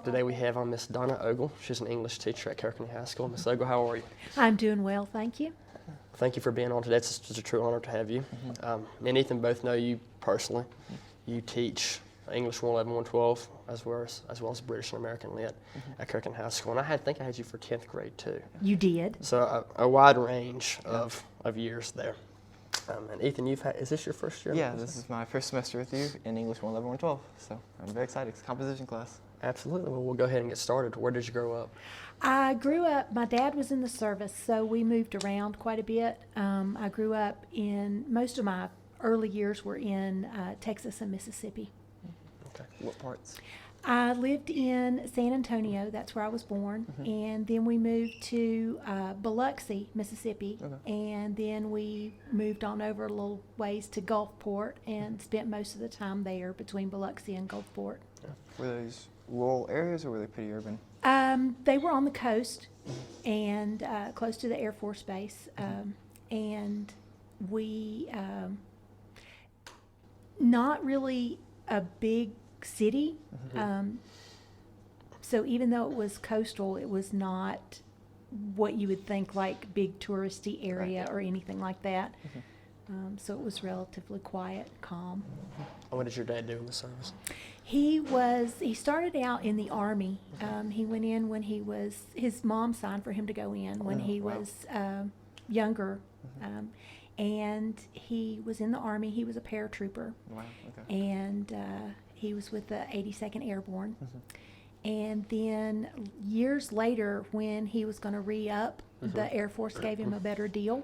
Today we have on Miss Donna Ogle. She's an English teacher at Carroll County High School. Miss Ogle, how are you? I'm doing well, thank you. Thank you for being on today. It's just a true honor to have you. Me and Ethan both know you personally. You teach English 111, 112, as well as British and American Lit at Carroll County High School. And I think I had you for 10th grade too. You did. So a wide range of years there. And Ethan, is this your first year? Yeah, this is my first semester with you in English 111, 112. So I'm very excited. It's a composition class. Absolutely. Well, we'll go ahead and get started. Where did you grow up? I grew up, my dad was in the service, so we moved around quite a bit. I grew up most of my early years were in Texas and Mississippi. Okay. What parts? I lived in San Antonio, that's where I was born, and then we moved to Biloxi, Mississippi, and then we moved on over a little ways to Gulfport and spent most of the time there between Biloxi and Gulfport. Were those rural areas or were they pretty urban? They were on the coast and close to the Air Force Base, and we not really a big city. So even though it was coastal, it was not what you would think like big touristy area or anything like that. So it was relatively quiet, calm. What did your dad do in the service? He started out in the Army. He went in when his mom signed for him to go in when he was younger. And he was in the Army. He was a paratrooper. Wow, okay. And he was with the 82nd Airborne. And then years later, when he was going to re-up, the Air Force gave him a better deal.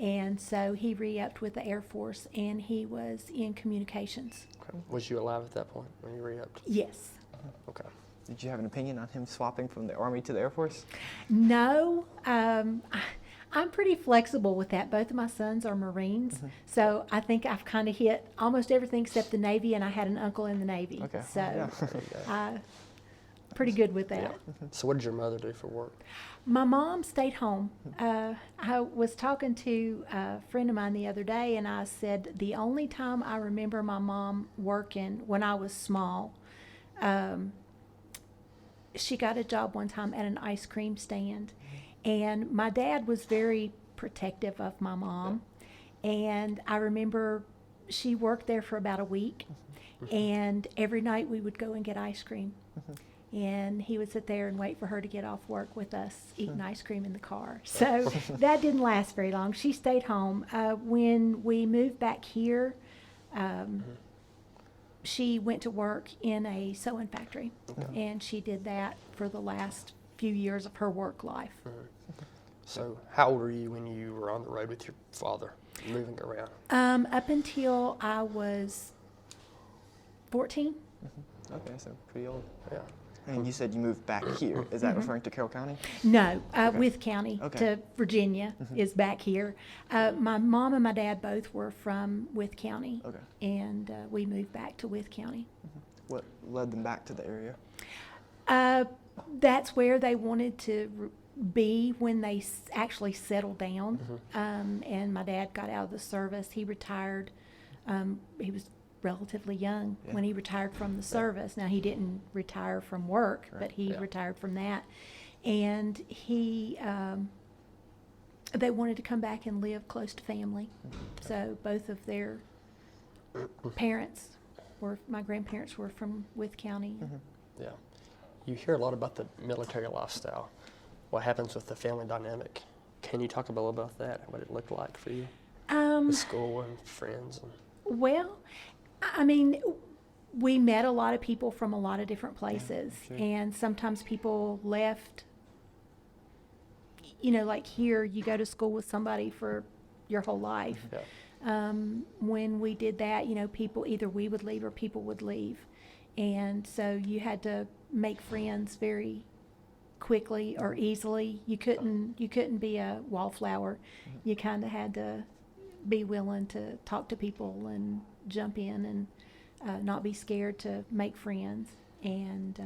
And so he re-upped with the Air Force, and he was in communications. Okay. Was you alive at that point when you re-upped? Yes. Okay. Did you have an opinion on him swapping from the Army to the Air Force? No. I'm pretty flexible with that. Both of my sons are Marines, so I think I've kind of hit almost everything except the Navy, and I had an uncle in the Navy. Okay. So pretty good with that. Yeah. So what did your mother do for work? My mom stayed home. I was talking to a friend of mine the other day, and I said the only time I remember my mom working when I was small, she got a job one time at an ice cream stand. And my dad was very protective of my mom. And I remember she worked there for about a week. And every night we would go and get ice cream. And he would sit there and wait for her to get off work with us eating ice cream in the car. So that didn't last very long. She stayed home. When we moved back here, she went to work in a sewing factory. And she did that for the last few years of her work life. So how old were you when you were on the road with your father, moving around? Up until I was 14. Okay, so pretty old. Yeah. And you said you moved back here. Is that referring to Carroll County? No, Wythe County to Virginia Mm-hmm. is back here. My mom and my dad both were from Wythe County, and we moved back to Wythe County. What led them back to the area? That's where they wanted to be when they actually settled down. And my dad got out of the service. He retired. He was relatively young when he retired from the service. Now, he didn't retire from work, but he retired from that. And they wanted to come back and live close to family. So both of their my grandparents were from Wythe County. Yeah. You hear a lot about the military lifestyle. What happens with the family dynamic? Can you talk a little about that, what it looked like for you? The school and friends. Well, I mean, we met a lot of people from a lot of different places, and sometimes people left, like here, you go to school with somebody for your whole life. When we did that, people, either we would leave or people would leave. And so you had to make friends very quickly or easily. You couldn't be a wallflower. You kind of had to be willing to talk to people and jump in and not be scared to make friends. And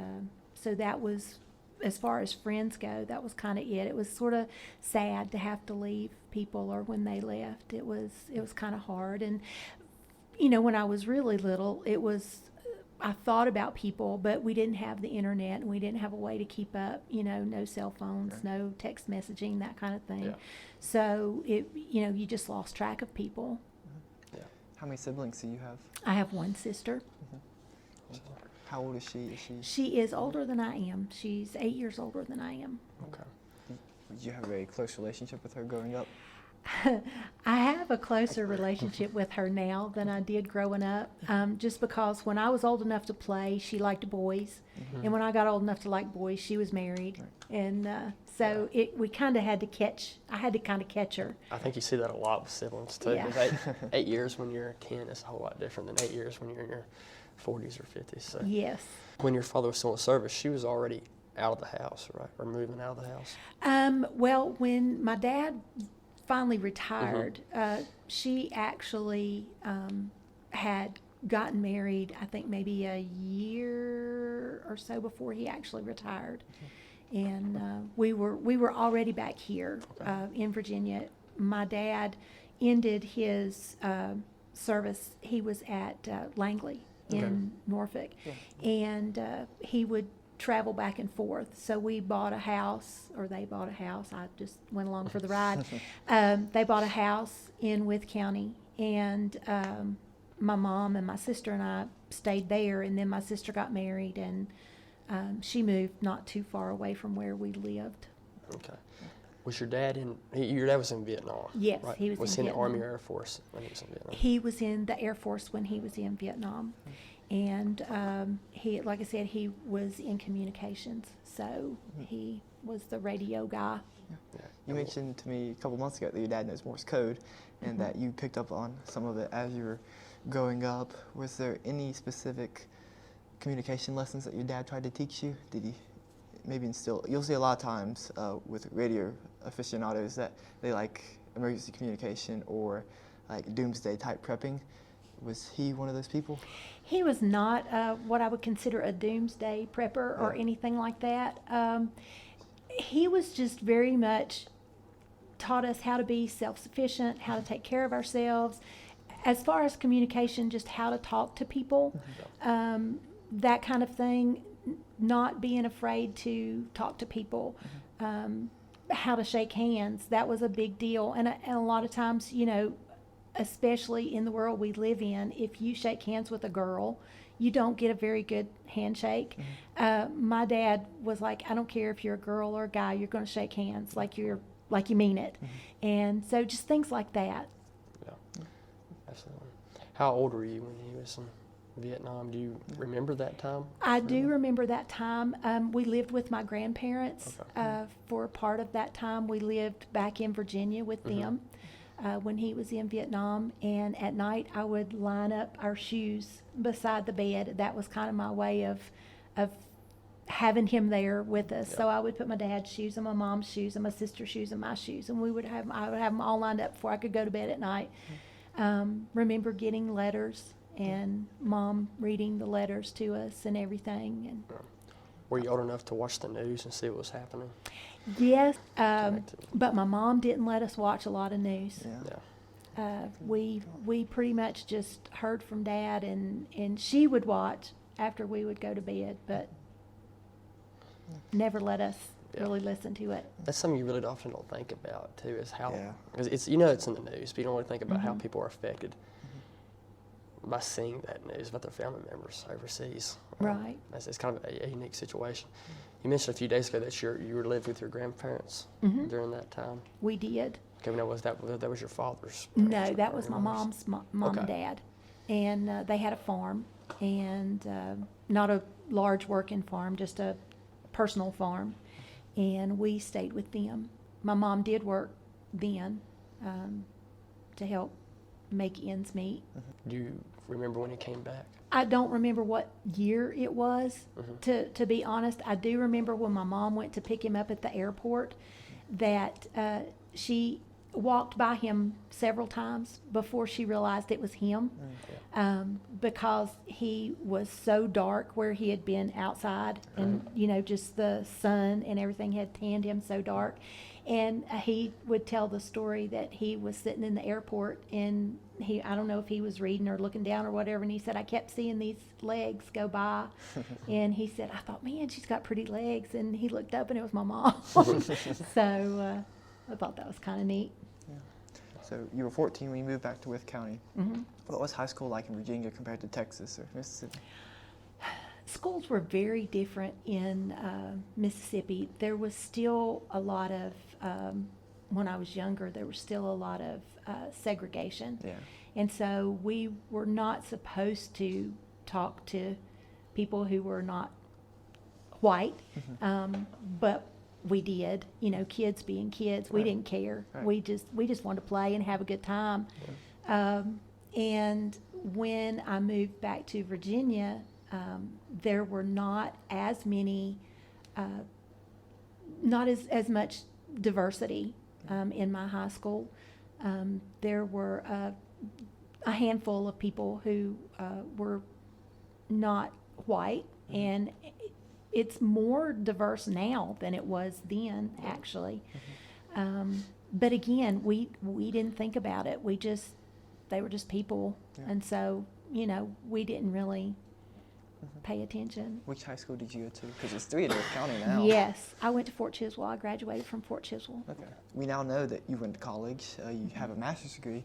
so that was, as far as friends go, that was kind of it. It was sort of sad to have to leave people, or when they left, it was kind of hard. And when I was really little, it was I thought about people, but we didn't have the internet and we didn't have a way to keep up, no cell phones, no text messaging, that kind of thing. Yeah. So you just lost track of people. Yeah. How many siblings do you have? I have one sister. How old is she? She is older than I am. She's 8 years older than I am. Okay. Did you have a very close relationship with her growing up? I have a closer relationship with her now than I did growing up, just because when I was old enough to play, she liked boys, and when I got old enough to like boys, she was married, and so we kind of had to catch. I had to kind of catch her. I think you see that a lot with siblings too. Yeah. 'Cause 8 years when you're 10 is a whole lot different than 8 years when you're in your 40s or 50s. So Yes. when your father was still in service, she was already out of the house, right, or moving out of the house. Well, when my dad finally retired, she actually had gotten married, I think maybe a year or so before he actually retired. And we were already back here in Virginia. My dad ended his service. He was at Langley in Norfolk, and he would travel back and forth. So we bought a house, or they bought a house. I just went along for the ride. They bought a house in Wythe County, and my mom and my sister and I stayed there. And then my sister got married, and she moved not too far away from where we lived. Okay. Was your dad your dad was in Vietnam? Yes, right? he was Was in he in the Army Vietnam. or Air Force when he was in Vietnam? He was in the Air Force when he was in Vietnam. And he, like I said, he was in communications, so he was the radio guy. Yeah. You mentioned to me a couple months ago that your dad knows Morse code, and that you picked up on some of it as you were growing up. Was there any specific communication lessons that your dad tried to teach you? Did he maybe instill? You'll see a lot of times with radio aficionados that they like emergency communication or like doomsday type prepping. Was he one of those people? He was not what I would consider a doomsday prepper or anything like that. He was just very much taught us how to be self-sufficient, how to take care of ourselves. As far as communication, just how to talk to people, that kind of thing, not being afraid to talk to people, how to shake hands, that was a big deal. And a lot of times, especially in the world we live in, if you shake hands with a girl, you don't get a very good handshake. My dad was like, I don't care if you're a girl or a guy, you're going to shake hands like you mean it. And so just things like that. Yeah, absolutely. How old were you when he was in Vietnam? Do you remember that time? I do remember that time. We lived with my grandparents for part of that time. We lived back in Virginia with them. When he was in Vietnam, and at night I would line up our shoes beside the bed. That was kind of my way of having him there with us. So I would put my dad's shoes and my mom's shoes and my sister's shoes and my shoes, and I would have them all lined up before I could go to bed at night. Remember getting letters and Mom reading the letters to us and everything. And were you old enough to watch the news and see what was happening? yes, but my mom didn't let us watch a lot of news. Yeah. We pretty much just heard from Dad, and she would watch after we would go to bed, but never let us really listen to it. That's something you really often don't think about too, is how, Yeah. because it's it's in the news, but you don't really think about how people are affected by seeing that news about their family members overseas. Right. It's kind of a unique situation. You mentioned a few days ago that you were lived with your grandparents during that time. We did. Okay, now that was your father's? No, parents, that or was your my mother's? mom and Okay. Dad, and they had a farm, and not a large working farm, just a personal farm, and we stayed with them. My mom did work then to help make ends meet. Do you remember when he came back? I don't remember what year it was, to be honest. I do remember when my mom went to pick him up at the airport that walked by him several times before she realized it was him, because he was so dark where he had been outside, and just the sun and everything had tanned him so dark. And he would tell the story that he was sitting in the airport, and I don't know if he was reading or looking down or whatever, and he said, I kept seeing these legs go by. And he said, I thought, man, she's got pretty legs. And he looked up, and it was my mom. So I thought that was kind of neat. Yeah. So you were 14 when you moved back to Wythe County. Mm-hmm. What was high school like in Virginia compared to Texas or Mississippi? Schools were very different in Mississippi. There was still a lot of, when I was younger, there was still a lot of segregation. Yeah. And so we were not supposed to talk to people who were not white, but we did. Kids being kids, we didn't care. Right. We just wanted to play and have a good time. And when I moved back to Virginia, there were not as many, not as much diversity in my high school. There were a handful of people who were not white, and it's more diverse now than it was then, actually. But again, we didn't think about it. They were just people, and so we didn't really pay attention. Which high school did you go to? Because it's 3 in Wythe County now. Yes, I went to Fort Chiswell. I graduated from Fort Chiswell. Okay. We now know that you went to college. You have a master's degree.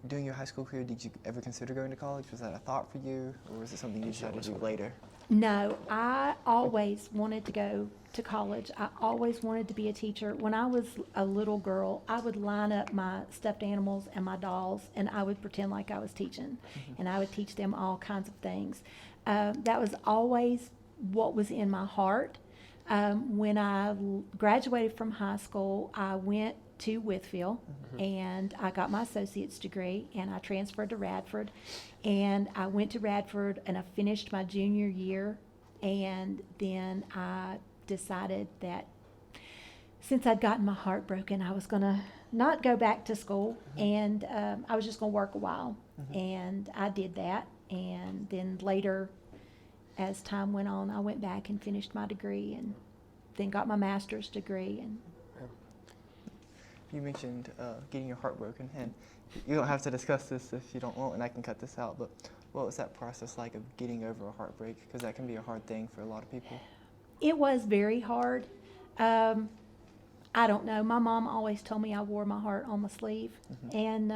During your high school career, did you ever consider going to college? Was that a thought for you, or was it something you decided to do later? No, I always wanted to go to college. I always wanted to be a teacher. When I was a little girl, I would line up my stuffed animals and my dolls, and I would pretend like I was teaching, and I would teach them all kinds of things. That was always what was in my heart. When I graduated from high school, I went to Wytheville, and I got my associate's degree, and I transferred to Radford, and I went to Radford, and I finished my junior year, and then I decided that since I'd gotten my heart broken, I was going to not go back to school, and I was just going to work a while, and I did that, and then later, as time went on, I went back and finished my degree, and then got my master's degree. And you mentioned getting your heart broken, and you don't have to discuss this if you don't want, and I can cut this out, but what was that process like of getting over a heartbreak? Because that can be a hard thing for a lot of people. It was very hard. I don't know. My mom always told me I wore my heart on my sleeve, and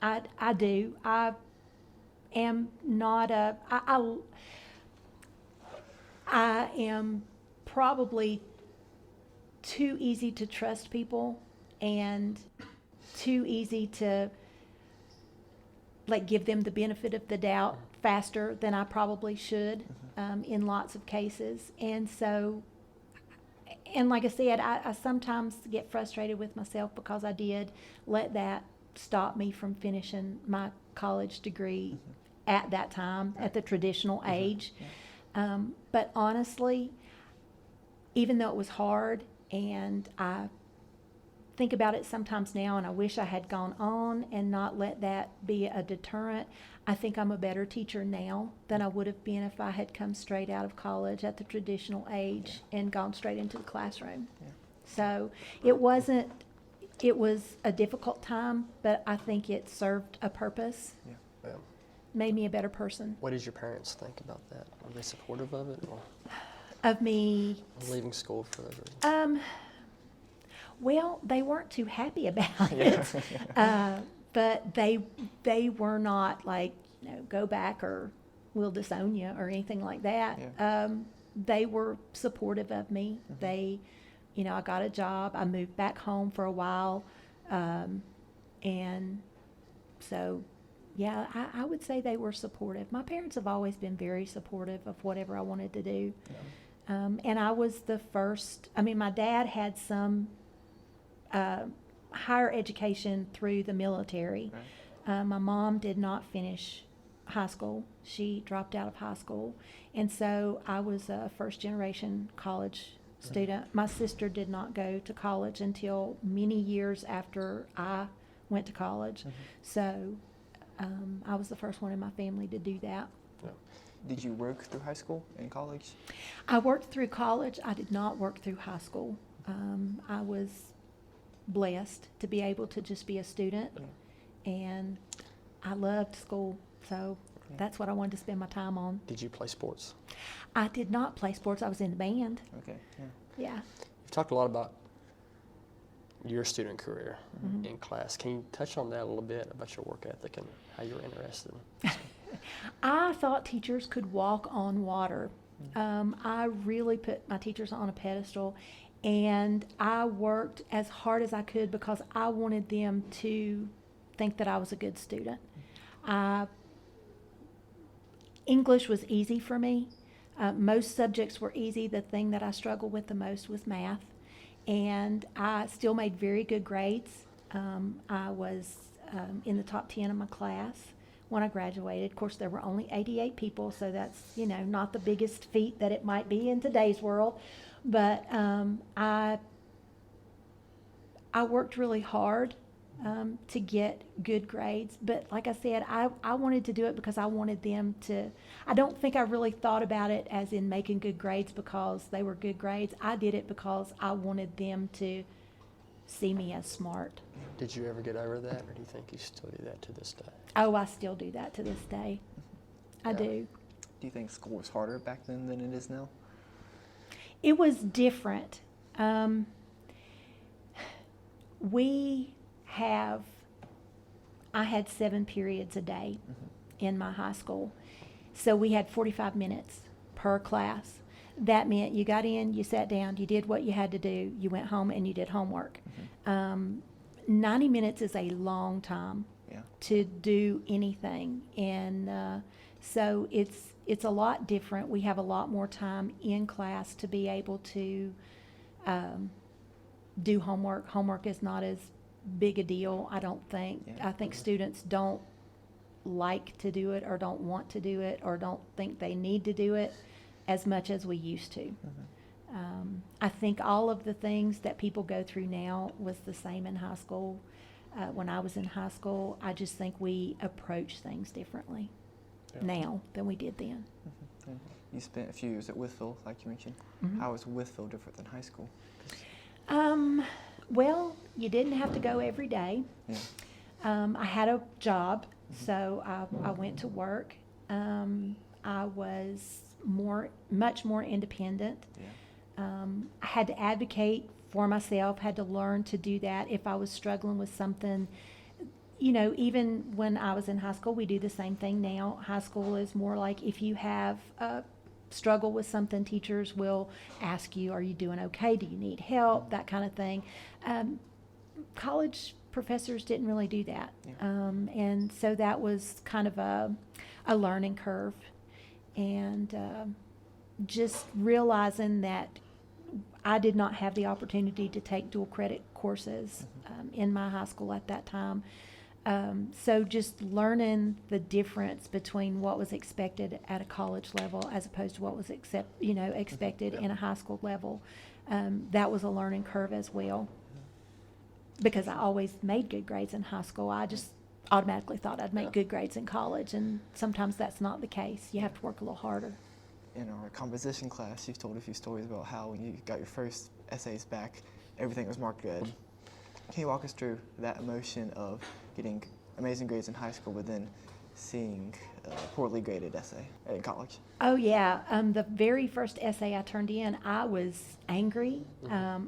I do. I am not a... I am probably too easy to trust people, and too easy to give them the benefit of the doubt faster than I probably should in lots of cases. And so, and like I said, I sometimes get frustrated with myself because I did let that stop me from finishing my college degree at that time, at the traditional age. But honestly, even though it was hard, and I think about it sometimes now, and I wish I had gone on and not let that be a deterrent, I think I'm a better teacher now than I would have been if I had come straight out of college at the traditional age and gone straight into the classroom. So it was a difficult time, but I think it served a purpose. Made me a better person. What did your parents think about that? Were they supportive of it, or of me leaving school for those reasons? Well, they weren't too happy about it, but they were not like, go back or we'll disown you or anything like that. They were supportive of me. They, I got a job. I moved back home for a while, and so. Yeah, I would say they were supportive. My parents have always been very supportive of whatever I wanted to do. And I was the first. My dad had some higher education through the military. My mom did not finish high school. She dropped out of high school. And so I was a first-generation college student. My sister did not go to college until many years after I went to college. So I was the first one in my family to do that. Did you work through high school and college? I worked through college. I did not work through high school. I was blessed to be able to just be a student, and I loved school, so that's what I wanted to spend my time on. Did you play sports? I did not play sports. I was in the band. Okay, Yeah. You've talked a lot about your student career in class. Can you touch on that a little bit about your work ethic and how you were interested in it? I thought teachers could walk on water. I really put my teachers on a pedestal, and I worked as hard as I could because I wanted them to think that I was a good student. English was easy for me. Most subjects were easy. The thing that I struggled with the most was math, and I still made very good grades. I was in the top 10 of my class when I graduated. Of course, there were only 88 people, so that's, not the biggest feat that it might be in today's world. But I worked really hard to get good grades. But like I said, I wanted to do it because I wanted them to. I don't think I really thought about it as in making good grades because they were good grades. I did it because I wanted them to see me as smart. Did you ever get over that, or do you think you still do that to this day? Oh, I still do that to this day. I do. Do you think school was harder back then than it is now? It was different. I had 7 periods a day in my high school. So we had 45 minutes per class. That meant you got in, you sat down, you did what you had to do, you went home and you did homework. 90 minutes is a long time to do anything. And so it's a lot different. We have a lot more time in class to be able to do homework. Homework is not as big a deal, I don't think. I think students don't like to do it or don't want to do it or don't think they need to do it as much as we used to. I think all of the things that people go through now was the same in high school. When I was in high school, I just think we approach things differently now than we did then. You spent a few years at Wythe, like you mentioned. How was Wythe different than high school? Well, you didn't have to go every day. I had a job, so I went to work. I was much more independent. I had to advocate for myself, had to learn to do that if I was struggling with something. Even when I was in high school, we do the same thing now. High school is more like if you have a struggle with something, teachers will ask you, are you doing okay? Do you need help? That kind of thing. College professors didn't really do that. And so that was kind of a learning curve. And just realizing that I did not have the opportunity to take dual credit courses in my high school at that time. So just learning the difference between what was expected at a college level as opposed to what was expected in a high school level, that was a learning curve as well. Because I always made good grades in high school, I just automatically thought I'd make good grades in college, and sometimes that's not the case. You have to work a little harder. In our composition class, you've told a few stories about how when you got your first essays back, everything was marked good. Can you walk us through that emotion of getting amazing grades in high school, but then seeing a poorly graded essay in college? Oh, yeah. The very first essay I turned in, I was angry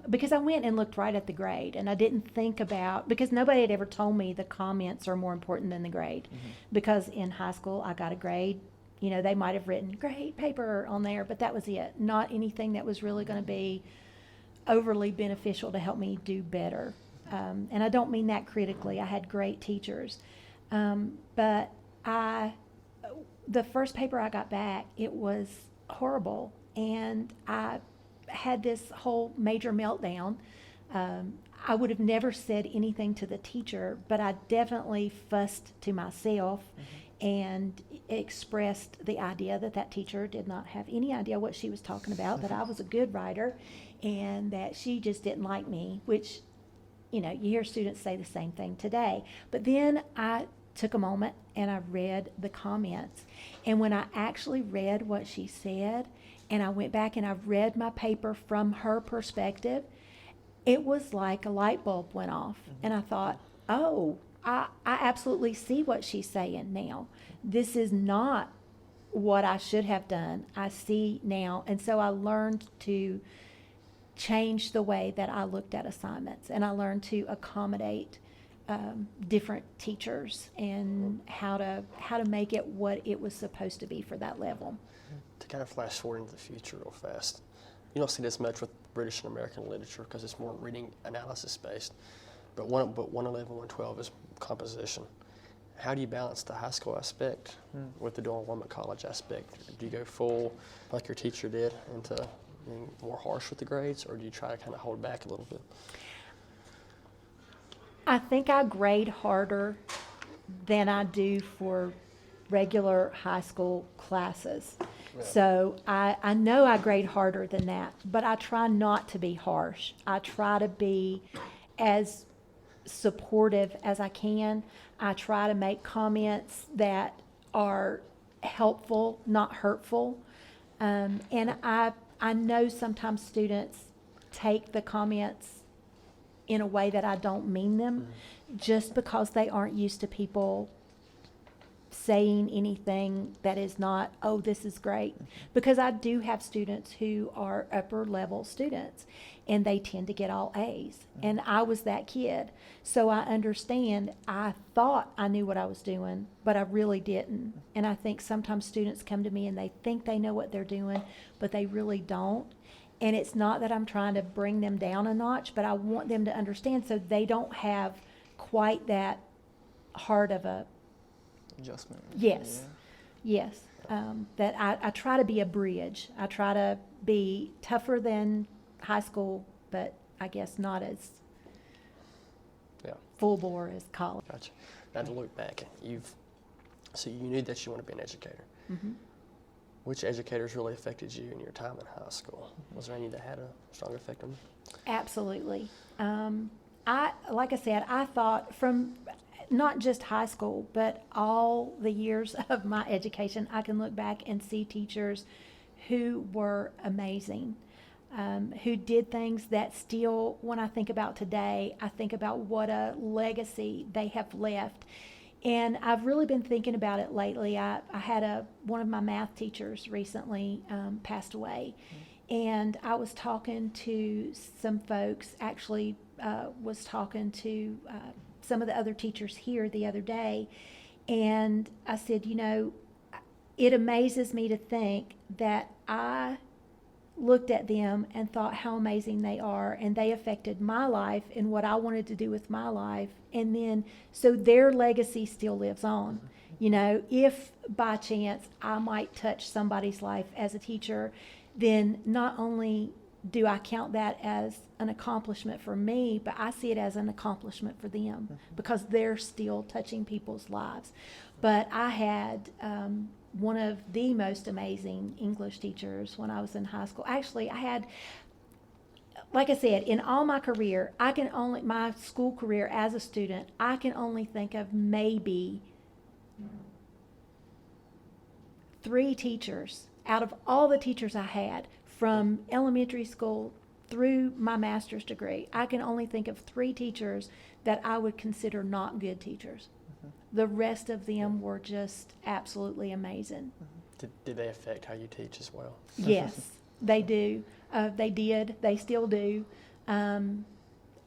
because I went and looked right at the grade, and I didn't think about, because nobody had ever told me the comments are more important than the grade. Because in high school, I got a grade. They might have written great paper on there, but that was it. Not anything that was really going to be overly beneficial to help me do better. And I don't mean that critically. I had great teachers. But the first paper I got back, it was horrible. And I had this whole major meltdown. I would have never said anything to the teacher, but I definitely fussed to myself and expressed the idea that that teacher did not have any idea what she was talking about, that I was a good writer, and that she just didn't like me, which, you know, you hear students say the same thing today. But then I took a moment and I read the comments. And when I actually read what she said, and I went back and I read my paper from her perspective, it was like a light bulb went off. And I thought, oh, I absolutely see what she's saying now. This is not what I should have done. I see now. And so I learned to change the way that I looked at assignments, and I learned to accommodate different teachers and how to make it what it was supposed to be for that level. To kind of flash forward into the future real fast, you don't see this much with British and American literature because it's more reading analysis based. But 111, 112 is composition. How do you balance the high school aspect with the dual enrollment college aspect? Do you go full, like your teacher did, into being more harsh with the grades, or do you try to kind of hold back a little bit? I think I grade harder than I do for regular high school classes. Yeah. So I know I grade harder than that, but I try not to be harsh. I try to be as supportive as I can. I try to make comments that are helpful, not hurtful. And I know sometimes students take the comments in a way that I don't mean them, just because they aren't used to people saying anything that is not, oh, this is great. Because I do have students who are upper level students, and they tend to get all A's. And I was that kid. So I understand. I thought I knew what I was doing, but I really didn't. And I think sometimes students come to me and they think they know what they're doing, but they really don't. And it's not that I'm trying to bring them down a notch, but I want them to understand so they don't have quite that hard of a Adjustment. yes. Yes. That I try to be a bridge. I try to be tougher than high school, but I guess not as full bore as college. Gotcha. Now to look back, so you knew that you want to be an educator. Mm-hmm. Which educators really affected you in your time in high school? Was there any that had a strong effect on you? Absolutely. Like I said, I thought from not just high school, but all the years of my education, I can look back and see teachers who were amazing, who did things that still, when I think about today, I think about what a legacy they have left. And I've really been thinking about it lately. I had one of my math teachers recently passed away. And I was talking to some folks, actually was talking to some of the other teachers here the other day. And I said, you know, it amazes me to think that I looked at them and thought how amazing they are, and they affected my life and what I wanted to do with my life. And then, so their legacy still lives on. You know, if by chance I might touch somebody's life as a teacher, then not only do I count that as an accomplishment for me, but I see it as an accomplishment for them because they're still touching people's lives. But I had one of the most amazing English teachers when I was in high school. Actually, I had, like I said, in all my career, my school career as a student, I can only think of maybe 3 teachers out of all the teachers I had from elementary school through my master's degree. I can only think of 3 teachers that I would consider not good teachers. The rest of them were just absolutely amazing. Did they affect how you teach as well? Yes, they do. They did. They still do. And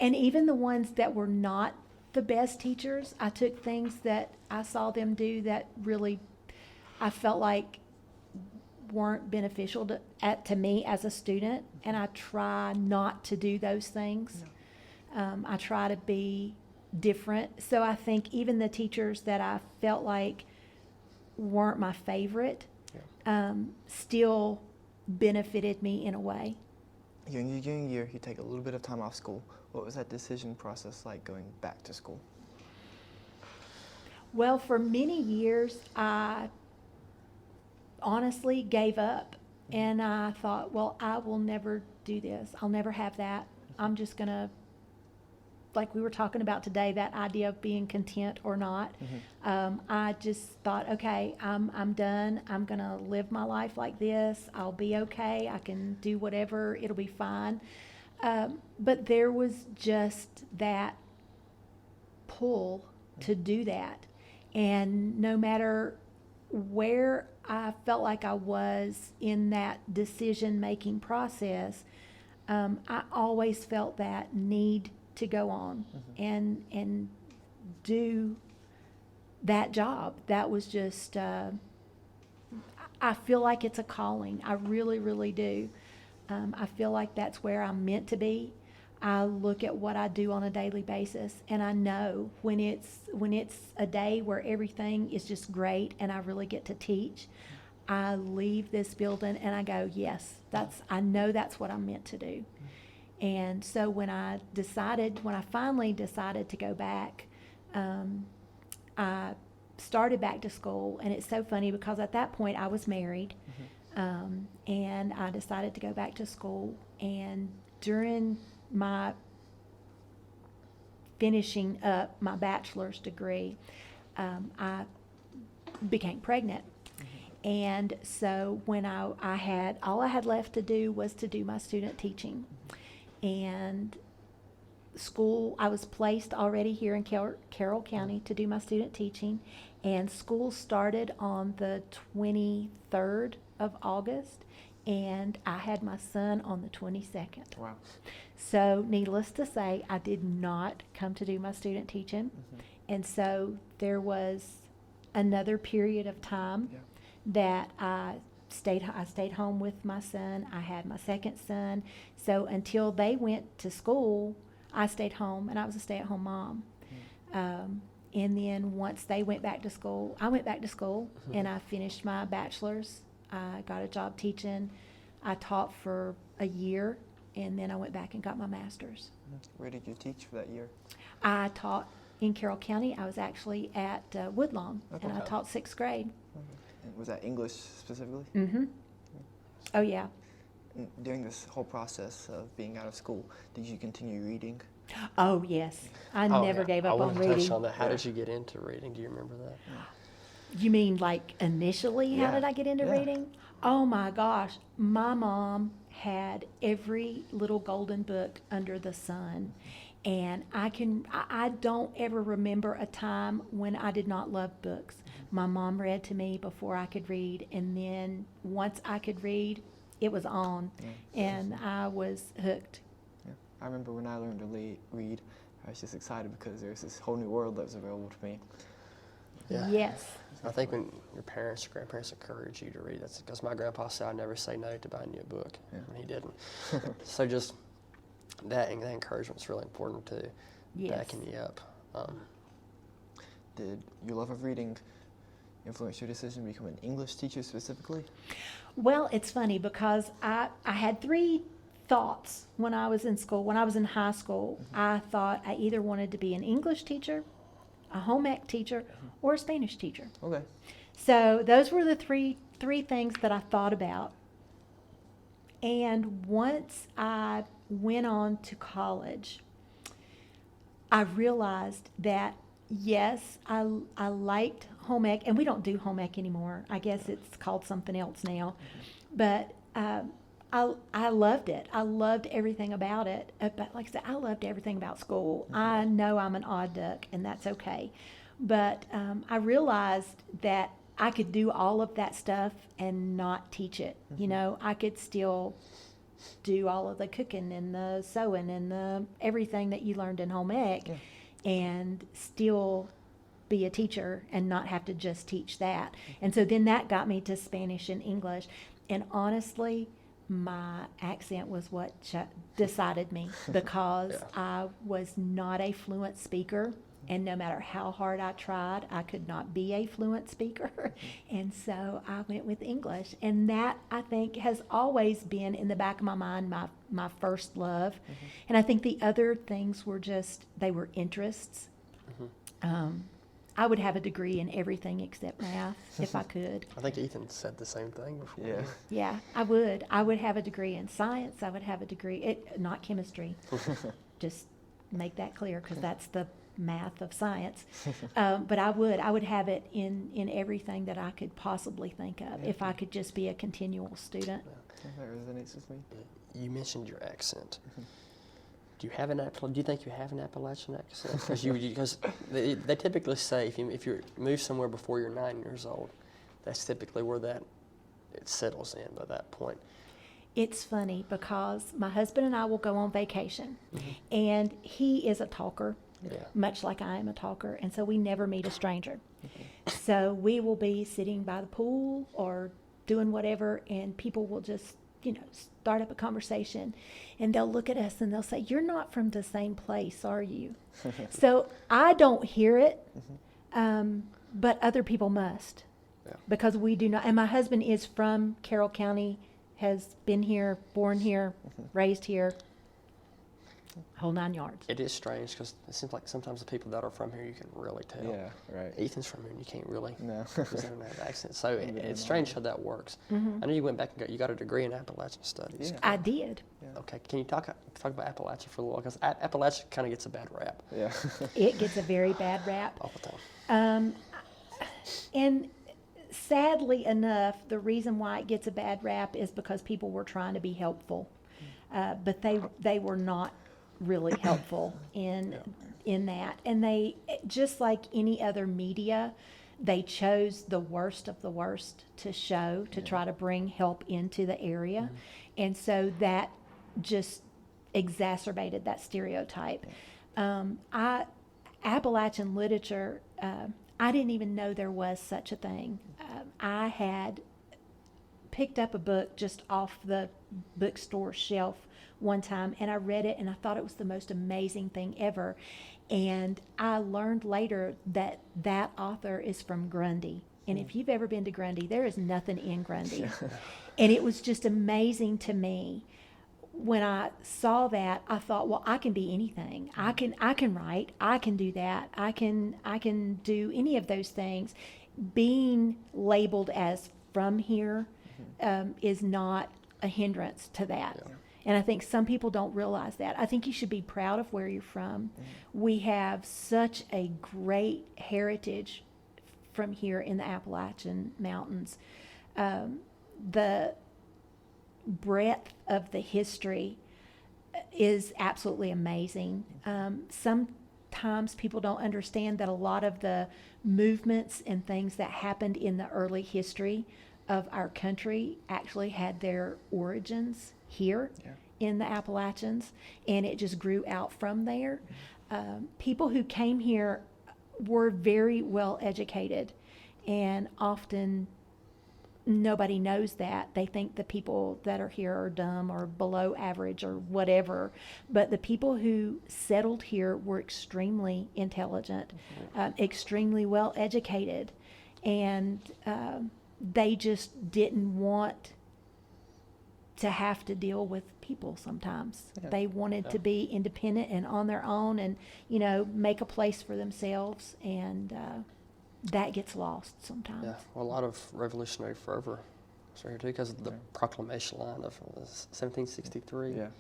even the ones that were not the best teachers, I took things that I saw them do that really I felt like weren't beneficial to me as a student, and I try not to do those things. I try to be different. So I think even the teachers that I felt like weren't my favorite still benefited me in a way. In your junior year, you take a little bit of time off school. What was that decision process like going back to school? Well, for many years, I honestly gave up. And I thought, well, I will never do this. I'll never have that. I'm just going to, like we were talking about today, that idea of being content or not. I just thought, okay, I'm done. I'm going to live my life like this. I'll be okay. I can do whatever. It'll be fine. But there was just that pull to do that. And no matter where I felt like I was in that decision-making process, I always felt that need to go on and do that job. That was just, I feel like it's a calling. I really, really do. I feel like that's where I'm meant to be. I look at what I do on a daily basis, and I know when it's a day where everything is just great and I really get to teach, I leave this building and I go, yes, I know that's what I'm meant to do. And so when I finally decided to go back, I started back to school. And it's so funny because at that point I was married, and I decided to go back to school. And during my finishing up my bachelor's degree, I became pregnant. And so when I had, all I had left to do was to do my student teaching. And school, I was placed already here in Carroll County to do my student teaching. And school started on the 23rd of August. And I had my son on the 22nd. Wow. So needless to say, I did not come to do my student teaching. And so there was another period of time that I stayed home with my son. I had my second son. So until they went to school, I stayed home, and I was a stay-at-home mom. And then once they went back to school, I went back to school, and I finished my bachelor's. I got a job teaching. I taught for a year, and then I went back and got my master's. Where did you teach for that year? I taught in Carroll County. I was actually at Woodlawn, Okay. and I taught 6th grade. And was that English specifically? Oh, yeah. And during this whole process of being out of school, did you continue reading? Oh, yes. I never gave up on I want to reading. touch on that. How did you get into reading? Do you remember that? You mean like initially, how Yeah. did I get into Yeah. reading? Oh my gosh. My mom had every little golden book under the sun. And I don't ever remember a time when I did not love books. My mom read to me before I could read. And then once I could read, it was on. And I was hooked. Yeah. I remember when I learned to read, I was just excited because there was this whole new world that was available to me. Yeah. Yes. I think when your parents or grandparents encourage you to read, that's because my grandpa said I'd never say no to buying you a book, and he didn't. So just that encouragement's really important to backing you up. Did your love of reading influence your decision to become an English teacher specifically? Well, it's funny because I had 3 thoughts when I was in school. When I was in high school, I thought I either wanted to be an English teacher, a home ec teacher, or a Spanish teacher. Okay. So those were the three things that I thought about. And once I went on to college, I realized that yes, I liked home ec, and we don't do home ec anymore. I guess it's called something else now. But I loved it. I loved everything about it. But like I said, I loved everything about school. I know I'm an odd duck, and that's okay. But I realized that I could do all of that stuff and not teach it. You know, I could still do all of the cooking and the sewing and the everything that you learned in home ec, and still be a teacher and not have to just teach that. And so then that got me to Spanish and English. And honestly, my accent was what decided me, because I was not a fluent speaker. And no matter how hard I tried, I could not be a fluent speaker. And so I went with English. And that, I think, has always been in the back of my mind, my first love. And I think the other things were just, they were interests. I would have a degree in everything except math if I could. I think Ethan said the same thing before. Yeah. Yeah, I would. I would have a degree in science. I would have a degree, not chemistry. Just make that clear, because that's the math of science. But I would have it in everything that I could possibly think of if I could just be a continual student. That resonates with me. You mentioned your accent. Do you have do you think you have an Appalachian accent? Because they typically say if you move somewhere before you're 9 years old, that's typically where it settles in by that point. It's funny because my husband and I will go on vacation, and he is a talker, much like I am a talker, and so we never meet a stranger. So we will be sitting by the pool or doing whatever, and people will just, start up a conversation, and they'll look at us and they'll say, "You're not from the same place, are you?" So I don't hear it, but other people must, because we do not. And my husband is from Carroll County, has been here, born here, raised here, whole 9 yards. It is strange because it seems like sometimes the people that are from here you can really tell. Yeah, right. Ethan's from here and you can't really No. present that accent. So it's strange how that works. I know you went back and you got a degree in Appalachian Studies. Yeah. I did. Okay, can you talk about Appalachia for a little while? Because Appalachia kind of gets a bad rap Yeah. It gets a very bad rap. all the time. And sadly enough, the reason why it gets a bad rap is because people were trying to be helpful, but they were not really helpful in that. And they, just like any other media, they chose the worst of the worst to show to try to bring help into the area, and so that just exacerbated that stereotype. Appalachian literature, I didn't even know there was such a thing. I had picked up a book just off the bookstore shelf one time, and I read it, and I thought it was the most amazing thing ever. And I learned later that that author is from Grundy. And if you've ever been to Grundy, there is nothing in Grundy. And it was just amazing to me. When I saw that, I thought, well, I can be anything. I can write. I can do that. I can do any of those things. Being labeled as from here is not a hindrance to that. Yeah. And I think some people don't realize that. I think you should be proud of where you're from. We have such a great heritage from here in the Appalachian Mountains. The breadth of the history is absolutely amazing. Sometimes people don't understand that a lot of the movements and things that happened in the early history of our country actually had their origins here in the Appalachians, and it just grew out from there. People who came here were very well educated, and often nobody knows that. They think the people that are here are dumb or below average or whatever. But the people who settled here were extremely intelligent, extremely well educated, and they just didn't want to have to deal with people sometimes. They wanted to be independent and on their own and, make a place for themselves, and that gets lost sometimes. Yeah, well, a lot of revolutionary fervor was here too because of the proclamation line of 1763, where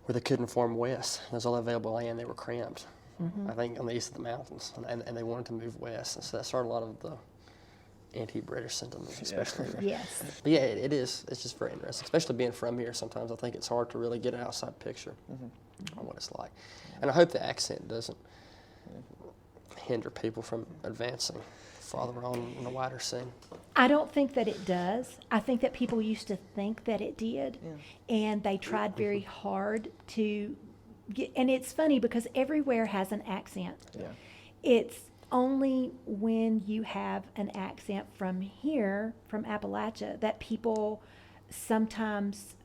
they couldn't form west. There's all available land. They were cramped, I think, on the east of the mountains, and they wanted to move west. And so that started a lot of the anti-British sentiments, especially. Yes. But yeah, it is. It's just very interesting, especially being from here. Sometimes I think it's hard to really get an outside picture on what it's like. And I hope the accent doesn't hinder people from advancing farther on in the wider scene. I don't think that it does. I think that people used to think that it did, and they tried very hard to get, and it's funny because everywhere has an accent. It's only when you have an accent from here, from Appalachia, that people sometimes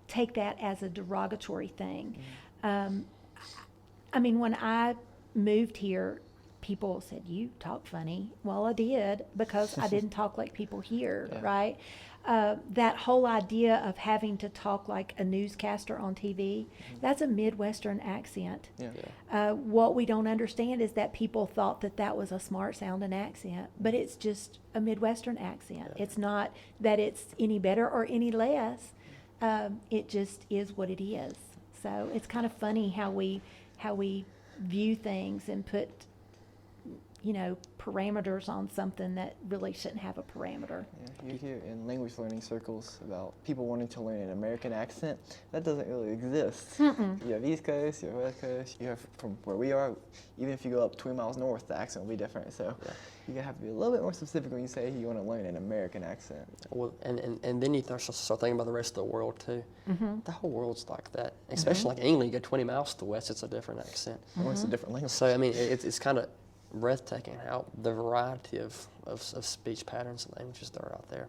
take that as a derogatory thing. I mean, when I moved here, people said, "You talk funny." Well, I did, because I didn't talk like people here, right? that whole idea of having to talk like a newscaster on TV, that's a Midwestern accent. Yeah. What we don't understand is that people thought that that was a smart sounding accent, but it's just a Midwestern accent. It's not that it's any better or any less. It just is what it is. So it's kind of funny how we view things and put, parameters on something that really shouldn't have a parameter. Yeah, you hear in language learning circles about people wanting to learn an American accent. That doesn't really exist. Mm-mm. You have East Coast, you have West Coast, you have from where we are, even if you go up 20 miles north, the accent will be different. So you're going to have to be a little bit more specific when you say you want to learn an American accent. Well, and then you start thinking about the rest of the world too. Mm-hmm. The whole world's like that. Especially like England, you go 20 miles to the west, it's a different accent. Or it's a different language. So I mean, it's kind of breathtaking how the variety of speech patterns and languages there are out there.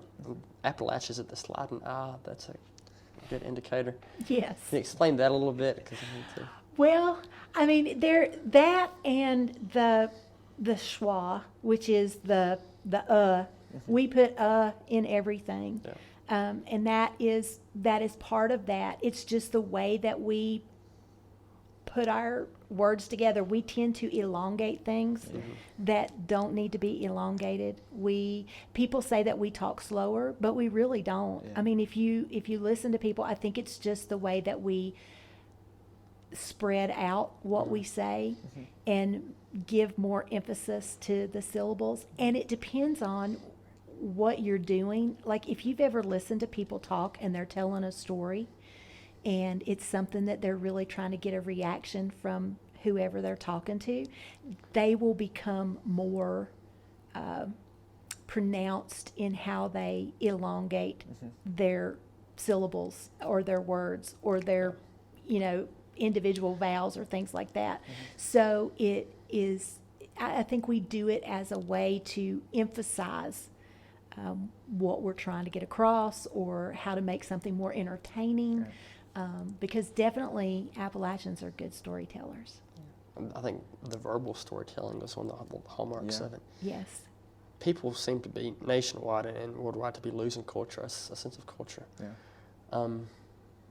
Appalachia's at the sliding I. That's a good indicator. Yes. Can you explain that a little bit? 'Cause I need to. Well, I mean, that and the schwa, which is the we put in everything. Yeah. And that is part of that. It's just the way that we put our words together. We tend to elongate things that don't need to be elongated. People say that we talk slower, but we really don't. Yeah. I mean, if you listen to people, I think it's just the way that we spread out what we say and give more emphasis to the syllables. And it depends on what you're doing. Like if you've ever listened to people talk and they're telling a story and it's something that they're really trying to get a reaction from whoever they're talking to, they will become more pronounced in how they elongate their syllables or their words or their, individual vowels or things like that. So it is, I think we do it as a way to emphasize what we're trying to get across or how to make something more entertaining. Because definitely Appalachians are good storytellers. I think the verbal storytelling is one of the hallmarks of it. Yes. People seem to be nationwide and worldwide to be losing culture, a sense of culture. Yeah.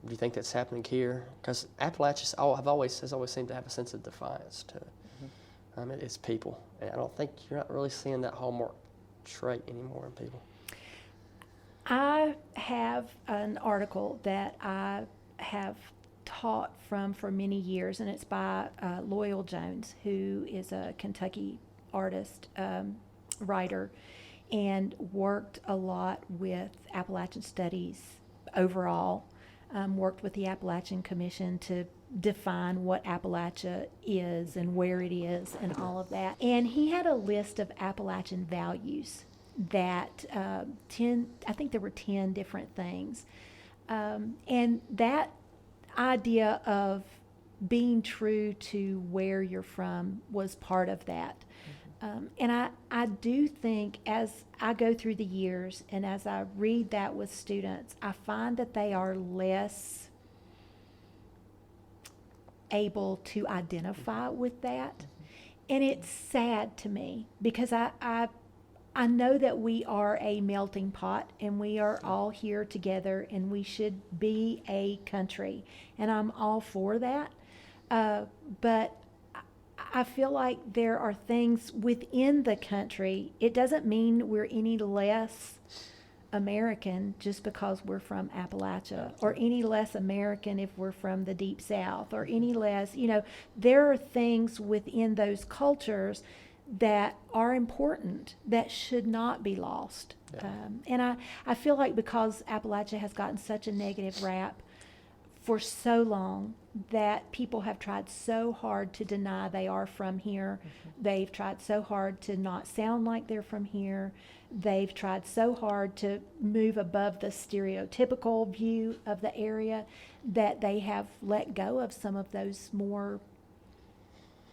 Do you think that's happening here? Because Appalachians has always seemed to have a sense of defiance to it. It's people, and I don't think you're not really seeing that hallmark trait anymore in people. I have an article that I have taught from for many years, and it's by Loyal Jones, who is a Kentucky artist, writer, and worked a lot with Appalachian studies overall, worked with the Appalachian Commission to define what Appalachia is and where it is and all of that. And he had a list of Appalachian values that I think there were 10 different things. And that idea of being true to where you're from was part of that. And I do think as I go through the years and as I read that with students, I find that they are less able to identify with that. And it's sad to me because I know that we are a melting pot and we are all here together and we should be a country. And I'm all for that. But I feel like there are things within the country. It doesn't mean we're any less American just because we're from Appalachia, or any less American if we're from the Deep South, or any less, there are things within those cultures that are important that should not be lost. Yeah. And I feel like because Appalachia has gotten such a negative rap for so long, that people have tried so hard to deny they are from here. They've tried so hard to not sound like they're from here. They've tried so hard to move above the stereotypical view of the area that they have let go of some of those more,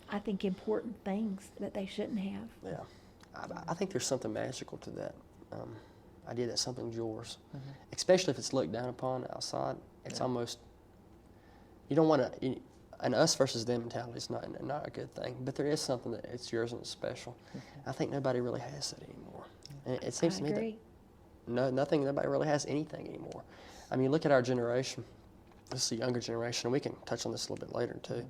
I think, important things that they shouldn't have. Yeah, I think there's something magical to that idea that something's yours, especially if it's looked down upon outside. It's almost, you don't want to, an us versus them mentality is not a good thing, but there is something that it's yours and it's special. I think nobody really has that anymore. And it seems to me that nobody really has anything anymore. I mean, look at our generation. This is a younger generation, and we can touch on this a little bit later too.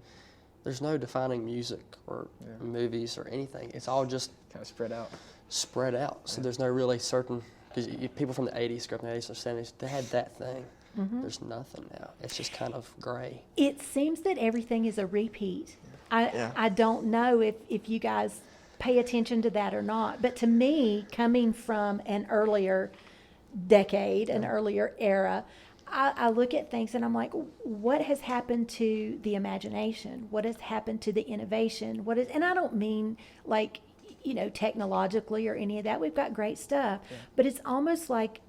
There's no defining music or movies or anything. It's all just kind of spread out. So there's no really certain, because people from the 80s, grew up in the 80s or 70s, they had that thing. There's nothing now. It's just kind of gray. It seems that everything is a repeat. I don't know if you guys pay attention to that or not, but to me, coming from an earlier decade, an earlier era, I look at things and I'm like, what has happened to the imagination? What has happened to the innovation? And I don't mean like, technologically or any of that. We've got great stuff, but it's almost like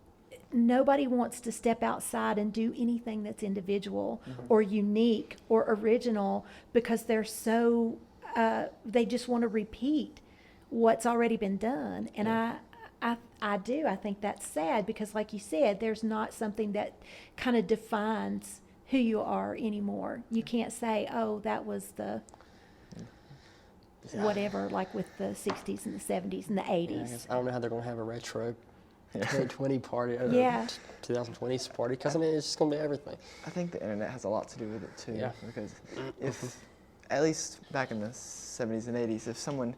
nobody wants to step outside and do anything that's individual or unique or original, because they're so, they just want to repeat what's already been done. And I think that's sad, because like you said, there's not something that kind of defines who you are anymore. You can't say, oh, that was the whatever, like with the 60s and the 70s and the 80s. I don't know how they're going to have a retro 2020 party, 2020s party, because it's just going to be everything. I think the internet has a lot to do with it too. Yeah. Because if, at least back in the 70s and 80s, if someone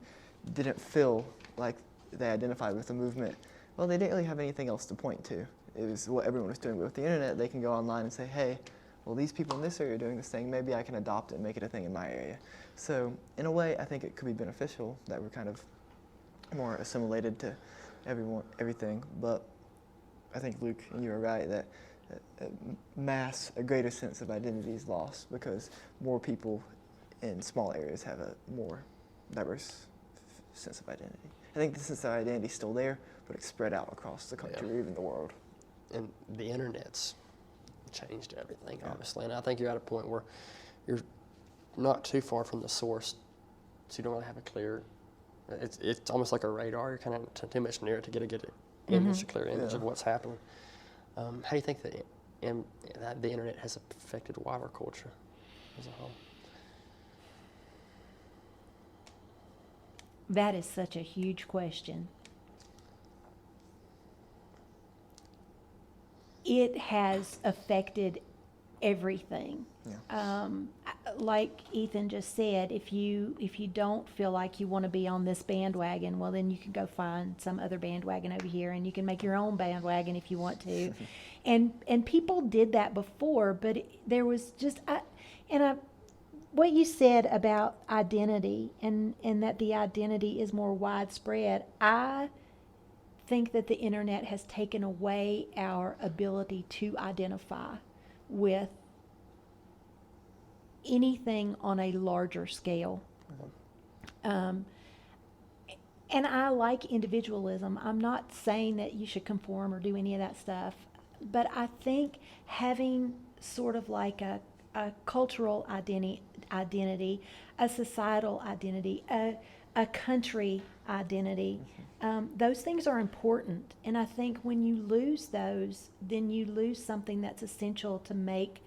didn't feel like they identified with the movement, well, they didn't really have anything else to point to. It was what everyone was doing. But with the internet, they can go online and say, hey, well, these people in this area are doing this thing. Maybe I can adopt it and make it a thing in my area. So in a way, I think it could be beneficial that we're kind of more assimilated to everything. But I think, Luke, you are right that a greater sense of identity is lost, because more people in small areas have a more diverse sense of identity. I think the sense of identity is still there, but it's spread out across the country or even the world. And the internet's changed everything, obviously. And I think you're at a point where you're not too far from the source, so you don't really have a clear. It's almost like a radar. You're kind of too much near it to get a good image, a clear image of what's happening. How do you think that the internet has affected wider culture as a whole? That is such a huge question. It has affected everything. Yeah. Like Ethan just said, if you don't feel like you want to be on this bandwagon, well, then you can go find some other bandwagon over here, and you can make your own bandwagon if you want to. And people did that before, but there was just what you said about identity and that the identity is more widespread. I think that the internet has taken away our ability to identify with anything on a larger scale. And I like individualism. I'm not saying that you should conform or do any of that stuff, but I think having sort of like a cultural identity, a societal identity, a country identity, those things are important. And I think when you lose those, then you lose something that's essential to make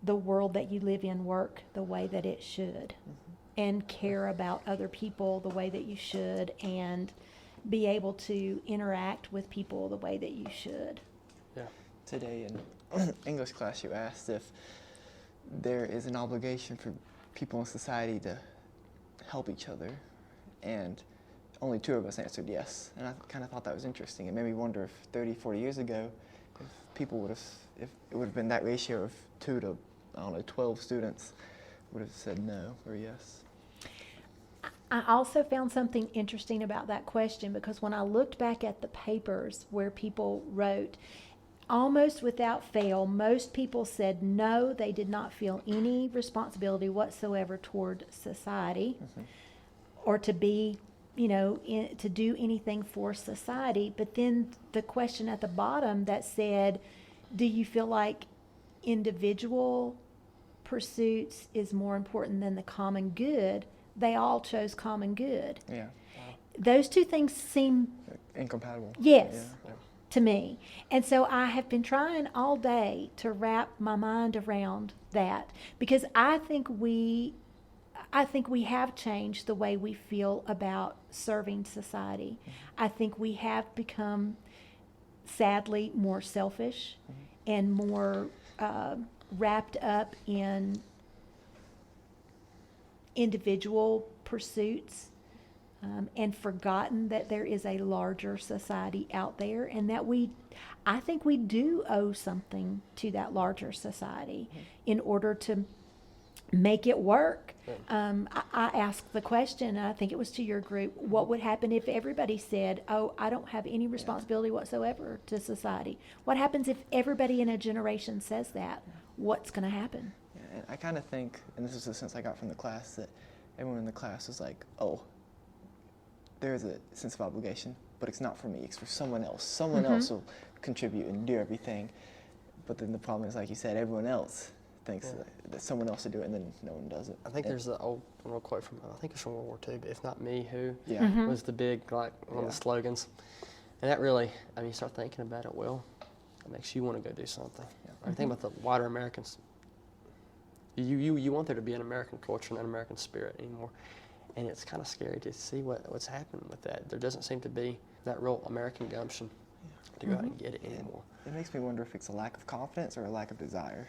the world that you live in work the way that it should, and care about other people the way that you should, and be able to interact with people the way that you should. Yeah. Today in English class, you asked if there is an obligation for people in society to help each other, and only 2 of us answered yes. And I kind of thought that was interesting. It made me wonder if 30, 40 years ago, if it would have been that ratio of 2 to, 12 students would have said no or yes. I also found something interesting about that question, because when I looked back at the papers where people wrote, almost without fail, most people said no, they did not feel any responsibility whatsoever toward society or to be, to do anything for society. But then the question at the bottom that said, do you feel like individual pursuits is more important than the common good? They all chose common good. Yeah. Those two things seem incompatible. Yes. Yeah. To me. And so I have been trying all day to wrap my mind around that, because I think we have changed the way we feel about serving society. I think we have become sadly more selfish and more wrapped up in individual pursuits, and forgotten that there is a larger society out there, and that I think we do owe something to that larger society in order to make it work. I asked the question, and I think it was to your group, what would happen if everybody said, oh, I don't have any responsibility whatsoever to society? What happens if everybody in a generation says that? What's going to happen? Yeah, and I kind of think, and this is the sense I got from the class, that everyone in the class was like, oh, there is a sense of obligation, but it's not for me, it's for someone else. Someone else will contribute and do everything. But then the problem is, like you said, everyone else thinks that someone else will do it, and then no one does it. I think there's the old quote from, I think it's from World War II, but if not me, who? Yeah. Was the big, like, one of the slogans. And that really, I mean, you start thinking about it, well, it makes you want to go do something. Yeah. I think about the wider Americans. You want there to be an American culture and an American spirit anymore. And it's kind of scary to see what's happening with that. There doesn't seem to be that real American gumption to go out and get it anymore. It makes me wonder if it's a lack of confidence or a lack of desire,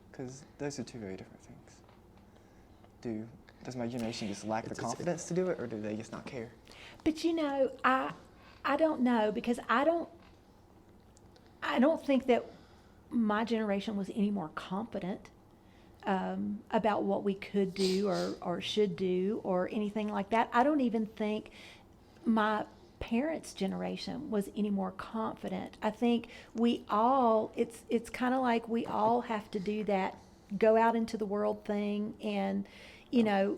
because those are two very different things. Does my generation just lack the confidence to do it, or do they just not care? But you know, I don't know, because I don't think that my generation was any more confident about what we could do or should do or anything like that. I don't even think my parents' generation was any more confident. I think we all, it's kind of like we all have to do that, go out into the world thing, and, you know,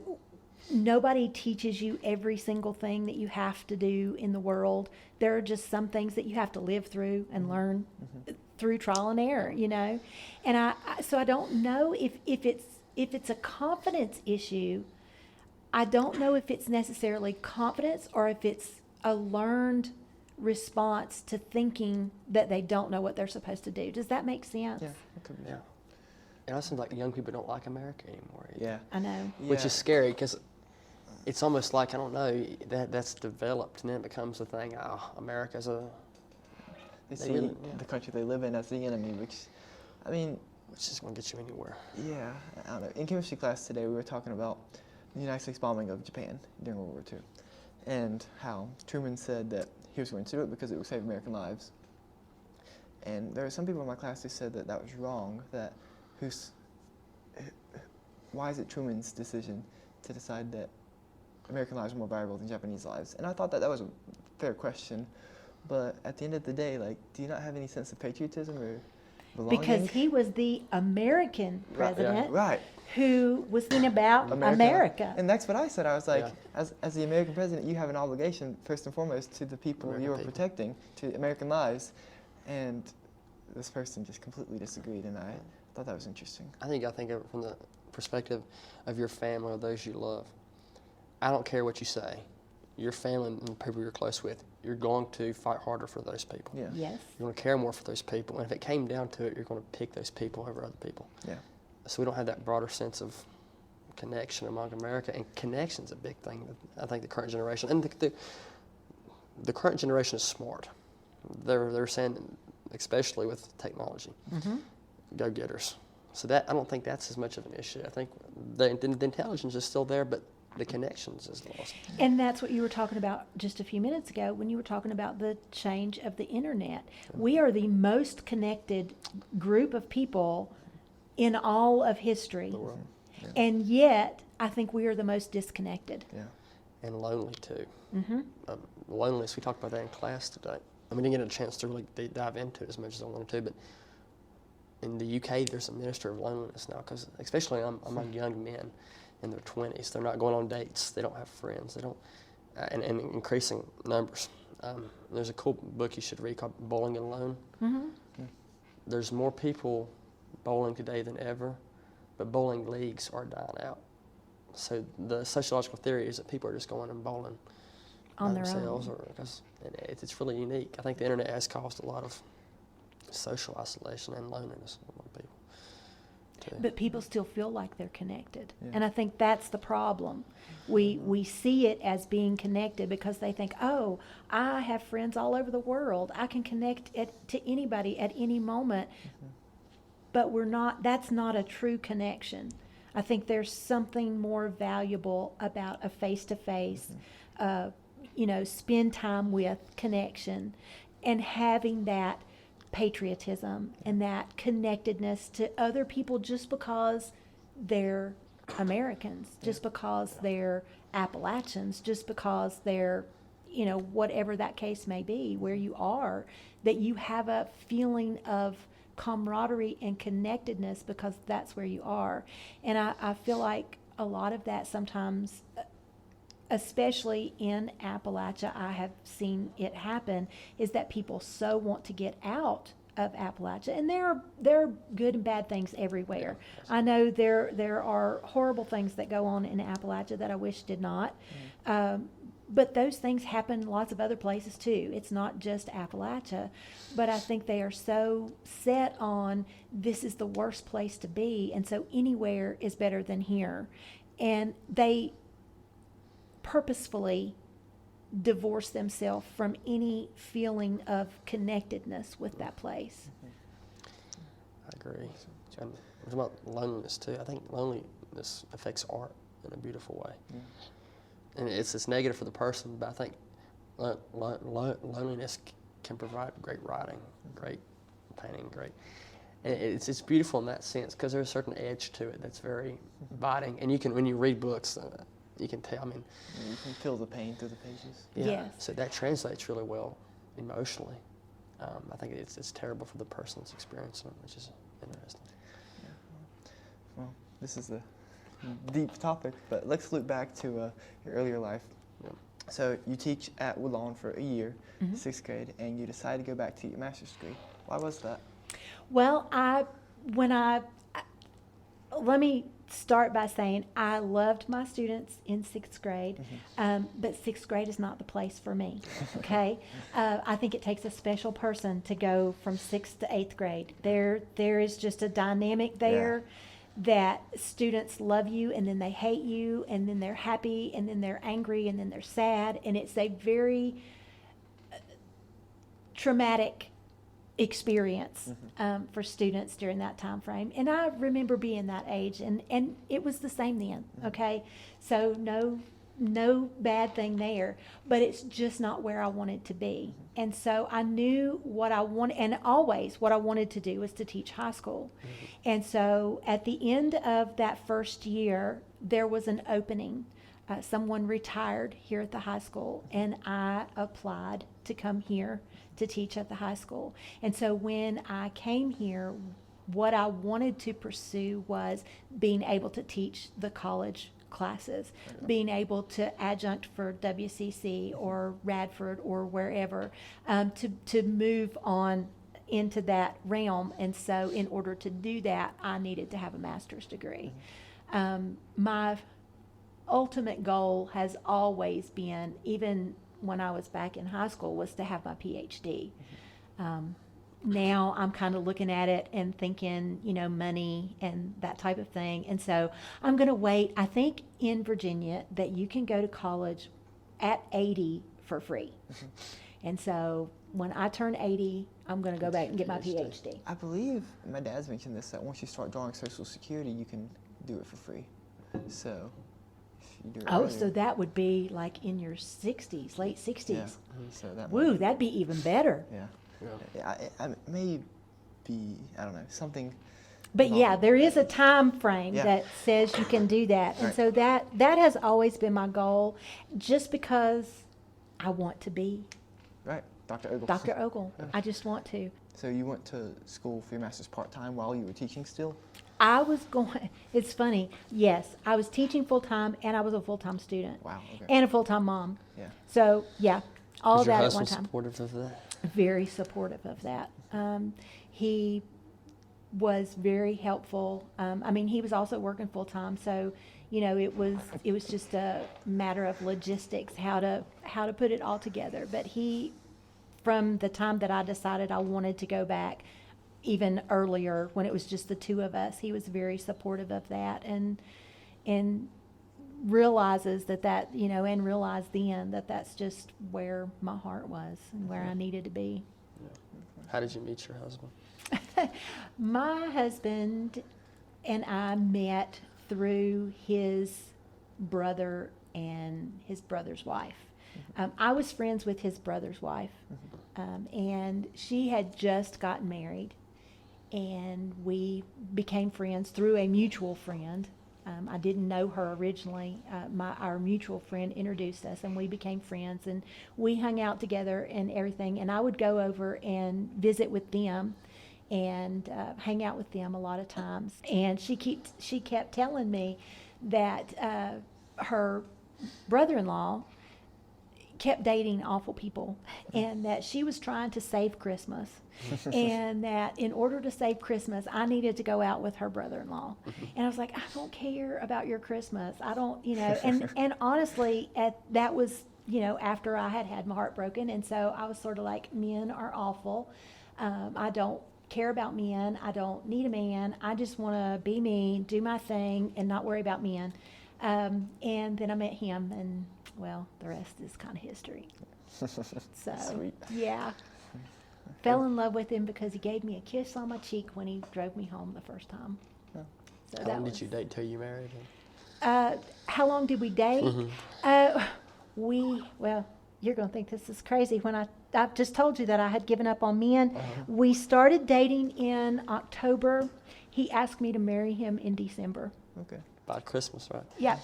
nobody teaches you every single thing that you have to do in the world. There are just some things that you have to live through and learn through trial and error, you know. And so I don't know if it's a confidence issue. I don't know if it's necessarily confidence or if it's a learned response to thinking that they don't know what they're supposed to do. Does that make sense? Yeah, it could be. Yeah. It also seems like young people don't like America anymore either. Yeah. I know. Which is scary, because it's almost like, I don't know, that's developed, and then it becomes a thing, America's a... They see the country they live in as the enemy, which, I mean... Which is going to get you anywhere. Yeah, I don't know. In chemistry class today, we were talking about the United States bombing of Japan during World War II, and how Truman said that he was going to do it because it would save American lives. And there were some people in my class who said that that was wrong, that why is it Truman's decision to decide that American lives are more valuable than Japanese lives? And I thought that was a fair question, but at the end of the day, like, do you not have any sense of patriotism or belonging? Because he was the American president Right. who was thinking about America. And that's what I said. I was like, as the American president, you have an obligation, first and foremost, to the people you are protecting, to American lives. And this person just completely disagreed, and I thought that was interesting. I think of it from the perspective of your family or those you love. I don't care what you say. Your family and the people you're close with, you're going to fight harder for those people. Yeah. Yes. You're going to care more for those people. And if it came down to it, you're going to pick those people over other people. Yeah. So we don't have that broader sense of connection among America. And connection's a big thing, I think, the current generation. And the current generation is smart. They're saying, especially with technology, go-getters. So that, I don't think that's as much of an issue. I think the intelligence is still there, but the connections is lost. And that's what you were talking about just a few minutes ago when you were talking about the change of the internet. We are the most connected group of people in all of history. The world. Yeah. And yet, I think we are the most disconnected. Yeah. And lonely, too. Loneliness, we talked about that in class today. We didn't get a chance to really dive into it as much as I wanted to, but in the UK, there's a minister of loneliness now, because especially among young men in their 20s, they're not going on dates, they don't have friends, they don't, and increasing numbers. There's a cool book you should read called Bowling Alone. There's more people bowling today than ever, but bowling leagues are dying out. So the sociological theory is that people are just going and bowling On by their themselves, own. and it's really unique. I think the internet has caused a lot of social isolation and loneliness among people. too. But people still feel like they're connected. Yeah. And I think that's the problem. We see it as being connected because they think, oh, I have friends all over the world. I can connect to anybody at any moment. But that's not a true connection. I think there's something more valuable about a face-to-face, spend time with connection and having that patriotism and that connectedness to other people just because they're Americans, just because they're Appalachians, just because they're, whatever that case may be, where you are, that you have a feeling of camaraderie and connectedness because that's where you are. And I feel like a lot of that sometimes, especially in Appalachia, I have seen it happen, is that people so want to get out of Appalachia. And there are good and bad things everywhere. I know there are horrible things that go on in Appalachia that I wish did not. But those things happen lots of other places too. It's not just Appalachia. But I think they are so set on this is the worst place to be, and so anywhere is better than here. And they purposefully divorce themselves from any feeling of connectedness with that place. I agree. And what about loneliness too? I think loneliness affects art in a beautiful way. Yeah. And it's negative for the person, but I think loneliness can provide great writing, great painting, and it's beautiful in that sense because there's a certain edge to it that's very biting. And when you read books, you can tell. I mean, you can feel the pain through the pages. yeah. Yes. So that translates really well emotionally. I think it's terrible for the person that's experiencing it, which is interesting. Yeah. Well, this is a deep topic, but let's look back to your earlier life. Yeah. So you teach at Woodlawn for a year, 6th grade, and you decided to go back to your master's degree. Why was that? Well, let me start by saying I loved my students in 6th grade, but 6th grade is not the place for me, okay? I think it takes a special person to go from 6th to 8th grade. There is just a dynamic there that students love you, and then they hate you, and then they're happy, and then they're angry, and then they're sad, and it's a very traumatic experience for students during that time frame. And I remember being that age, and it was the same then, okay? So no bad thing there, but it's just not where I wanted to be. And so I knew what I wanted, and always what I wanted to do was to teach high school. And so at the end of that first year, there was an opening. Someone retired here at the high school, and I applied to come here to teach at the high school. And so when I came here, what I wanted to pursue was being able to teach the college classes, being able to adjunct for WCC or Radford or wherever, to move on into that realm. And so in order to do that, I needed to have a master's degree. My ultimate goal has always been, even when I was back in high school, was to have my PhD. Now I'm kind of looking at it and thinking, money and that type of thing. And so I'm going to wait. I think in Virginia that you can go to college at 80 for free. And so when I turn 80, I'm going to go back and get my PhD. I believe my dad's mentioned this, that once you start drawing Social Security, you can do it for free. So if you do it earlier, So that would be like in your 60s, late 60s. Yeah. So that Woo, that'd be even better. Yeah. Yeah. I may be, I don't know, something. But involved yeah, with there that. is a time frame Yeah. that says you can do that. And Right. so that has always been my goal, just because I want to be Right, Dr. Ogle. Dr. Ogle. I just want to. So you went to school for your master's part-time while you were teaching still? I was going, it's funny, yes, I was teaching full-time, and I was a full-time student. Wow, okay. And a full-time mom. Yeah. So, yeah, all Was your that at one husband time. supportive of that? Very supportive of that. He was very helpful. He was also working full-time, so, it was just a matter of logistics, how to put it all together. But he, from the time that I decided I wanted to go back, even earlier when it was just the two of us. He was very supportive of that, and realizes that and realized then that that's just where my heart was and where I needed to be. Yeah. How did you meet your husband? My husband and I met through his brother and his brother's wife. I was friends with his brother's wife, and she had just gotten married, and we became friends through a mutual friend. I didn't know her originally. Our mutual friend introduced us, and we became friends, and we hung out together and everything, and I would go over and visit with them and hang out with them a lot of times. And she kept telling me that her brother-in-law kept dating awful people, and that she was trying to save Christmas, and that in order to save Christmas, I needed to go out with her brother-in-law. And I was like, I don't care about your Christmas. I don't, and honestly, that was, after I had my heart broken. And so I was sort of like, men are awful. I don't care about men. I don't need a man. I just want to be me, do my thing, and not worry about men. And then I met him, and well, the rest is kind of history. So, Sweet. yeah. Fell in love with him because he gave me a kiss on my cheek when he drove me home the first time. Yeah. So How long did you date till you married him? How long did we date? Well, you're going to think this is crazy. When I've just told you that I had given up on men. We started dating in October. He asked me to marry him in December. Okay. By Christmas, right? Yeah.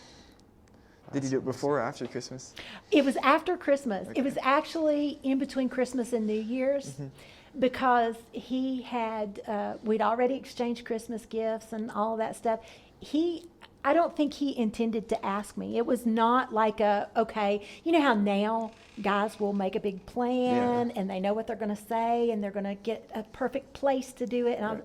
Did you do it before or after Christmas? It was after Christmas. Okay. It was actually in between Christmas and New Year's, because he had, we'd already exchanged Christmas gifts and all that stuff. I don't think he intended to ask me. It was not like okay, you know how now guys will make a big plan and they know what they're going to say and they're going to get a perfect place to do it. And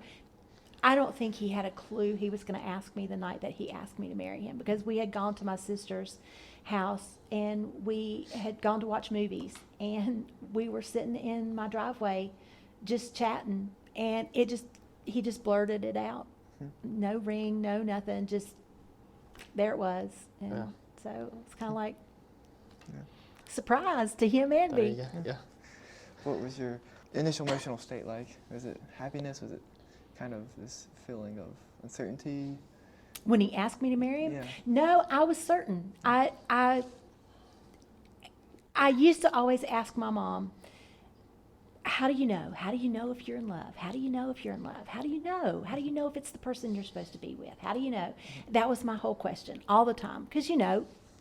I don't think he had a clue he was going to ask me the night that he asked me to marry him, because we had gone to my sister's house and we had gone to watch movies, and we were sitting in my driveway just chatting, and he just blurted it out. No ring, no nothing, just there it was. And so it's kind of like surprise to him and There me. you go. Yeah. What was your initial emotional state like? Was it happiness? Was it kind of this feeling of uncertainty? When he asked me to marry him? Yeah. No, I was certain. I used to always ask my mom, how do you know? How do you know if you're in love? How do you know if you're in love? How do you know? How do you know if it's the person you're supposed to be with? How do you know? That was my whole question all the time. Because,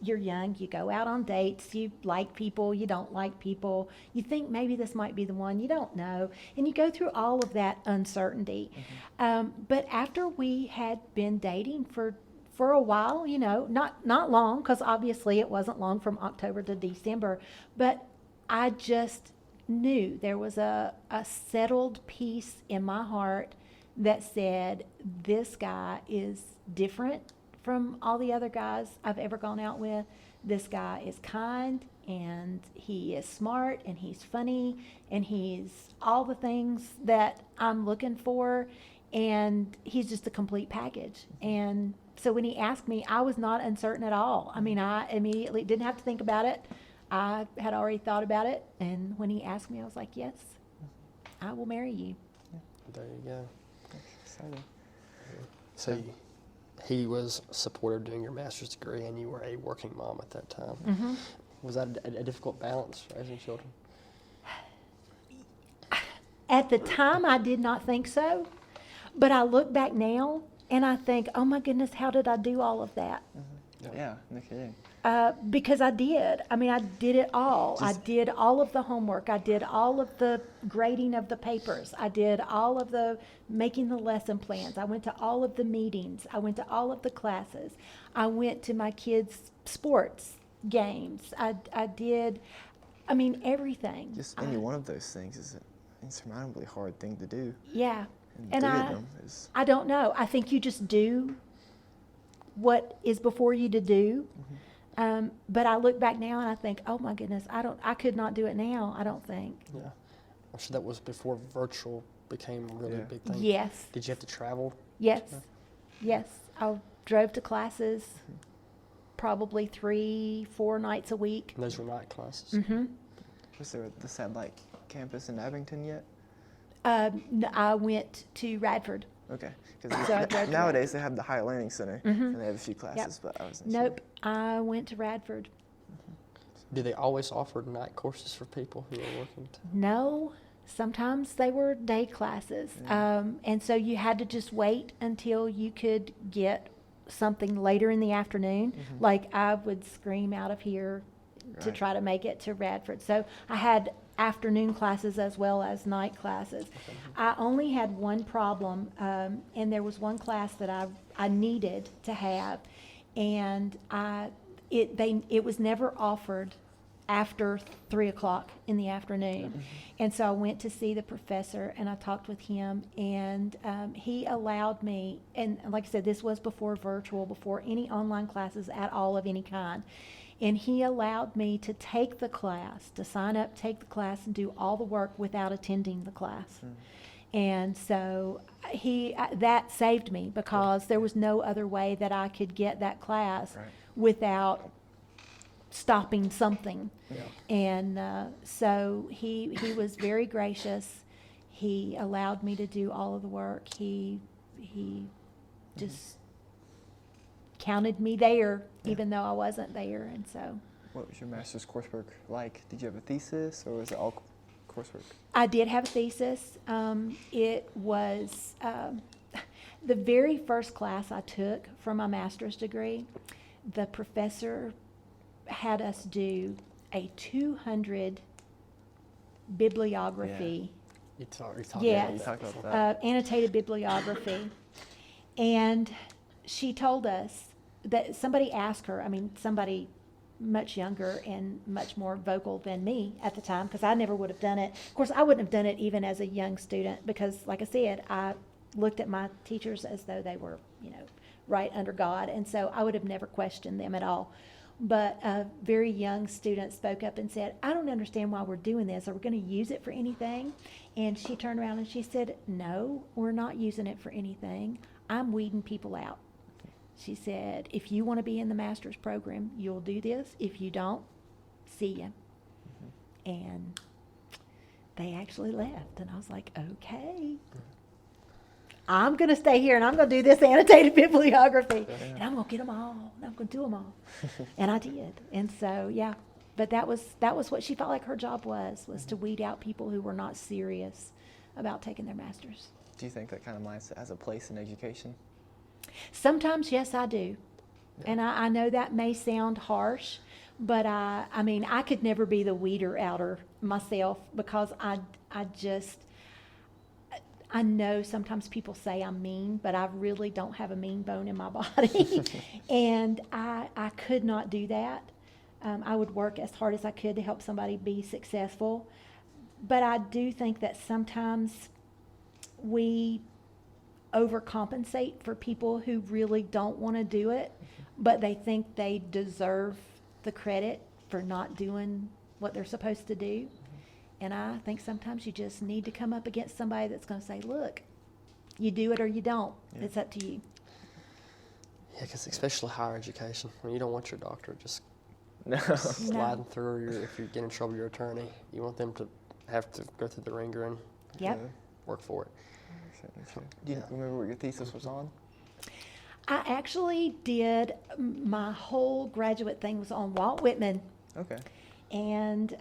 you're young, you go out on dates, you like people, you don't like people, you think maybe this might be the one, you don't know, and you go through all of that uncertainty. But after we had been dating for a while, not long, because obviously it wasn't long from October to December, but I just knew there was a settled peace in my heart that said, this guy is different from all the other guys I've ever gone out with. This guy is kind, and he is smart, and he's funny, and he's all the things that I'm looking for, and he's just a complete package. And so when he asked me, I was not uncertain at all. I mean, I immediately didn't have to think about it. I had already thought about it, and when he asked me, I was like, yes, I will marry you. There you go. Exciting. So he was supportive doing your master's degree, and you were a working mom at that time. Mm-hmm. Was that a difficult balance, raising children? At the time, I did not think so, but I look back now and I think, oh my goodness, how did I do all of that? Yeah, no kidding. Because I did. I mean, I did it all. I did all of the homework. I did all of the grading of the papers. I did all of the making the lesson plans. I went to all of the meetings. I went to all of the classes. I went to my kids' sports games. I did, everything. Just any one of those things is an insurmountably hard thing to do. Yeah. And And doing them is, I don't know. I think you just do what is before you to do. But I look back now and I think, oh my goodness, I could not do it now, I don't think. Yeah. I'm sure that was before virtual became a really big thing. Yes. Did you have to travel? Yes. Yes. I drove to classes probably 3-4 nights a week. And those were night classes. Mm-hmm. Was there the satellite campus in Abington yet? I went to Radford. Okay. So I drove to Nowadays they have the Higher Learning Center Mhm. and they have a few classes, but I wasn't Nope. I went to Radford. Do they always offer night courses for people who are working? No. Sometimes they were day classes. And so you had to just wait until you could get something later in the afternoon. Like I would scream out of here to Right. try to make it to Radford. So I had afternoon classes as well as night classes. I only had one problem, and there was one class that I needed to have, and it was never offered after 3 o'clock in the afternoon. And so I went to see the professor and I talked with him, and he allowed me, and like I said, this was before virtual, before any online classes at all of any kind. And he allowed me to take the class, to sign up, take the class, and do all the work without attending the class. And so that saved me, because there was no other way that I could get that class Right. without stopping something. Yeah. And so he was very gracious. He allowed me to do all of the work. He just counted me there, even though I wasn't there. And so What was your master's coursework like? Did you have a thesis or was it all coursework? I did have a thesis. It was the very first class I took for my master's degree. The professor had us do a 200 bibliography. You talked Yes. You talked about that. Annotated bibliography. And she told us that somebody asked her, somebody much younger and much more vocal than me at the time, because I never would have done it. Of course, I wouldn't have done it even as a young student, because, like I said, I looked at my teachers as though they were, right under God, and so I would have never questioned them at all. But a very young student spoke up and said, "I don't understand why we're doing this. Are we going to use it for anything?" And she turned around and she said, "No, we're not using it for anything. I'm weeding people out." She said, "If you want to be in the master's program, you'll do this. If you don't, see ya." And they actually left. And I was like, okay, I'm going to stay here and I'm going to do this annotated bibliography. And I'm going to get them all. And I'm going to do them all. And I did. And so, yeah. But that was what she felt like her job was to weed out people who were not serious about taking their master's. Do you think that kind of mindset has a place in education? Sometimes, yes, I do. And I know that may sound harsh, but I could never be the weeder outer myself, because I know sometimes people say I'm mean, but I really don't have a mean bone in my body. And I could not do that. I would work as hard as I could to help somebody be successful. But I do think that sometimes we overcompensate for people who really don't want to do it, but they think they deserve the credit for not doing what they're supposed to do. And I think sometimes you just need to come up against somebody that's going to say, "Look, you do it or you don't. Yeah. It's up to you." Yeah, because especially higher education, when you don't want your doctor just No. sliding through, or if you get in trouble, your attorney, you want them to have to go through the ringer and Yep. work for it. Do you remember what your thesis was on? I actually did, my whole graduate thing was on Walt Whitman. Okay. And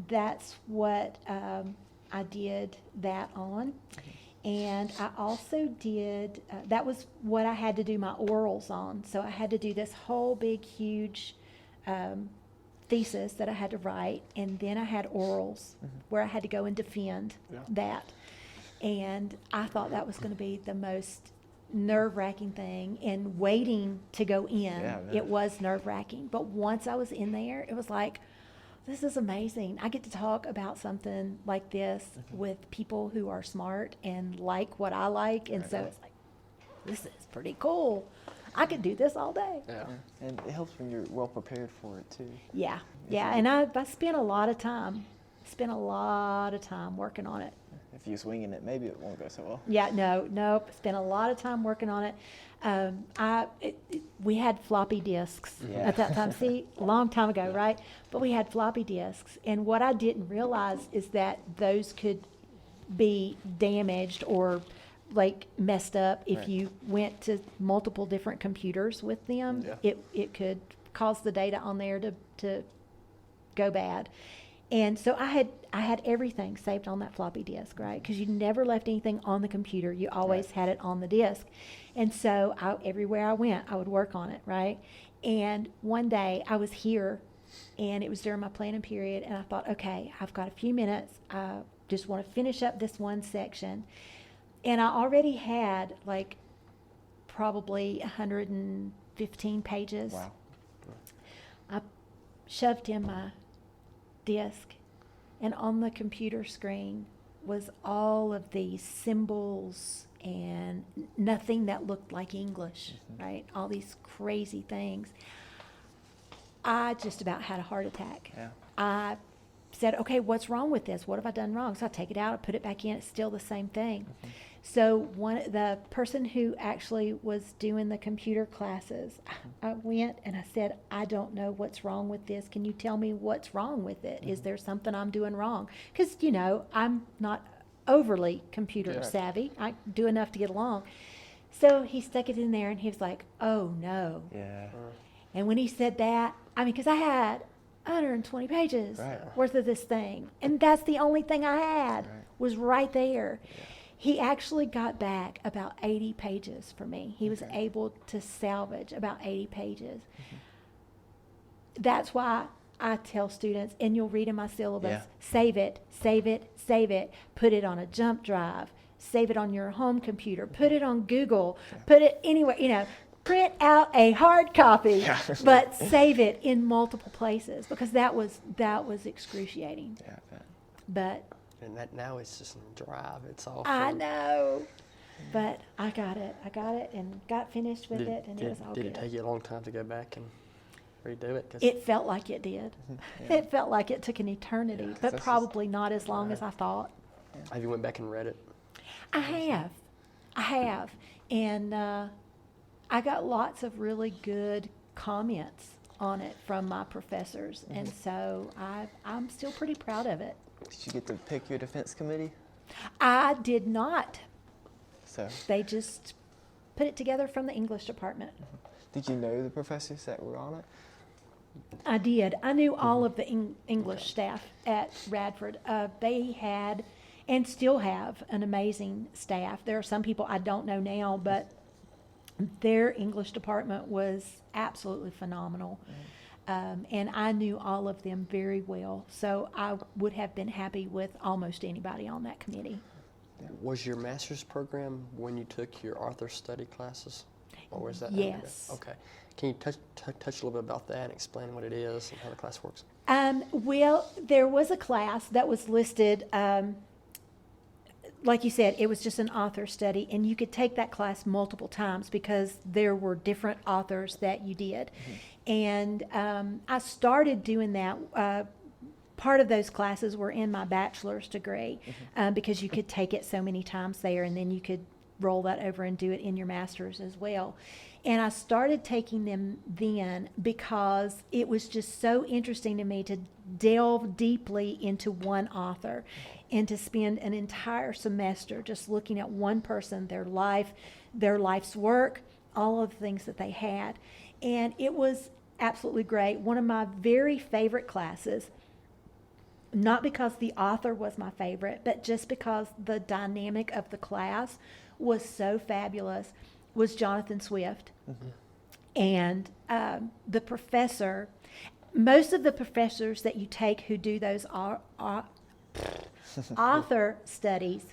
that's what I did that on. And I also did, that was what I had to do my orals on. So I had to do this whole big, huge thesis that I had to write. And then I had orals where I had to go and defend that. And I thought that was going to be the most nerve-wracking thing. And waiting to go in, it was nerve-wracking. But once I was in there, it was like, this is amazing. I get to talk about something like this with people who are smart and like what I like. And so it's like, this is pretty cool. I could do this all day. Yeah. And it helps when you're well prepared for it too. Yeah. And I spent a lot of time working on it. If if you're swinging it, maybe it won't go so well. Yeah, nope. Spent a lot of time working on it. We had floppy disks at that time. See, a long time ago, right? But we had floppy disks. And what I didn't realize is that those could be damaged or like messed up if you went to multiple different computers with them. Yeah. It could cause the data on there to go bad. And so I had everything saved on that floppy disk, right? Because you never left anything on the computer. You always had it on the disk. And so everywhere I went, I would work on it, right? And one day I was here, and it was during my planning period, and I thought, okay, I've got a few minutes. I just want to finish up this one section. And I already had like probably 115 pages. Wow. I shoved in my disk, and on the computer screen was all of these symbols and nothing that looked like English, right? All these crazy things. I just about had a heart attack. Yeah. I said, okay, what's wrong with this? What have I done wrong? So I take it out, I put it back in, it's still the same thing. So the person who actually was doing the computer classes, I went and I said, I don't know what's wrong with this. Can you tell me what's wrong with it? Is there something I'm doing wrong? Because, I'm not overly computer savvy. I do enough to get along. So he stuck it in there and he was like, oh no. Yeah. And when he said that, because I had 120 pages worth of this thing. And that's the only thing I had was right there. Yeah. He actually got back about 80 pages for me. He was able to salvage about 80 pages. That's why I tell students, and you'll read in my syllabus, save it, save it, save it, put it on a jump drive, save it on your home computer, put it on Google, put it anywhere, print out a hard copy, but save it in multiple places, because that was excruciating. Yeah, I bet. But and that now it's just in Drive. It's all. I know, but I got it and got finished with it, and it was all Did good. it take you a long time to go back and redo it? 'Cause It felt like it did. It felt like it took an eternity, but that's probably not as long as I thought. have you went back and read it? I have, and I got lots of really good comments on it from my professors, and so I'm still pretty proud of it. Did you get to pick your defense committee? I did not. So They just put it together from the English department. did you know the professors that were on it? I did. I knew all of the English staff at Radford. They had and still have an amazing staff. There are some people I don't know now, but their English department was absolutely phenomenal. And I knew all of them very well, so I would have been happy with almost anybody on that committee. Was your master's program when you took your author study classes, or was that? Yes. Okay. Can you touch a little bit about that and explain what it is and how the class works? Well, there was a class that was listed. Like you said, it was just an author study, and you could take that class multiple times because there were different authors that you did. And I started doing that. Part of those classes were in my bachelor's degree because you could take it so many times there, and then you could roll that over and do it in your master's as well. And I started taking them then because it was just so interesting to me to delve deeply into one author and to spend an entire semester just looking at one person, their life, their life's work, all of the things that they had. And it was absolutely great. One of my very favorite classes, not because the author was my favorite, but just because the dynamic of the class was so fabulous, was Jonathan Swift. And the professor, most of the professors that you take who do those author studies,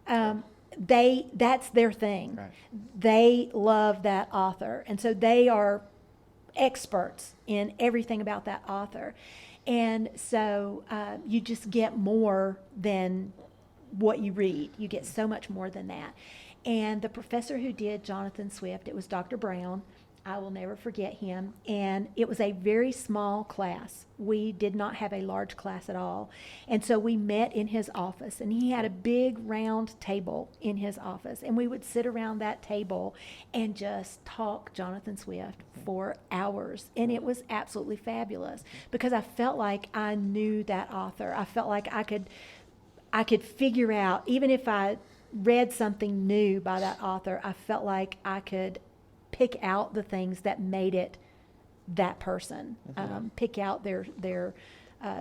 that's their thing. Right. They love that author, and so they are experts in everything about that author. And so you just get more than what you read. You get so much more than that. And the professor who did Jonathan Swift, it was Dr. Brown. I will never forget him. And it was a very small class. We did not have a large class at all. And so we met in his office, and he had a big round table in his office. And we would sit around that table and just talk Jonathan Swift for hours. And it was absolutely fabulous because I felt like I knew that author. I felt like I could figure out, even if I read something new by that author, I felt like I could pick out the things that made it that person, pick out their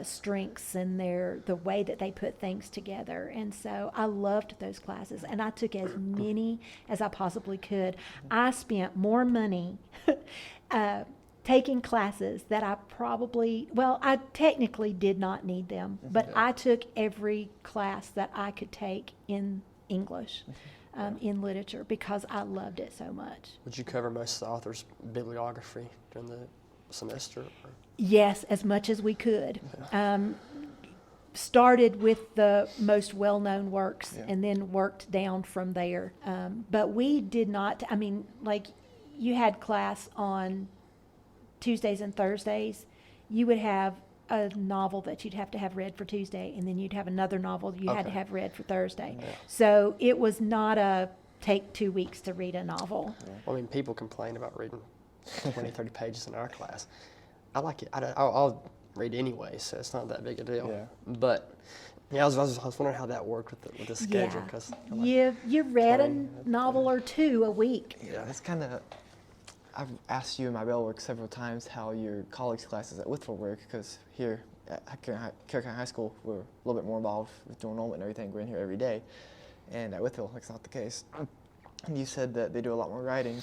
strengths and the way that they put things together. And so I loved those classes, and I took as many as I possibly could. I spent more money taking classes that I technically did not need them, but I took every class that I could take in English, in literature, because I loved it so much. Would you cover most of the author's bibliography during the semester? Or? Yes, as much as we could. Started with the most well-known works and then worked down from there. But we did not, like you had class on Tuesdays and Thursdays. You would have a novel that you'd have to have read for Tuesday, and then you'd have another novel you had to have read for Thursday. Yeah. So it was not a take 2 weeks to read a novel. Yeah. Well, people complain about reading 20, 30 pages in our class. I like it. I'll read anyway, so it's not that big a deal. Yeah. But I was wondering how that worked with the schedule. Cause you read a novel or two a week. Yeah, that's kind of. I've asked you in my bell work several times how your college classes at Wythe work, because here at Carroll High School, we're a little bit more involved with dual enrollment and everything. We're in here every day. And at Wythe, that's not the case. And you said that they do a lot more writing,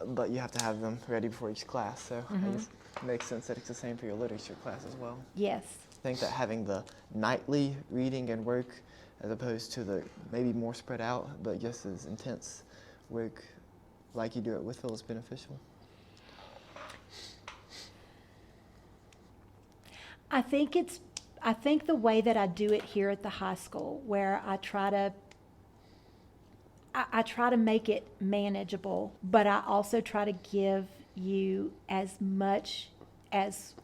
but you have to have them ready before each class. So I guess it makes sense that it's the same for your literature class as well. Yes. I think that having the nightly reading and work, as opposed to the maybe more spread out, but just as intense work like you do at Wythe, is beneficial? I think the way that I do it here at the high school, where I try to make it manageable, but I also try to give you as much as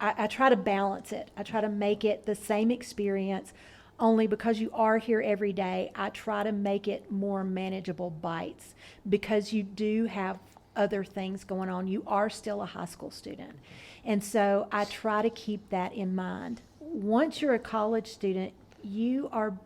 I try to balance it. I try to make it the same experience, only because you are here every day. I try to make it more manageable bites, because you do have other things going on. You are still a high school student. And so I try to keep that in mind. Once you're a college student, I'm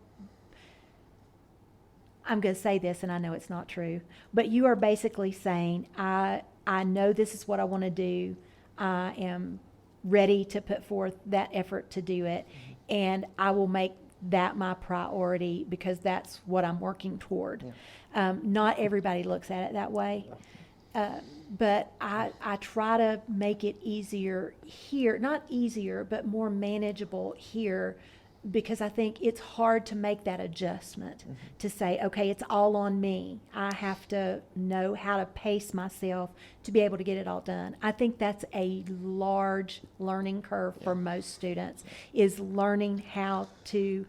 going to say this, and I know it's not true, but you are basically saying, I know this is what I want to do. I am ready to put forth that effort to do it, and I will make that my priority because that's what I'm working toward. Yeah. Not everybody looks at it that way, but I try to make it easier here, not easier, but more manageable here, because I think it's hard to make that adjustment to say, okay, it's all on me. I have to know how to pace myself to be able to get it all done. I think that's a large learning curve for most students, is learning how to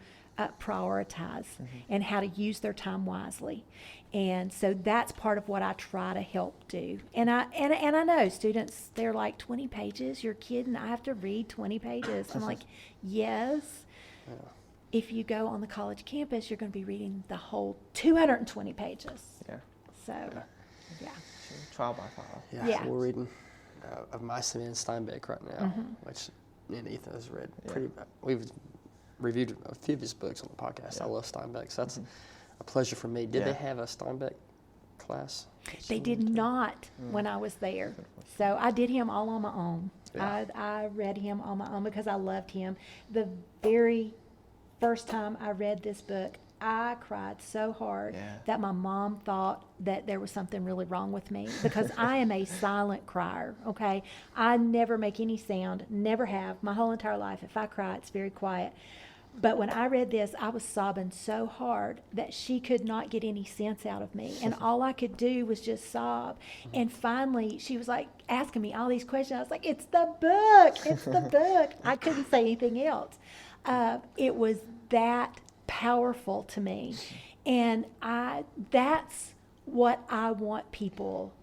prioritize and how to use their time wisely. And so that's part of what I try to help do. And I know students, they're like, 20 pages? You're kidding? I have to read 20 pages. I'm like, yes. Yeah. If you go on the college campus, you're going to be reading the whole 220 pages. Yeah. So, yeah. Trial by fire. Yeah. So we're reading Of Mice and Men Steinbeck right now, which me and Ethan has read we've reviewed a few of his books on the podcast. I love Steinbeck, so that's a pleasure for me. Did they have a Steinbeck class? They did not when I was there. So I did him all on my own. Yeah. I read him on my own because I loved him. The very first time I read this book, I cried so hard that my mom thought that there was something really wrong with me, because I am a silent crier, okay? I never make any sound, never have, my whole entire life. If I cry, it's very quiet. But when I read this, I was sobbing so hard that she could not get any sense out of me. And all I could do was just sob. And finally, she was like asking me all these questions. I was like, it's the book. It's the book. I couldn't say anything else. It was that powerful to me. And that's what I want people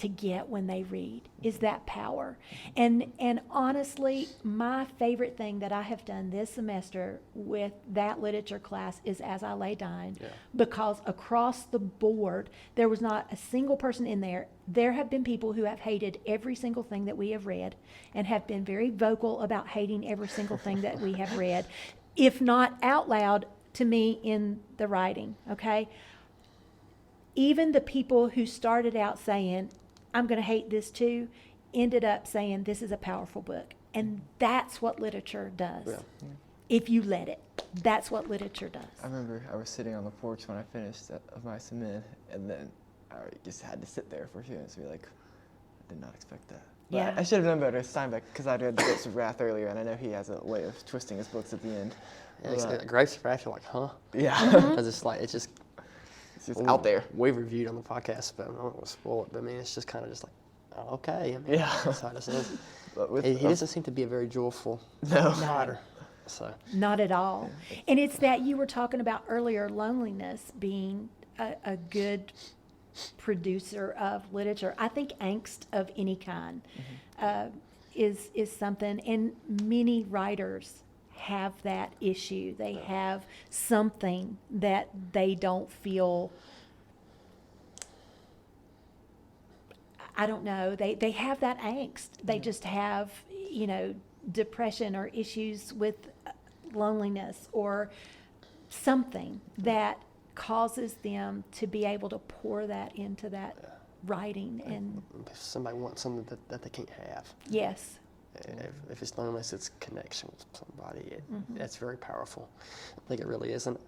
to get when they read, is that power. And honestly, my favorite thing that I have done this semester with that literature class is As I Lay Dying, because across the board, there was not a single person in there. There have been people who have hated every single thing that we have read and have been very vocal about hating every single thing that we have read, if not out loud to me in the writing, okay? Even the people who started out saying, I'm going to hate this too, ended up saying this is a powerful book. And that's what literature does. Yeah. If you let it, that's what literature does. I remember I was sitting on the porch when I finished of my submit, and then I just had to sit there for a few minutes and be like, I did not expect that. But Yeah. I should have done better as Steinbeck, because I read The Grapes of Wrath earlier, and I know he has a way of twisting his books at the end. And it's like Grapes of Wrath, you're like, huh? Yeah. Because it's just It's just out there. We've reviewed on the podcast, but I don't want to spoil it. But I mean, it's just kind of just like, oh, okay. I mean, Yeah. that's how it is. But with, He doesn't seem to be a very joyful No. writer. So Not at all. And it's that you were talking about earlier, loneliness being a good producer of literature. I think angst of any kind is something, and many writers have that issue. They have something that they don't feel, I don't know, they have that angst. They just have, depression or issues with loneliness or something that causes them to be able to pour that into that writing. And if somebody wants something that they can't have. yes. If it's loneliness, it's connection with somebody. That's very powerful. I think it really is. And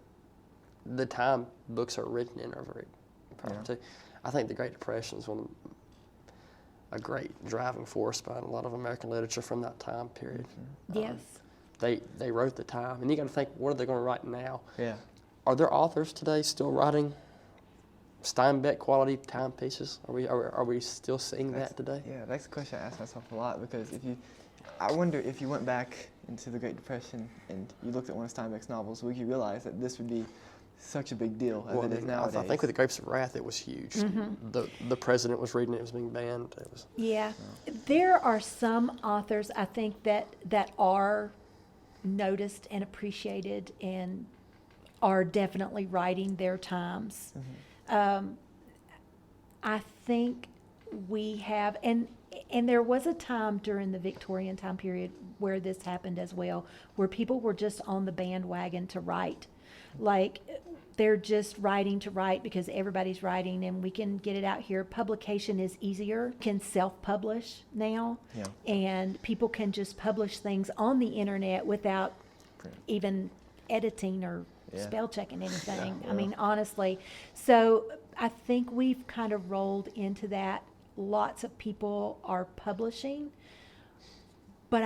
the time books are written in are very powerful too. I think the Great Depression is a great driving force behind a lot of American literature from that time period. Yes. They wrote the time, and you got to think, what are they going to write now? Yeah. Are there authors today still writing Steinbeck quality timepieces? Are we still seeing that today? Yeah, that's a question I ask myself a lot, because I wonder if you went back into the Great Depression and you looked at one of Steinbeck's novels, would you realize that this would be such a big deal as it is nowadays? I think with the Grapes of Wrath, it was huge. The president was reading it; it was being banned. It was. Yeah. There are some authors, I think, that are noticed and appreciated and are definitely writing their times. I think we have, and there was a time during the Victorian time period where this happened as well, where people were just on the bandwagon to write. Like, they're just writing to write because everybody's writing and we can get it out here. Publication is easier. Can self-publish now. Yeah. And people can just publish things on the internet without even editing or spell checking anything. I mean, honestly. So I think we've kind of rolled into that. Lots of people are publishing, but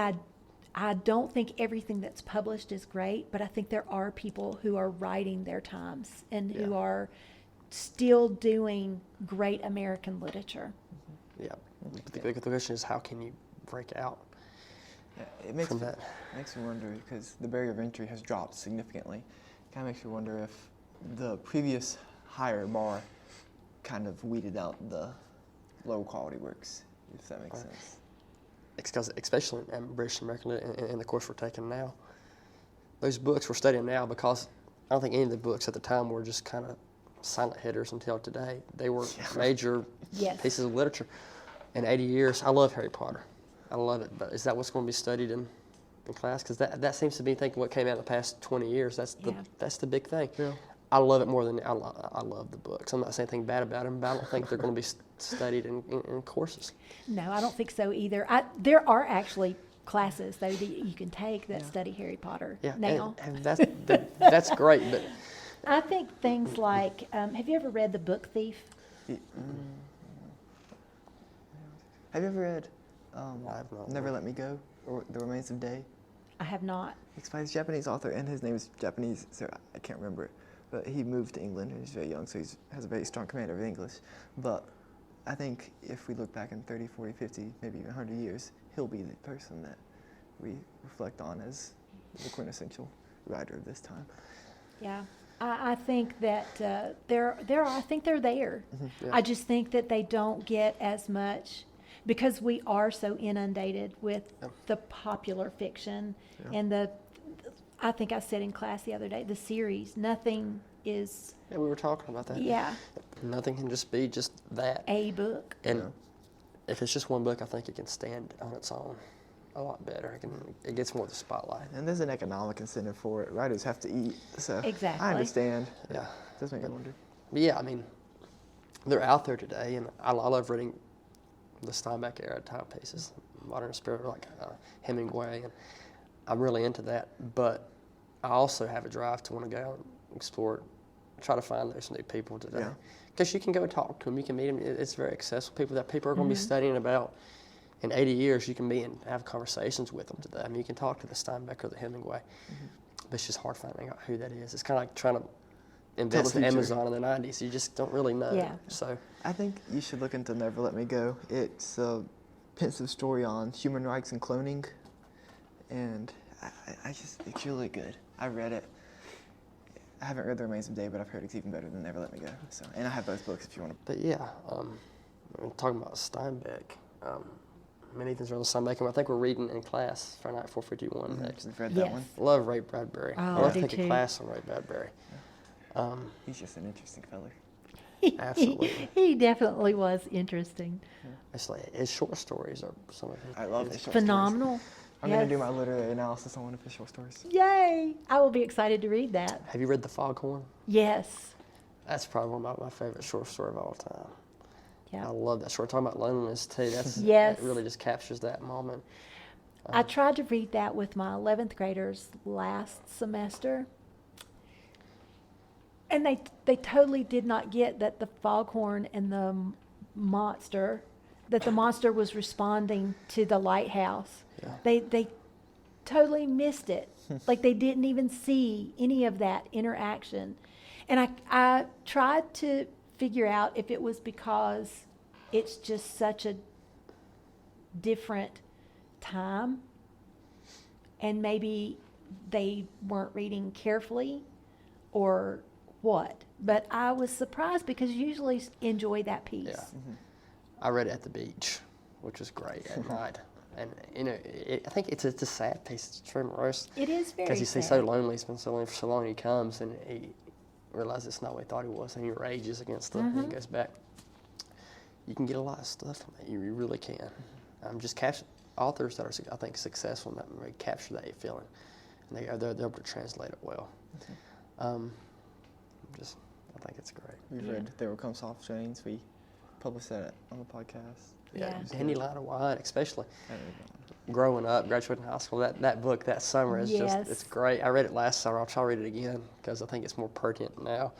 I don't think everything that's published is great, but I think there are people who are writing their times and who are still doing great American literature. Yeah. The question is, how can you break out from that? It makes me wonder, because the barrier of entry has dropped significantly. Kind of makes me wonder if the previous higher bar kind of weeded out the low quality works, if that makes sense. Because especially in British American in the course we're taking now, those books we're studying now, because I don't think any of the books at the time were just kind of silent hitters until today. They were major pieces of literature. In 80 years, I love Harry Potter. I love it, but is that what's going to be studied in class? Because that seems to be thinking what came out in the past 20 years. That's the big thing. Yeah. I love it more than I love the books. I'm not saying anything bad about them, but I don't think they're going to be studied in courses. No, I don't think so either. There are actually classes, though, that you can take that study Harry Potter now. And that's great. But I think things like, have you ever read The Book Thief? Have you ever read I've not. Never Let Me Go, or The Remains of Day? I have not. It's by this Japanese author, and his name is Japanese, so I can't remember it. But he moved to England, and he's very young, so he has a very strong command of English. But I think if we look back in 30, 40, 50, maybe even 100 years, he'll be the person that we reflect on as the quintessential writer of this time. Yeah. I think that I think they're there. Yeah. I just think that they don't get as much because we are so inundated with Yeah. the popular fiction Yeah. and I think I said in class the other day, the series, nothing is, Yeah, we were talking about that. yeah, Nothing can just be just that. a book. And Yeah. if it's just one book, I think it can stand on its own a lot better. It gets more of the spotlight. And there's an economic incentive for it. Writers have to eat, so Exactly. I understand. Yeah. It does make me wonder. But yeah, I mean, they're out there today, and I love reading the Steinbeck era timepieces, modern spirit, like Hemingway, and I'm really into that. But I also have a drive to want to go and explore, try to find those new people today. Yeah. Because you can go and talk to them, you can meet them. It's very accessible. People that people are going to be Mhm. studying about in 80 years, you can be and have conversations with them today. I mean, you can talk to the Steinbeck or the Hemingway, but it's just hard finding out who that is. It's kind of like trying to invest in future. Amazon in the 90s. You just don't really know. Yeah. So, I think you should look into Never Let Me Go. It's a pensive story on human rights and cloning, and it's really good. I read it. I haven't read The Remains of Day, but I've heard it's even better than Never Let Me Go. So, and I have both books if you want to. but yeah, we're talking about Steinbeck. Many things are on the Steinbeck, and I think we're reading in class Fahrenheit 451 next. I've read that Yes. one. Love Ray Bradbury. Oh, I love I do taking too. class on Ray Bradbury. He's just an interesting fella. Absolutely. He definitely was interesting. It's like his short stories are some of his. I love his his- short stories. Phenomenal. I'm Yes. going to do my literary analysis on one of his short stories. Yay! I will be excited to read that. Have you read The Foghorn? Yes. That's probably one of my favorite short story of all time. I Yeah. love that short. Talking about loneliness too. That's Yes. It really just captures that moment. I tried to read that with my 11th graders last semester. And they totally did not get that the foghorn and the monster, that the monster was responding to the lighthouse. Yeah. They totally missed it. Like they didn't even see any of that interaction. And I tried to figure out if it was because it's just such a different time and maybe they weren't reading carefully or what. But I was surprised because you usually enjoy that piece. Yeah. I read it at the beach, which was great at night. And you know, I think it's a sad piece. It's very morose. It is very Because he's sad. so lonely. He's been so lonely for so long. He comes and he realizes it's not what he thought he was, and he rages against them. And he goes back. You can get a lot of stuff from that. You really can. Just capture authors that are, I think, successful in that way capture that feeling, and they're able to translate it well. I think it's great. We've read There Will Come Soft Rains. We published that on the podcast. Yeah. Dandelion of Wine, especially. I read that one. Growing up, graduating high school, that book that summer is Yes. just, it's great. I read it last summer. I'll try to read it again because I think it's more pertinent now.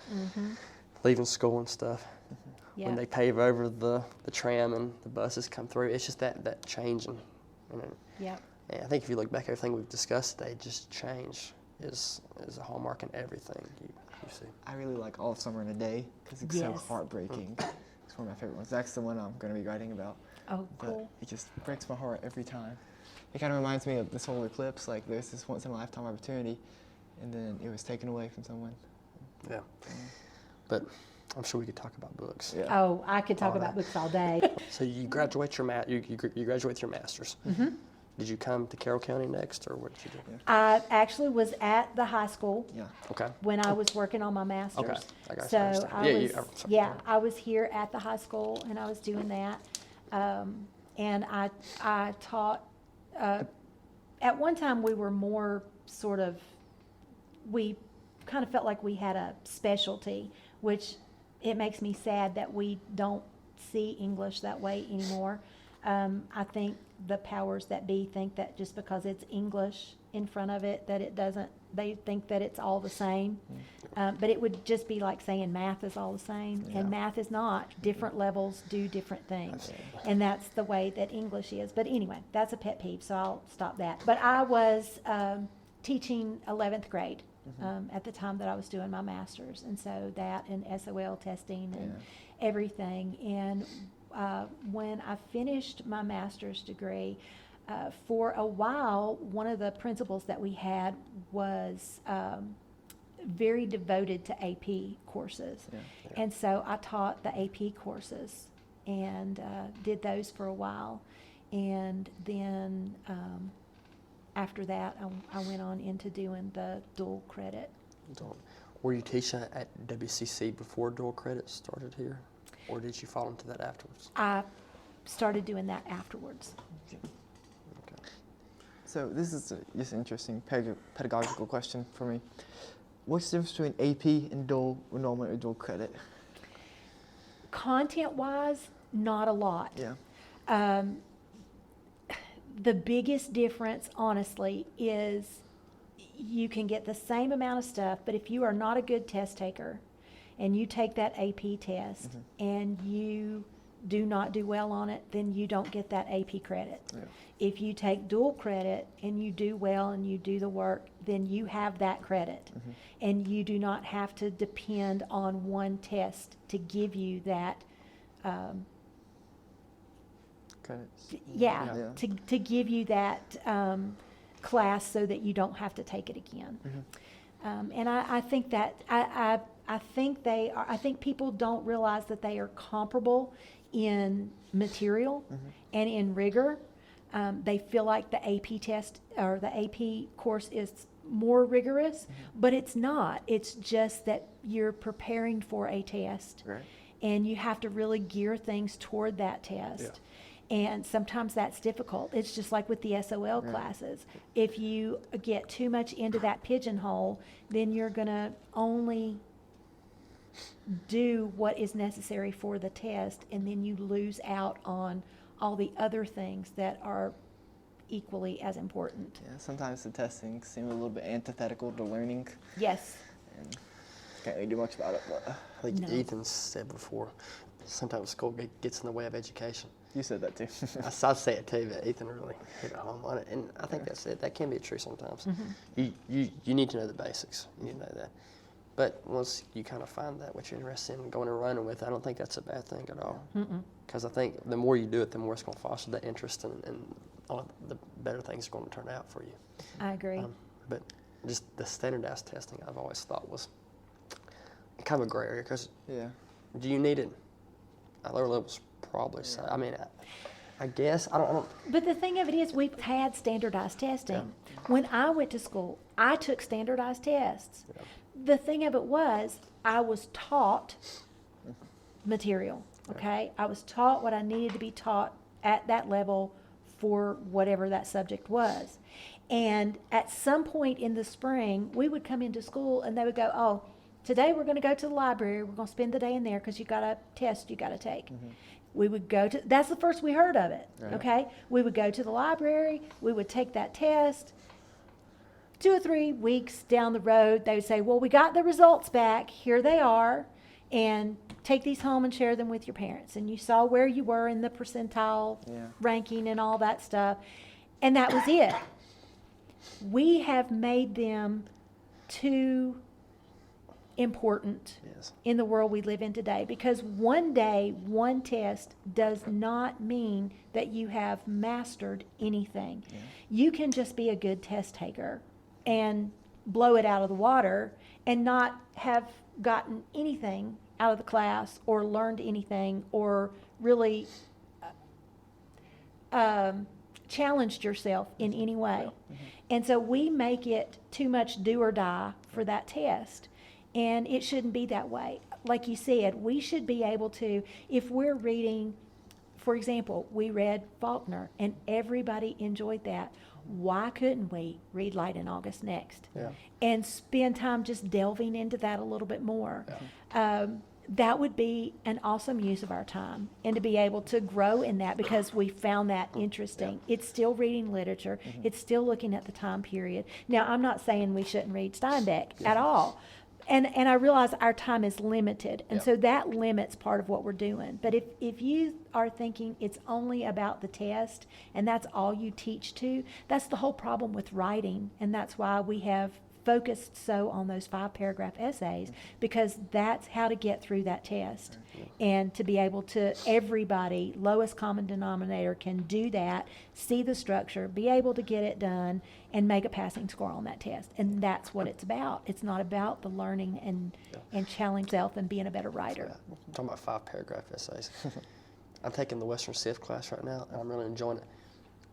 Leaving school and stuff. Yeah. When they pave over the tram and the buses come through, it's just that change. And Yeah. I think if you look back at everything we've discussed today, just change is a hallmark in everything you see. I really like All Summer in a Day because it's so Yes. heartbreaking. It's one of my favorite ones. That's the one I'm going to be writing about. Oh, But cool. it just breaks my heart every time. It kind of reminds me of the solar eclipse. Like there's this once in a lifetime opportunity, and then it was taken away from someone. Yeah. But I'm sure we could talk about books. Yeah. Oh, I could talk All about that. books all day. So you graduate your you graduate with your master's. Did you come to Carroll County next, or what did you do? I actually was at the high school Yeah. Okay. when I was working on my master's. Okay. I got you. So Understand. I Yeah, was, sorry. yeah, I was here at the high school and I was doing that. And I taught, at one time we were more sort of, we kind of felt like we had a specialty, which it makes me sad that we don't see English that way anymore. I think the powers that be think that just because it's English in front of it, that it doesn't, they think that it's all the same. But it would just be like saying math is all the same, Yeah. and math is not. Different levels do different things. And that's the way that English is. But anyway, that's a pet peeve, so I'll stop that. But I was teaching 11th grade at the time that I was doing my master's. And so that and SOL testing and everything. And when I finished my master's degree, for a while, one of the principals that we had was very devoted to AP courses. Yeah. And so I taught the AP courses and did those for a while. And then after that, I went on into doing the dual credit. Were you teaching at WCC before dual credit started here? Or did you fall into that afterwards? I started doing that afterwards. Okay. So this is just an interesting pedagogical question for me. What's the difference between AP and dual enrollment or dual credit? Content-wise, not a lot. Yeah. The biggest difference, honestly, is you can get the same amount of stuff, but if you are not a good test taker and you take that AP test and you do not do well on it, then you don't get that AP credit. Yeah. If you take dual credit and you do well and you do the work, then you have that credit. And you do not have to depend on one test to give you that Credits. yeah. To give you that class so that you don't have to take it again. And I think that I think people don't realize that they are comparable in material and in rigor. They feel like the AP test or the AP course is more rigorous, but it's not. It's just that you're preparing for a test, Right. and you have to really gear things toward that test. And sometimes that's difficult. It's just like with the SOL classes. If you get too much into that pigeonhole, then you're going to only do what is necessary for the test, and then you lose out on all the other things that are equally as important. Yeah, sometimes the testing seems a little bit antithetical to learning, Yes. and can't really do much about it. But Like No. Ethan said before, sometimes school gets in the way of education. you said that too. I say it too, but Ethan really hit it home on it, and I think that's it. That can be true sometimes. You need to know the basics. You need to know that. But once you kind of find that what you're interested in going and running with, I don't think that's a bad thing at all. Because I think the more you do it, the more it's going to foster that interest, and all of the better things are going to turn out for you. I agree. But just the standardized testing, I've always thought was kind of a gray area. Because Yeah. do you need it? At lower levels, probably so. I mean, I guess I don't. But the thing of it is, we've had standardized testing. When I went to school, I took standardized tests. The thing of it was, I was taught material, okay? I was taught what I needed to be taught at that level for whatever that subject was. And at some point in the spring, we would come into school and they would go, oh, today we're going to go to the library. We're going to spend the day in there because you got a test you got to take. We would go to, that's the first we heard of it, Right. okay? We would go to the library, we would take that test. 2 or 3 weeks down the road, they would say, well, we got the results back, here they are, and take these home and share them with your parents. And you saw where you were in the percentile ranking and all that stuff. And that was it. We have made them too important in the world we live in today, because one day, one test does not mean that you have mastered anything. You can just be a good test taker and blow it out of the water and not have gotten anything out of the class or learned anything or really challenged yourself in any way. And so we make it too much do or die for that test. And it shouldn't be that way. Like you said, we should be able to, if we're reading, for example, we read Faulkner and everybody enjoyed that. Why couldn't we read Light in August next? And spend time just delving into that a little bit more? That would be an awesome use of our time, and to be able to grow in that because we found that interesting. It's still reading literature. It's still looking at the time period. Now, I'm not saying we shouldn't read Steinbeck at all. And I realize our time is limited, and so that limits part of what we're doing. But if you are thinking it's only about the test and that's all you teach to, that's the whole problem with writing, and that's why we have focused so on those 5-paragraph essays because that's how to get through that test. And to be able to, everybody, lowest common denominator can do that, see the structure, be able to get it done, and make a passing score on that test. And that's what it's about. It's not about the learning and challenging self and being a better writer. I'm talking about 5-paragraph essays. I'm taking the Western Civ class right now, and I'm really enjoying it.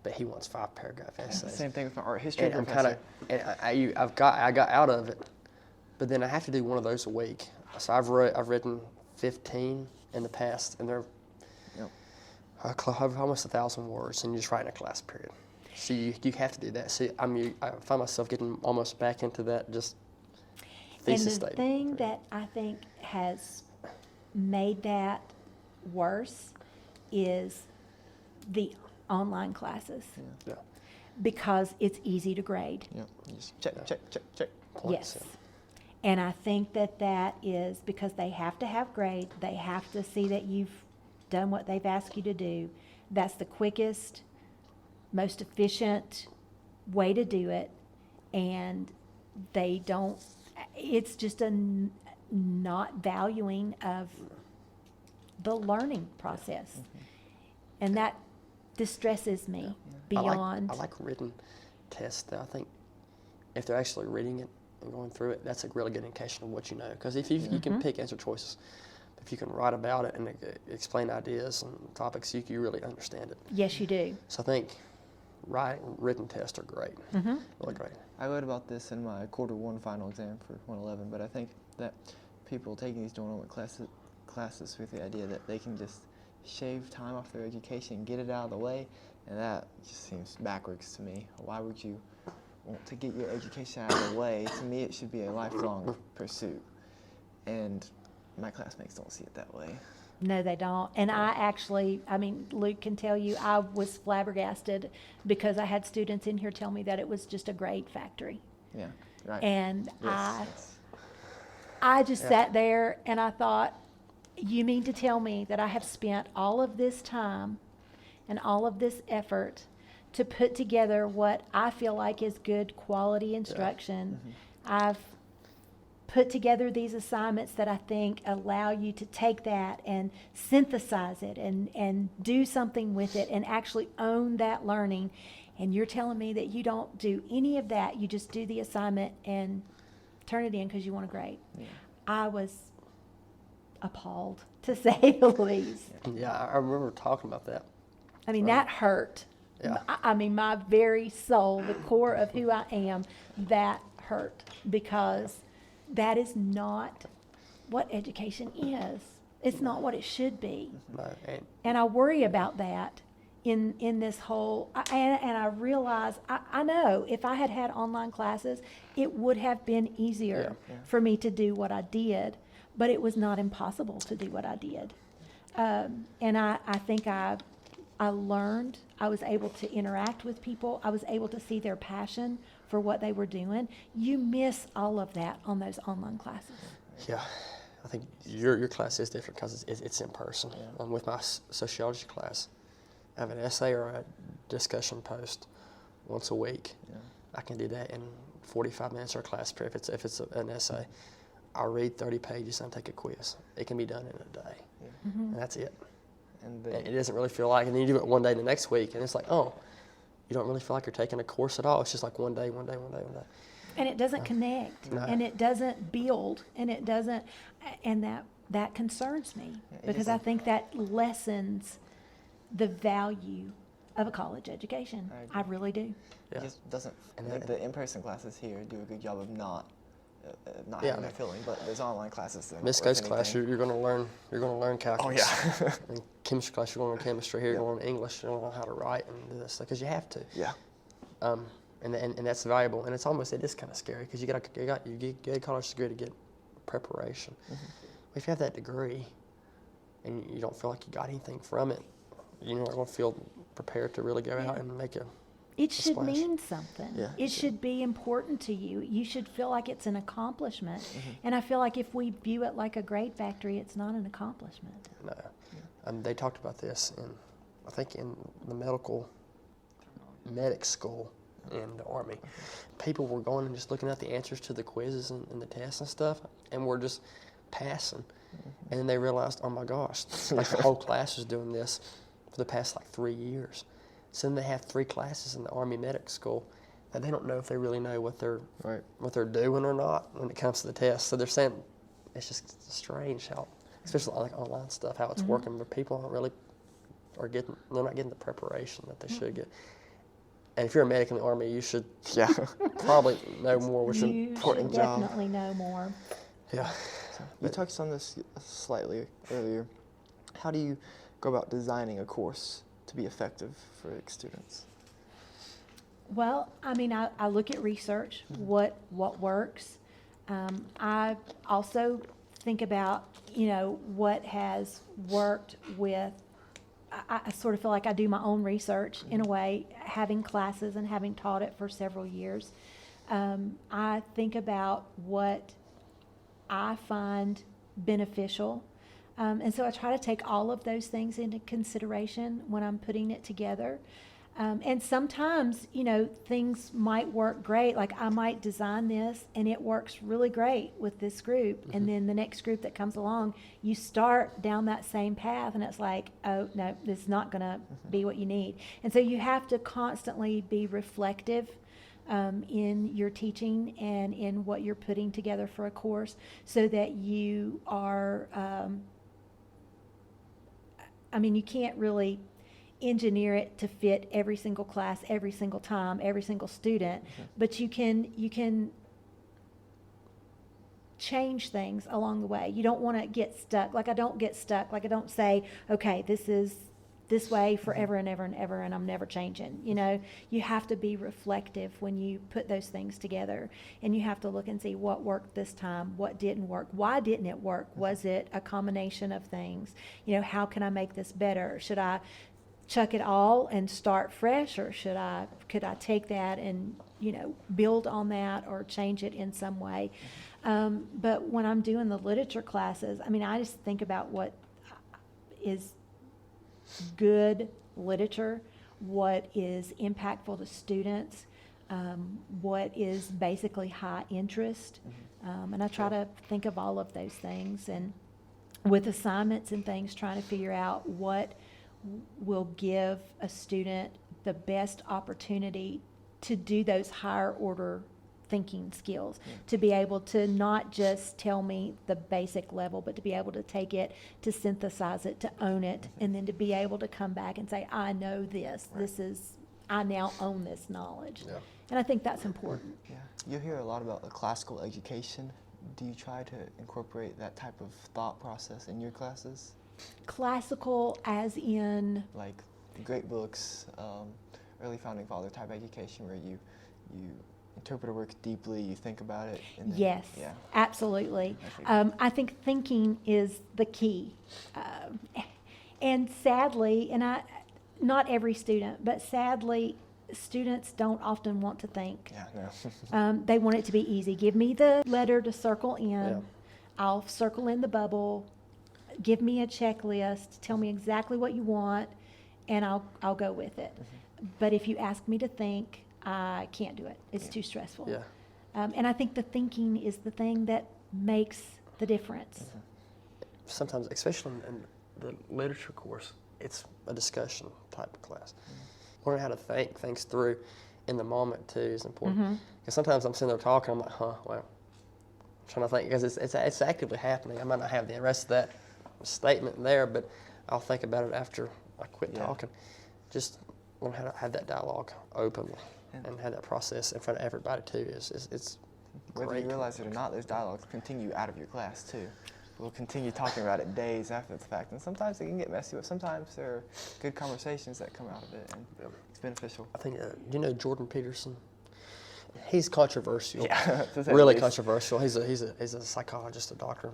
But he wants 5-paragraph essays. Same thing with my art history And I'm professor. I got out of it, but then I have to do one of those a week. So I've written 15 in the past, and they're almost 1,000 words, and you just write in a class period. So you have to do that. See, I find myself getting almost back into that just thesis And the statement. thing that I think has made that worse is the online classes Yeah. because it's easy to grade. Yep. You just check. Points, Yes. And I think that is because they have to have grade. They have to see that you've done what they've asked you to do. That's the quickest, most efficient way to do it. And they don't, it's just a not valuing of the learning process. And that distresses me beyond. I like written tests, though. I think if they're actually reading it and going through it, that's a really good indication of what you know. Because if you can pick answer choices, if you can write about it and explain ideas and topics, you really understand it. Yes, you do. So I think written tests are great, really great. I wrote about this in my Q1 final exam for 111, but I think that people taking these dual classes with the idea that they can just shave time off their education, get it out of the way, and that just seems backwards to me. Why would you want to get your education out of the way? To me, it should be a lifelong pursuit, and my classmates don't see it that way. No, they don't. And Luke can tell you, I was flabbergasted because I had students in here tell me that it was just a grade factory. Yeah, right. And Yes. I just sat there and I thought, you mean to tell me that I have spent all of this time and all of this effort to put together what I feel like is good quality instruction? I've put together these assignments that I think allow you to take that and synthesize it and do something with it and actually own that learning. And you're telling me that you don't do any of that. You just do the assignment and turn it in because you want a grade. Yeah. I was appalled, to say the least. Yeah, I remember talking about that. I mean, that hurt. Yeah. I mean, my very soul, the core of who I am, that hurt because that is not what education is. It's not what it should be. No, And I worry about that in this whole, and I realize, I know if I had had online classes, it would have been easier for me to do what I did, but it was not impossible to do what I did. And I think I learned, I was able to interact with people, I was able to see their passion for what they were doing. You miss all of that on those online classes. Yeah, I think your class is different because it's in person. With my sociology class, I have an essay or a discussion post once a week. Yeah. I can do that in 45 minutes or a class period if it's an essay. I'll read 30 pages and take a quiz. It can be done in a day, and that's it. And It doesn't really feel like, and then you do it one day the next week, and it's like, oh, you don't really feel like you're taking a course at all. It's just like one day. And it doesn't connect, No. and it doesn't build, and it doesn't, and that concerns me because I think that lessens the value of a college education. I I agree. really do. It just doesn't. And Like that- the in-person classes here do a good job of not Yeah, having I that feeling, but there's online classes that are Miss not worth Co's class, anything. you're going to learn Oh calculus. yeah. In chemistry class, you're going to learn chemistry. Here, Yeah. you're going to learn English. You're going to learn how to write and do this because you have to. Yeah. And that's valuable. And it is kind of scary because you get a college degree to get preparation. If you have that degree and you don't feel like you got anything from it, you're not going to feel prepared to really go out and make a It should splash. mean something. Yeah, It should be important to you. You should feel like it's an accomplishment. And I feel like if we view it like a grade factory, it's not an accomplishment. No. They talked about this I think in the medic school. in the Army. People were going and just looking at the answers to the quizzes and the tests and stuff, and were just passing. And then they realized, oh my gosh, like the whole class was doing this for the past like 3 years. So then they have 3 classes in the Army Medic School that they don't know if they really know what they're doing or not when it comes to the test. So they're saying it's just strange how, especially like online stuff, how it's working, but people don't really they're not getting the preparation that they should get. And if you're a medic in the Army, you should probably know more, which is an important job. Definitely know more. Yeah. So you touched on this slightly earlier. How do you go about designing a course to be effective for students? Well, I mean, I look at research, what works. I also think about, what has worked with, I sort of feel like I do my own research in a way, having classes and having taught it for several years. I think about what I find beneficial. And so I try to take all of those things into consideration when I'm putting it together. And sometimes, things might work great. Like I might design this and it works really great with this group. And then the next group that comes along, you start down that same path and it's like, oh, no, this is not going to be what you need. And so you have to constantly be reflective in your teaching and in what you're putting together for a course so that you are, you can't really engineer it to fit every single class, every single time, every single student, but you can change things along the way. You don't want to get stuck. Like I don't get stuck. Like I don't say, okay, this is this way forever and ever and ever, and I'm never changing. You have to be reflective when you put those things together, and you have to look and see what worked this time, what didn't work, why didn't it work? Was it a combination of things? How can I make this better? Should I chuck it all and start fresh, or could I take that and build on that or change it in some way? But when I'm doing the literature classes, I just think about what is good literature, what is impactful to students, what is basically high interest, and I try to think of all of those things, and with assignments and things, trying to figure out what will give a student the best opportunity to do those higher order thinking skills, to be able to not just tell me the basic level, but to be able to take it, to synthesize it, to own it, and then to be able to come back and say, I know this. I now own this knowledge. Yeah. And I think that's important. Yeah. You hear a lot about the classical education. Do you try to incorporate that type of thought process in your classes? Classical as in? Like the great books, early founding father type education where you interpret a work deeply, you think about it. And then, yes, absolutely. I think thinking is the key. And sadly, not every student, but sadly, students don't often want to think. Yeah, no. They want it to be easy. Give me the letter to circle in. Yeah. I'll circle in the bubble. Give me a checklist. Tell me exactly what you want, and I'll go with it. But if you ask me to think, I can't do it. It's too stressful. Yeah. And I think the thinking is the thing that makes the difference. Sometimes, especially in the literature course, it's a discussion type of class. Learning how to think things through in the moment too is important. Because sometimes I'm sitting there talking, I'm like, well, I'm trying to think, because it's actively happening. I might not have the rest of that statement there, but I'll think about it after I quit talking. Just learn how to have that dialogue openly and have that process in front of everybody too. It's whether great. you realize it or not, those dialogues continue out of your class too. We'll continue talking about it days after the fact, and sometimes it can get messy, but sometimes there are good conversations that come out of it, and it's beneficial. I think, do you know Jordan Peterson? He's controversial. Yeah, really controversial. He's a psychologist, a doctor.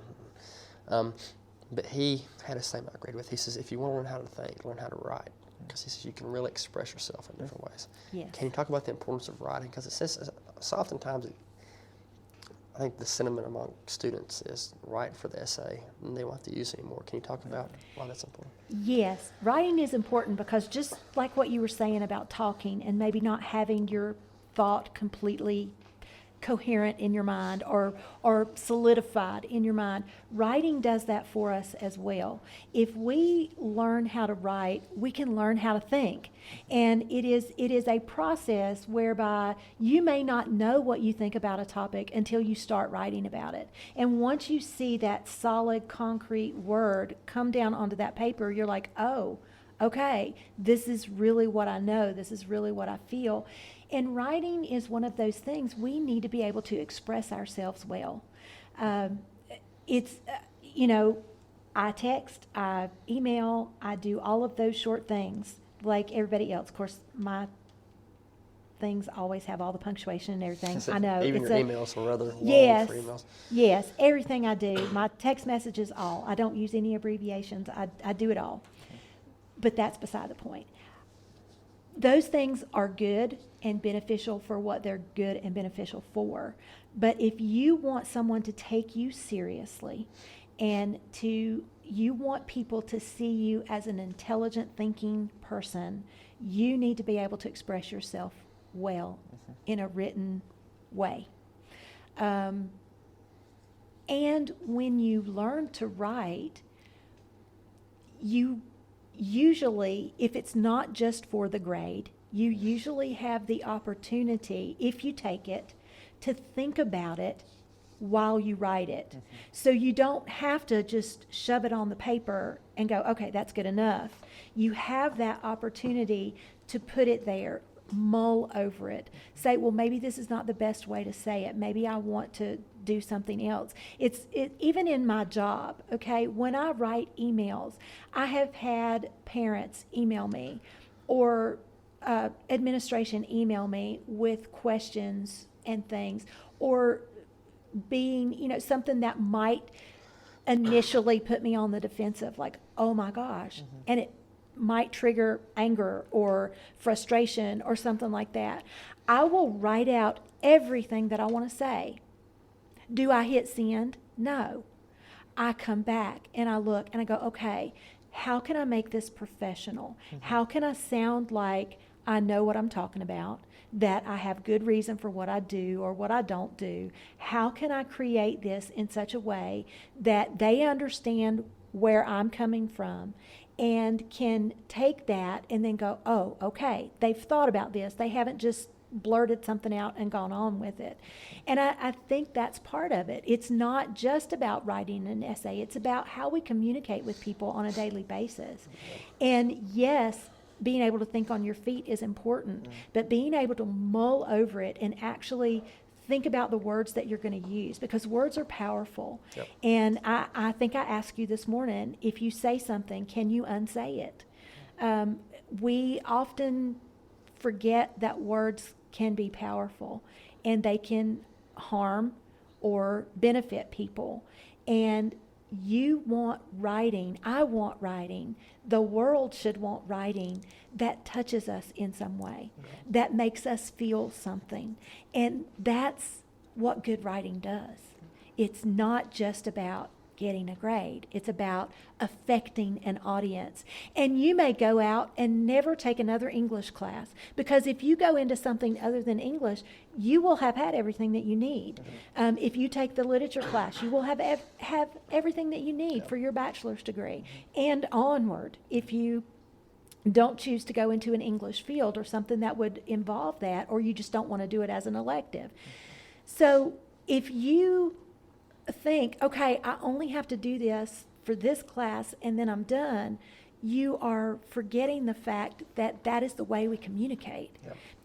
But he had a statement I agreed with. He says, if you want to learn how to think, learn how to write. Because he says you can really express yourself in different ways. Yes. Can you talk about the importance of writing? Because it says, so oftentimes, I think the sentiment among students is write for the essay, and they won't have to use it anymore. Can you talk about why that's important? Yes, writing is important because just like what you were saying about talking and maybe not having your thought completely coherent in your mind or solidified in your mind. Writing does that for us as well. If we learn how to write, we can learn how to think. And it is a process whereby you may not know what you think about a topic until you start writing about it. And once you see that solid, concrete word come down onto that paper, you're like, oh, okay, this is really what I know. This is really what I feel. And writing is one of those things we need to be able to express ourselves well. I text, I email, I do all of those short things like everybody else. Of course, my things always have all the punctuation and everything. I know. Even your emails are rather long yes, for emails. Yes, everything I do, my text messages, all. I don't use any abbreviations. I do it all. But that's beside the point. Those things are good and beneficial for what they're good and beneficial for. But if you want someone to take you seriously and you want people to see you as an intelligent thinking person, you need to be able to express yourself well in a written way. And when you learn to write, you usually, if it's not just for the grade, you usually have the opportunity, if you take it, to think about it while you write it. So you don't have to just shove it on the paper and go, okay, that's good enough. You have that opportunity to put it there, mull over it, say, well, maybe this is not the best way to say it. Maybe I want to do something else. Even in my job, okay, when I write emails, I have had parents email me or administration email me with questions and things, or being, something that might initially put me on the defensive, like, oh my gosh, and it might trigger anger or frustration or something like that. I will write out everything that I want to say. Do I hit send? No. I come back and I look and I go, okay, how can I make this professional? How can I sound like I know what I'm talking about, that I have good reason for what I do or what I don't do? How can I create this in such a way that they understand where I'm coming from and can take that and then go, oh, okay, they've thought about this. They haven't just blurted something out and gone on with it. And I think that's part of it. It's not just about writing an essay. It's about how we communicate with people on a daily basis. And yes, being able to think on your feet is important, but being able to mull over it and actually think about the words that you're going to use, because words are powerful. Yep. And I think I asked you this morning, if you say something, can you unsay it? We often forget that words can be powerful and they can harm or benefit people. And you want writing, I want writing, the world should want writing that touches us in some way, that makes us feel something. And that's what good writing does. It's not just about getting a grade. It's about affecting an audience. And you may go out and never take another English class, because if you go into something other than English, you will have had everything that you need. If you take the literature class, you will have everything that you need for your bachelor's degree and onward. If you don't choose to go into an English field or something that would involve that, or you just don't want to do it as an elective. So if you think, okay, I only have to do this for this class and then I'm done, you are forgetting the fact that that is the way we communicate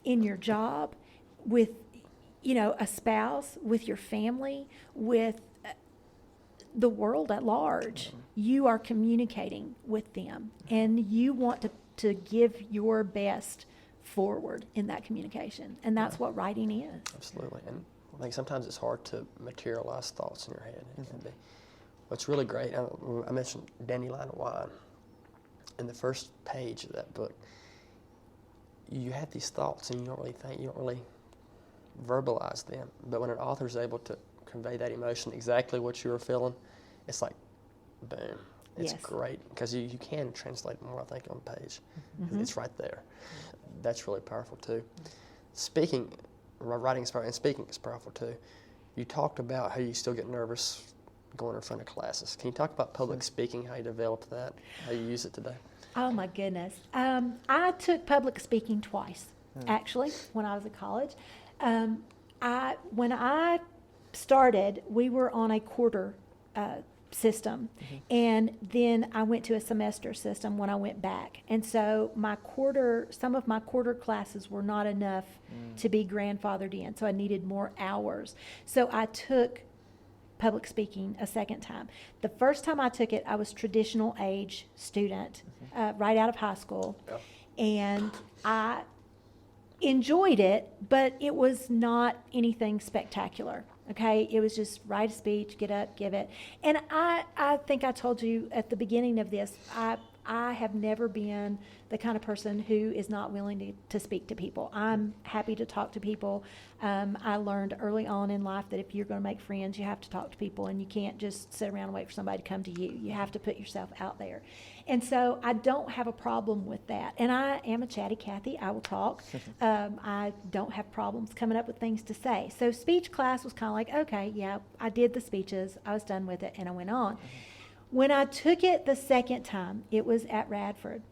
in your job, with, a spouse, with your family, with the world at large. You are communicating with them and you want to give your best forward in that communication. And that's what writing is. Absolutely. And I think sometimes it's hard to materialize thoughts in your head. What's really great, I mentioned Dandelion of Wine. In the first page of that book, you have these thoughts and you don't really verbalize them. But when an author is able to convey that emotion, exactly what you were feeling, it's like, boom. It's great, because you can translate more, I think, on page. It's right there. That's really powerful too. Speaking writing is powerful, and speaking is powerful too. You talked about how you still get nervous going in front of classes. Can you talk about public speaking, how you developed that, how you use it today? Oh my goodness. I took public speaking twice, actually, when I was at college. When I started, we were on a quarter system, and then I went to a semester system when I went back. And so some of my quarter classes were not enough to be grandfathered in, so I needed more hours. So I took public speaking a second time. The first time I took it, I was traditional age student, right out of high school, and I enjoyed it, but it was not anything spectacular. Okay, it was just write a speech, get up, give it. And I think I told you at the beginning of this, I have never been the kind of person who is not willing to speak to people. I'm happy to talk to people. I learned early on in life that if you're going to make friends, you have to talk to people, and you can't just sit around and wait for somebody to come to you. You have to put yourself out there. And so I don't have a problem with that. And I am a chatty Cathy. I will talk. I don't have problems coming up with things to say. So speech class was kind of like, okay, yeah, I did the speeches. I was done with it, and I went on. When I took it the second time, it was at Radford.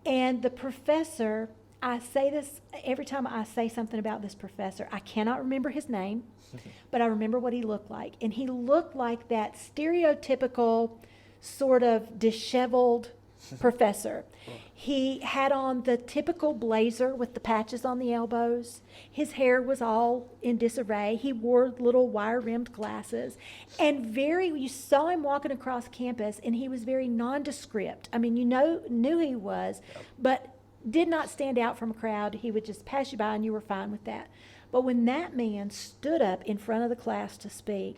And the professor, I say this every time I say something about this professor, I cannot remember his name, but I remember what he looked like. And he looked like that stereotypical sort of disheveled professor. He had on the typical blazer with the patches on the elbows. His hair was all in disarray. He wore little wire-rimmed glasses. And you saw him walking across campus, and he was very nondescript. I mean, knew he was, but did not stand out from a crowd. He would just pass you by, and you were fine with that. But when that man stood up in front of the class to speak,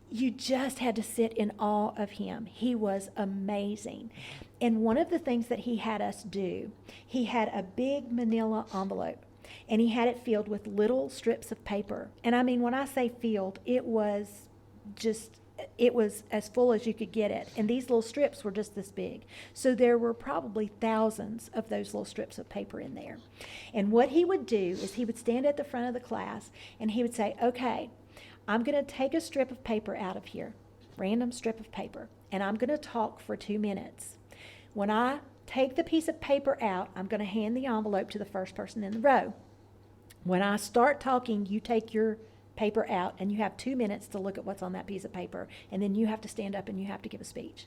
you just had to sit in awe of him. He was amazing. And one of the things that he had us do, he had a big manila envelope, and he had it filled with little strips of paper. And I mean, when I say filled, it was as full as you could get it. And these little strips were just this big. So there were probably thousands of those little strips of paper in there. And what he would do is he would stand at the front of the class, and he would say, okay, I'm going to take a strip of paper out of here, random strip of paper, and I'm going to talk for 2 minutes. When I take the piece of paper out, I'm going to hand the envelope to the first person in the row. When I start talking, you take your paper out, and you have 2 minutes to look at what's on that piece of paper, and then you have to stand up and you have to give a speech.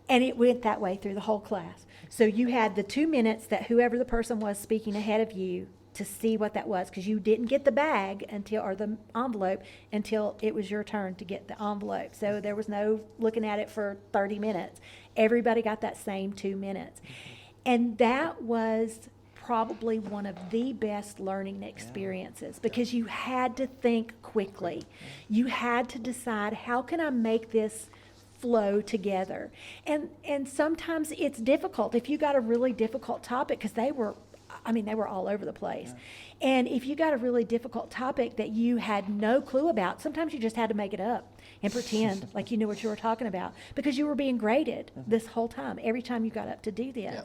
And it went that way through the whole class. So you had the 2 minutes that whoever the person was speaking ahead of you to see what that was, because you didn't get the bag or the envelope until it was your turn to get the envelope. So there was no looking at it for 30 minutes. Everybody got that same 2 minutes. And that was probably one of the best learning experiences, because you had to think quickly. You had to decide, how can I make this flow together? And sometimes it's difficult if you got a really difficult topic, because they were all over the place. Yeah. And if you got a really difficult topic that you had no clue about, sometimes you just had to make it up and pretend like you knew what you were talking about, because you were being graded this whole time, every time you got up to do this. Yeah.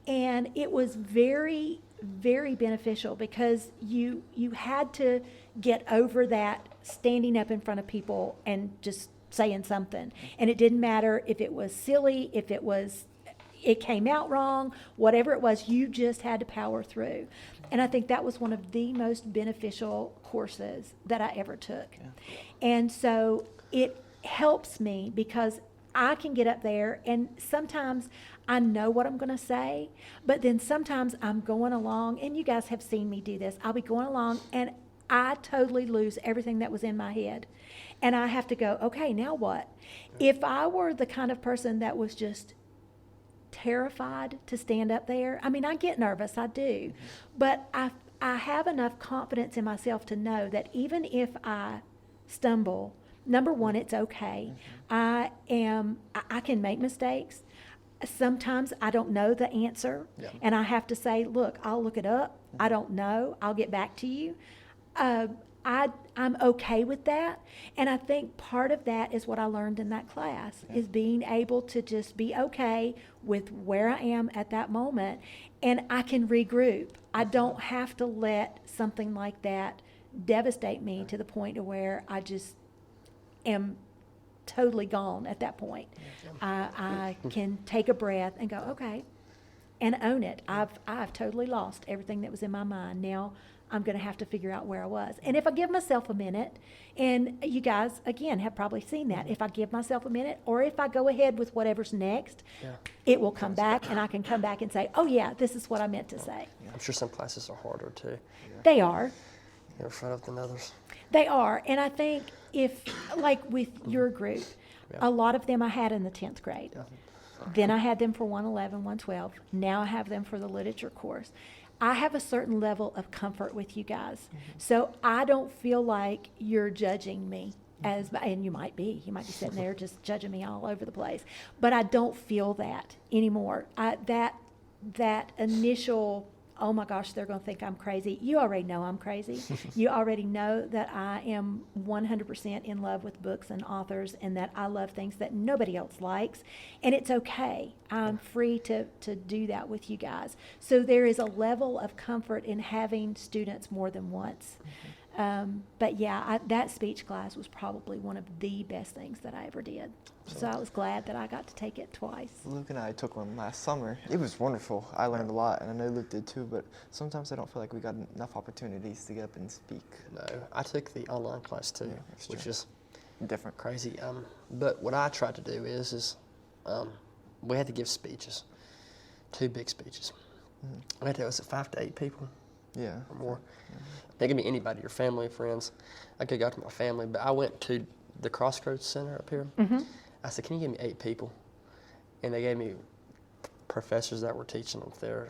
And it was very, very beneficial, because you had to get over that standing up in front of people and just saying something. And it didn't matter if it was silly, if it came out wrong, whatever it was, you just had to power through. And I think that was one of the most beneficial courses that I ever took. Yeah. And so it helps me, because I can get up there, and sometimes I know what I'm going to say, but then sometimes I'm going along, and you guys have seen me do this. I'll be going along, and I totally lose everything that was in my head. And I have to go, okay, now what? If I were the kind of person that was just terrified to stand up there, I mean, I get nervous, I do, but I have enough confidence in myself to know that even if I stumble, number one, it's okay. I can make mistakes. Sometimes I don't know the answer, and I have to say, look, I'll look it up. I don't know. I'll get back to you. I'm okay with that. And I think part of that is what I learned in that class, is being able to just be okay with where I am at that moment, and I can regroup. I don't have to let something like that devastate me to the point to where I just am totally gone at that point. I can take a breath and go, okay, and own it. I've totally lost everything that was in my mind. Now I'm going to have to figure out where I was. And if I give myself a minute, and you guys, again, have probably seen that, if I give myself a minute, or if I go ahead with whatever's next, it will come back, and I can come back and say, oh, yeah, this is what I meant to say. I'm sure some classes are harder too. They are. You're in front of than others. They are. And I think if, like with your group, a lot of them I had in the 10th grade. Then I had them for 111, 112. Now I have them for the literature course. I have a certain level of comfort with you guys. So I don't feel like you're judging me and you might be sitting there just judging me all over the place. But I don't feel that anymore. That initial, oh my gosh, they're going to think I'm crazy. You already know I'm crazy. You already know that I am 100% in love with books and authors, and that I love things that nobody else likes. And it's okay. I'm free to do that with you guys. So there is a level of comfort in having students more than once. But yeah, that speech class was probably one of the best things that I ever did. So I was glad that I got to take it twice. Luke and I took one last summer. It was wonderful. I learned a lot, and I know Luke did too, but sometimes I don't feel like we got enough opportunities to get up and speak. No, I took the online class too, which is different. crazy. But what I tried to do is we had to give speeches, 2 big speeches. We had to, was it 5 to 8 people? Yeah. Or more. It could be anybody, your family, friends. I could go to my family, but I went to the Crossroads Center up here. I said, can you give me 8 people? And they gave me professors that were teaching up there,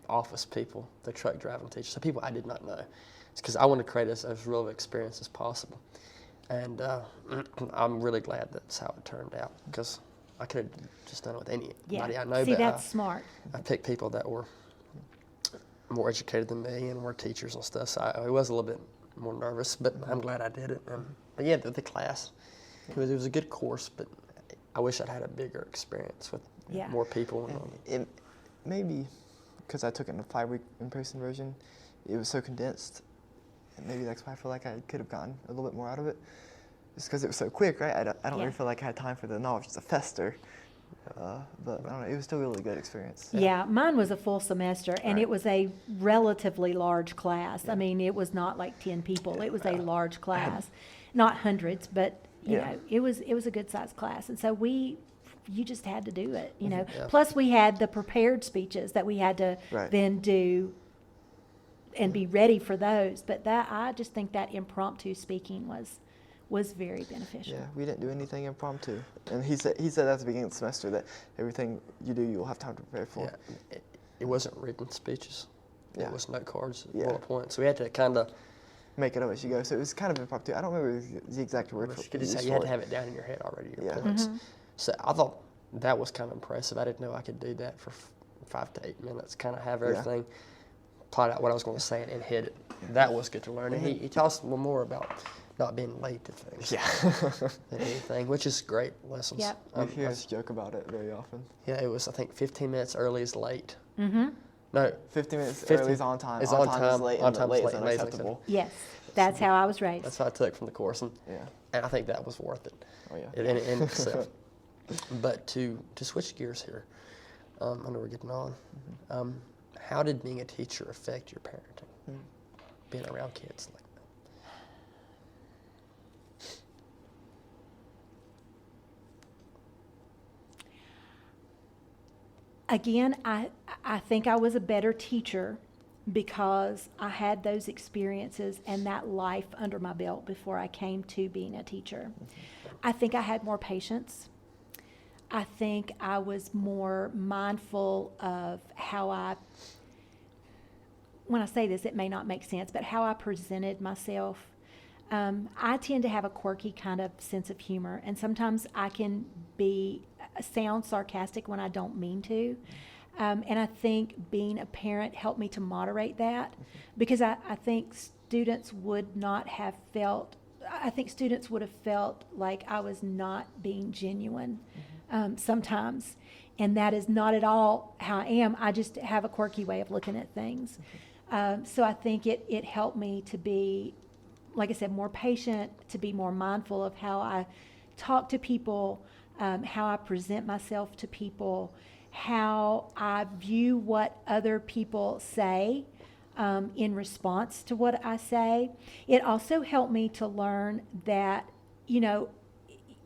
office people, the truck driving teachers, so people I did not know. It's because I want to create as real of an experience as possible. And I'm really glad that's how it turned out, because I could have just done it with anybody I know. See, but that's smart. I picked people that were more educated than me and were teachers and stuff, so I was a little bit more nervous, but I'm glad I did it. But yeah, the class, it was a good course, but I wish I'd had a bigger experience with more people. It maybe because I took it in a 5-week in-person version, it was so condensed. And maybe that's why I feel like I could have gotten a little bit more out of it. Just because it was so quick, right? I don't really feel like I had time for the knowledge to fester. But I don't know, it was still a really good experience. Yeah, mine was a full semester, and it was a relatively large class. I mean, it was not like 10 people. It was a large class. Not hundreds, but, you know, it was a good-sized class. And so you just had to do it, you know. Plus, we had the prepared speeches that we had to then do and be ready for those. But I just think that impromptu speaking was very beneficial. Yeah, we didn't do anything impromptu. And he said at the beginning of the semester that everything you do, you'll have time to prepare for. Yeah, it wasn't written speeches. It was note cards, Yeah. bullet points. So we had to kind of Make it up as you go. So it was kind of impromptu. I don't remember the exact word for it. you had to have it down in your head already, your points. So I thought that was kind of impressive. I didn't know I could do that for 5 to 8 minutes, kind of have everything, plot out what I was going to say and hit it. That was good to learn. And he taught us a little more about not being late to things than anything, which is great lessons. Yep. We hear us joke about it very often. Yeah, it was, I think, 15 minutes early is late. No, 15 minutes early is on time. Is on on time time. is late, On and time is late is late, late is unacceptable. Yes, that's how I was raised. That's what I took from the course, and I think that was worth it. Oh yeah. In itself. But to switch gears here, I know we're getting on. How did being a teacher affect your parenting? Being around kids like that. Again, I think I was a better teacher because I had those experiences and that life under my belt before I came to being a teacher. I think I had more patience. I think I was more mindful of how when I say this, it may not make sense, but how I presented myself. I tend to have a quirky kind of sense of humor, and sometimes I can sound sarcastic when I don't mean to. And I think being a parent helped me to moderate that, because I think students would have felt like I was not being genuine sometimes. And that is not at all how I am. I just have a quirky way of looking at things. So I think it helped me to be, like I said, more patient, to be more mindful of how I talk to people, how I present myself to people, how I view what other people say in response to what I say. It also helped me to learn that, you know,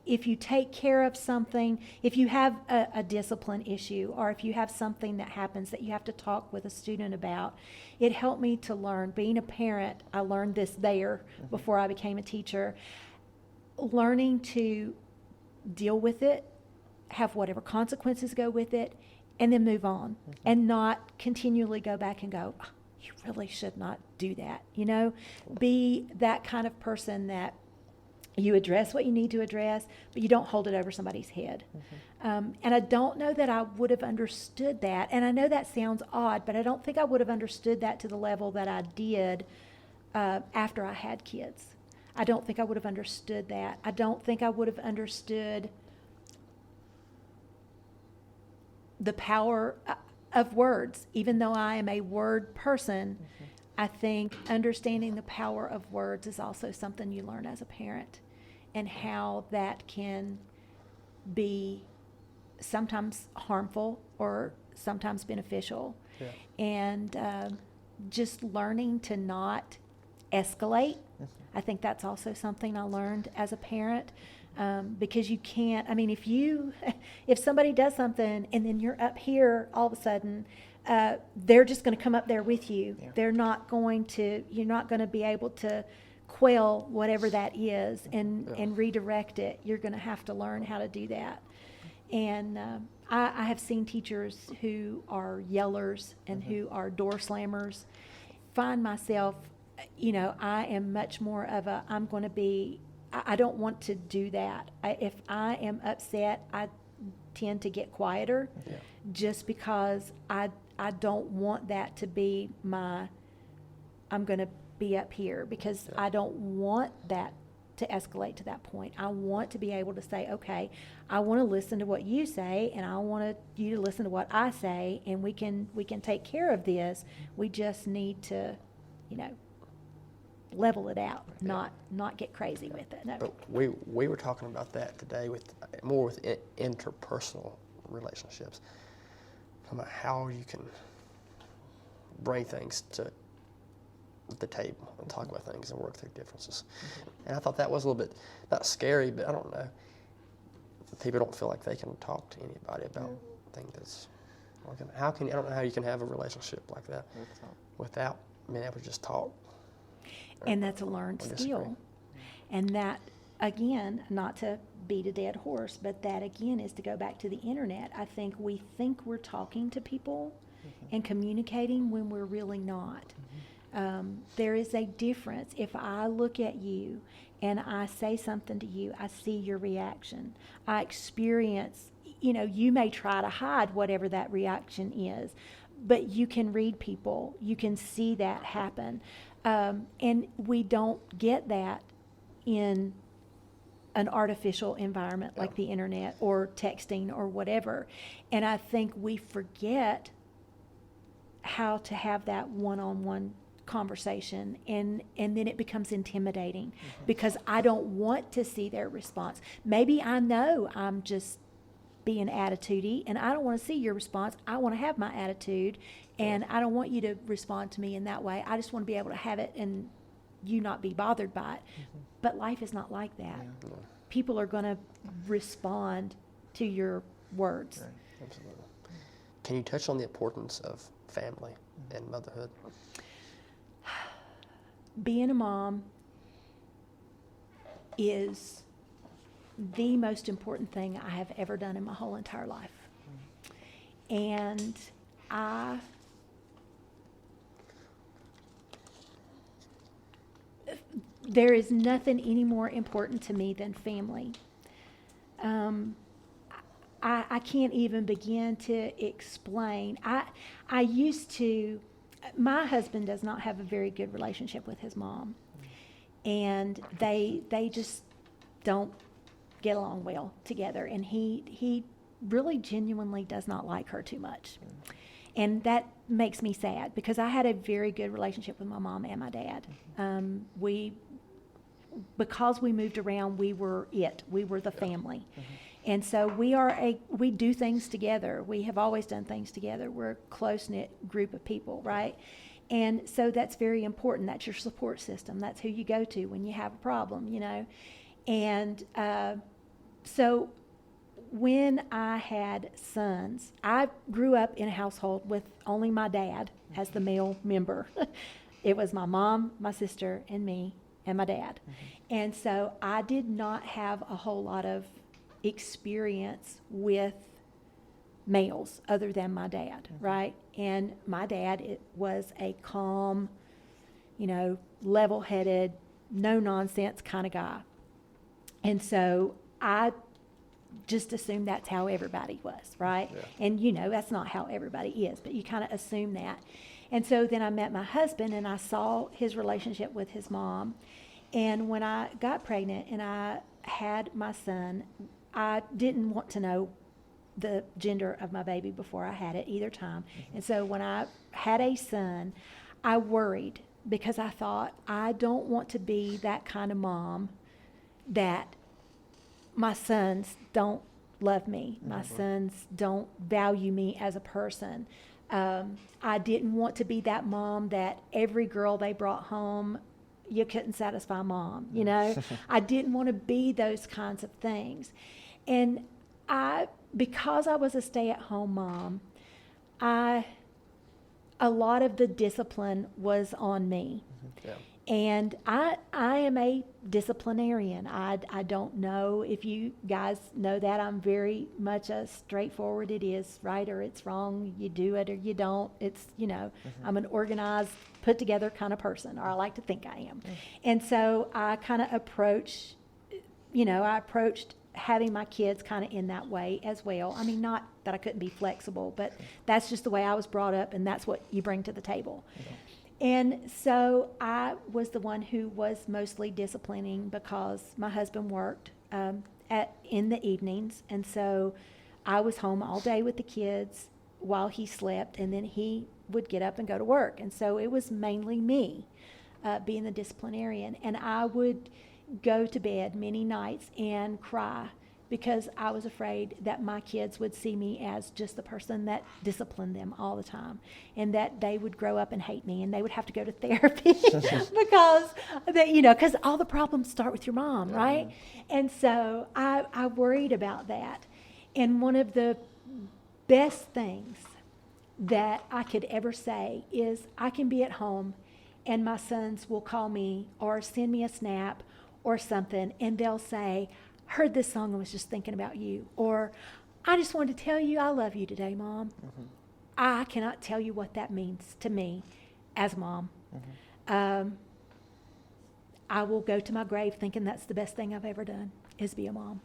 if you take care of something, if you have a discipline issue, or if you have something that happens that you have to talk with a student about, it helped me to learn. Being a parent, I learned this there before I became a teacher. Learning to deal with it, have whatever consequences go with it, and then move on, and not continually go back and go, oh, you really should not do that. You know, be that kind of person that you address what you need to address, but you don't hold it over somebody's head. And I don't know that I would have understood that. And I know that sounds odd, but I don't think I would have understood that to the level that I did after I had kids. I don't think I would have understood that. I don't think I would have understood the power of words. Even though I am a word person, I think understanding the power of words is also something you learn as a parent, and how that can be sometimes harmful or sometimes beneficial. Yeah. And just learning to not escalate. I think that's also something I learned as a parent, because you can't, I mean, if somebody does something and then you're up here all of a sudden, they're just going to come up there with you. Yeah. You're not going to be able to quell whatever that is and redirect it. You're going to have to learn how to do that. And I have seen teachers who are yellers and who are door slammers. Find myself, you know, I am much more of a, I don't want to do that. If I am upset, I tend to get quieter, just because I don't want that to be I'm going to be up here, because I don't want that to escalate to that point. I want to be able to say, okay, I want to listen to what you say, and I want you to listen to what I say, and we can take care of this. We just need to, you know, level it out, not get crazy with it. No. But we were talking about that today with interpersonal relationships, about how you can bring things to the table and talk about things and work through differences. And I thought that was a little bit, not scary, but I don't know, people don't feel like they can talk to anybody about things that's working. I don't know how you can have a relationship like that without being able to just talk. And that's a learned skill. And that, again, not to beat a dead horse, but that, again, is to go back to the internet. I think we think we're talking to people and communicating when we're really not. There is a difference. If I look at you and I say something to you, I see your reaction. I experience, you know, you may try to hide whatever that reaction is, but you can read people. You can see that happen. And we don't get that in an artificial environment like the internet or texting or whatever. And I think we forget how to have that one-on-one conversation, and then it becomes intimidating because I don't want to see their response. Maybe I know I'm just being attitudey and I don't want to see your response. I want to have my attitude, and I don't want you to respond to me in that way. I just want to be able to have it and you not be bothered by it. But life is not like that. People are going to respond to your words. Right. Absolutely. Can you touch on the importance of family and motherhood? Being a mom is the most important thing I have ever done in my whole entire life. And there is nothing any more important to me than family. I can't even begin to explain. I used to, my husband does not have a very good relationship with his mom. And they just don't get along well together. And he really genuinely does not like her too much. And that makes me sad because I had a very good relationship with my mom and my dad. Because we moved around, we were the family. And so we do things together. We have always done things together. We're a close-knit group of people, right? And so that's very important. That's your support system. That's who you go to when you have a problem, you know. And so when I had sons, I grew up in a household with only my dad as the male member. It was my mom, my sister, and me, and my dad. And so I did not have a whole lot of experience with males other than my dad, right? And my dad, it was a calm, you know, level-headed, no-nonsense kind of guy. And so I just assumed that's how everybody was, right? Yeah. And, you know, that's not how everybody is, but you kind of assume that. And so then I met my husband, and I saw his relationship with his mom. And when I got pregnant and I had my son, I didn't want to know the gender of my baby before I had it either time. And so when I had a son, I worried because I thought, I don't want to be that kind of mom that my sons don't love me. My sons don't value me as a person. I didn't want to be that mom that every girl they brought home, you couldn't satisfy mom, you know. I didn't want to be those kinds of things. And because I was a stay-at-home mom, a lot of the discipline was on me. Yeah. And I am a disciplinarian. I don't know if you guys know that. I'm very much a straightforward, it is right or it's wrong, you do it or you don't. It's, you know, I'm an organized, put together kind of person, or I like to think I am. And so I kind of approached having my kids kind of in that way as well. I mean, not that I couldn't be flexible, but that's just the way I was brought up, and that's what you bring to the table. Yeah. And so I was the one who was mostly disciplining because my husband worked in the evenings, and so I was home all day with the kids while he slept, and then he would get up and go to work. And so it was mainly me being the disciplinarian, and I would go to bed many nights and cry because I was afraid that my kids would see me as just the person that disciplined them all the time, and that they would grow up and hate me, and they would have to go to therapy because all the problems start with your mom, right? And so I worried about that. And one of the best things that I could ever say is I can be at home and my sons will call me or send me a snap or something, and they'll say, heard this song and was just thinking about you, or I just wanted to tell you I love you today, Mom. I cannot tell you what that means to me as mom. I will go to my grave thinking that's the best thing I've ever done, is be a mom.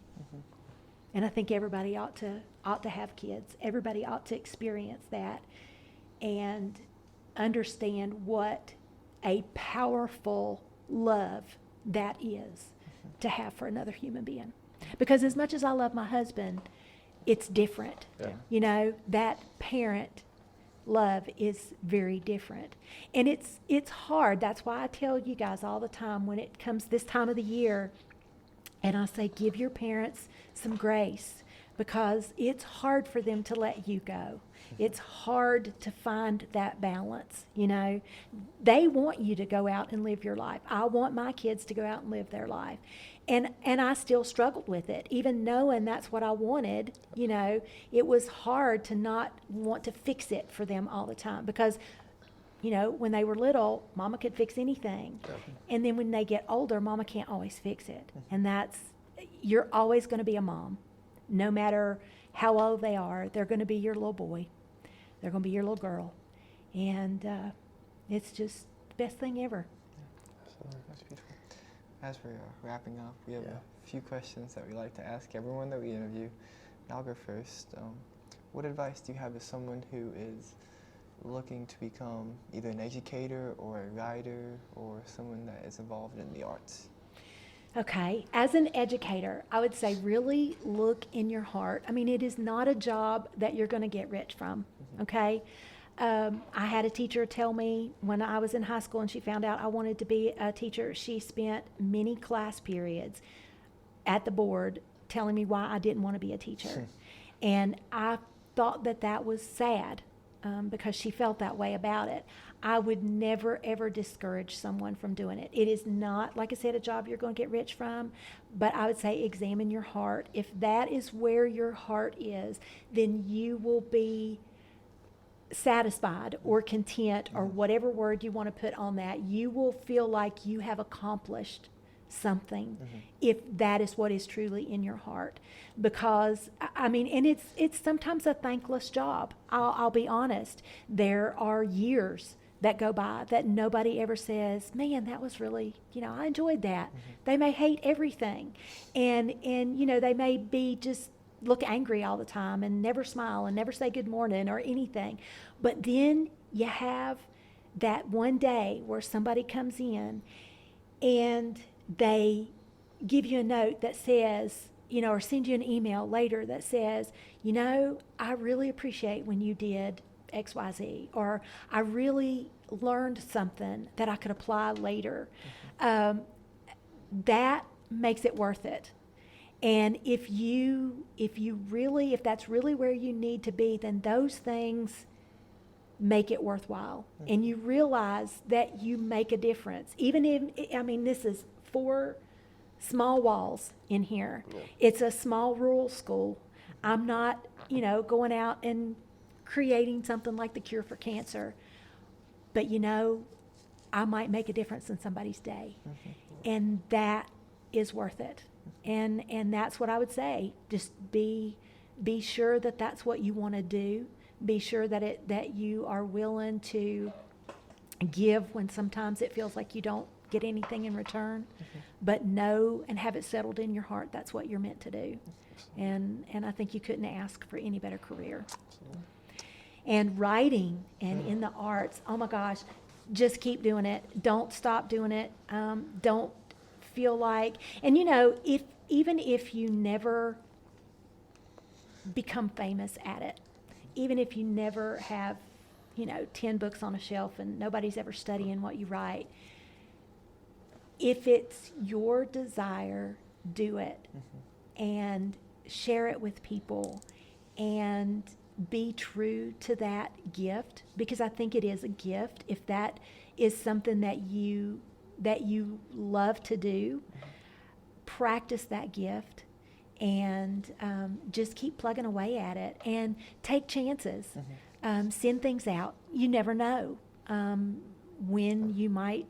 And I think everybody ought to have kids. Everybody ought to experience that and understand what a powerful love that is to have for another human being. Because as much as I love my husband, it's different. Yeah. You know, that parent love is very different. And it's hard. That's why I tell you guys all the time when it comes this time of the year, and I say give your parents some grace, because it's hard for them to let you go. It's hard to find that balance, you know. They want you to go out and live your life. I want my kids to go out and live their life. And I still struggled with it, even knowing that's what I wanted. You know, it was hard to not want to fix it for them all the time, because, you know, when they were little, Mama could fix anything. And then when they get older, Mama can't always fix it. And you're always going to be a mom. No matter how old they are, they're going to be your little boy. They're going to be your little girl. And it's just the best thing ever. That's beautiful. As we're wrapping up, we have a few questions that we like to ask everyone that we interview. And I'll go first. What advice do you have as someone who is looking to become either an educator or a writer or someone that is involved in the arts? Okay, as an educator, I would say really look in your heart. I mean, it is not a job that you're going to get rich from, okay? I had a teacher tell me when I was in high school and she found out I wanted to be a teacher, she spent many class periods at the board telling me why I didn't want to be a teacher. And I thought that that was sad because she felt that way about it. I would never, ever discourage someone from doing it. It is not, like I said, a job you're going to get rich from, but I would say examine your heart. If that is where your heart is, then you will be satisfied or content or whatever word you want to put on that. You will feel like you have accomplished something if that is what is truly in your heart. Because I mean, and it's sometimes a thankless job. I'll be honest. There are years that go by that nobody ever says, man, that was really, I enjoyed that. They may hate everything, and they may be just look angry all the time and never smile and never say good morning or anything. But then you have that one day where somebody comes in and they give you a note that says, or send you an email later that says, I really appreciate when you did XYZ, or I really learned something that I could apply later. That makes it worth it. And if that's really where you need to be, then those things make it worthwhile. And you realize that you make a difference. Even if, this is 4 small walls in here. Yeah. It's a small rural school. I'm not, going out and creating something like the cure for cancer. But, I might make a difference in somebody's day. And that is worth it. And that's what I would say. Just be sure that that's what you want to do. Be sure that you are willing to give when sometimes it feels like you don't get anything in return. But know and have it settled in your heart that's what you're meant to do. And I think you couldn't ask for any better career. And writing and in the arts, oh my gosh, just keep doing it. Don't stop doing it. Don't feel like, and even if you never become famous at it, even if you never have 10 books on a shelf and nobody's ever studying what you write, if it's your desire, do it. And share it with people and be true to that gift, because I think it is a gift. If that is something that you love to do, practice that gift and just keep plugging away at it and take chances. Send things out. You never know when you might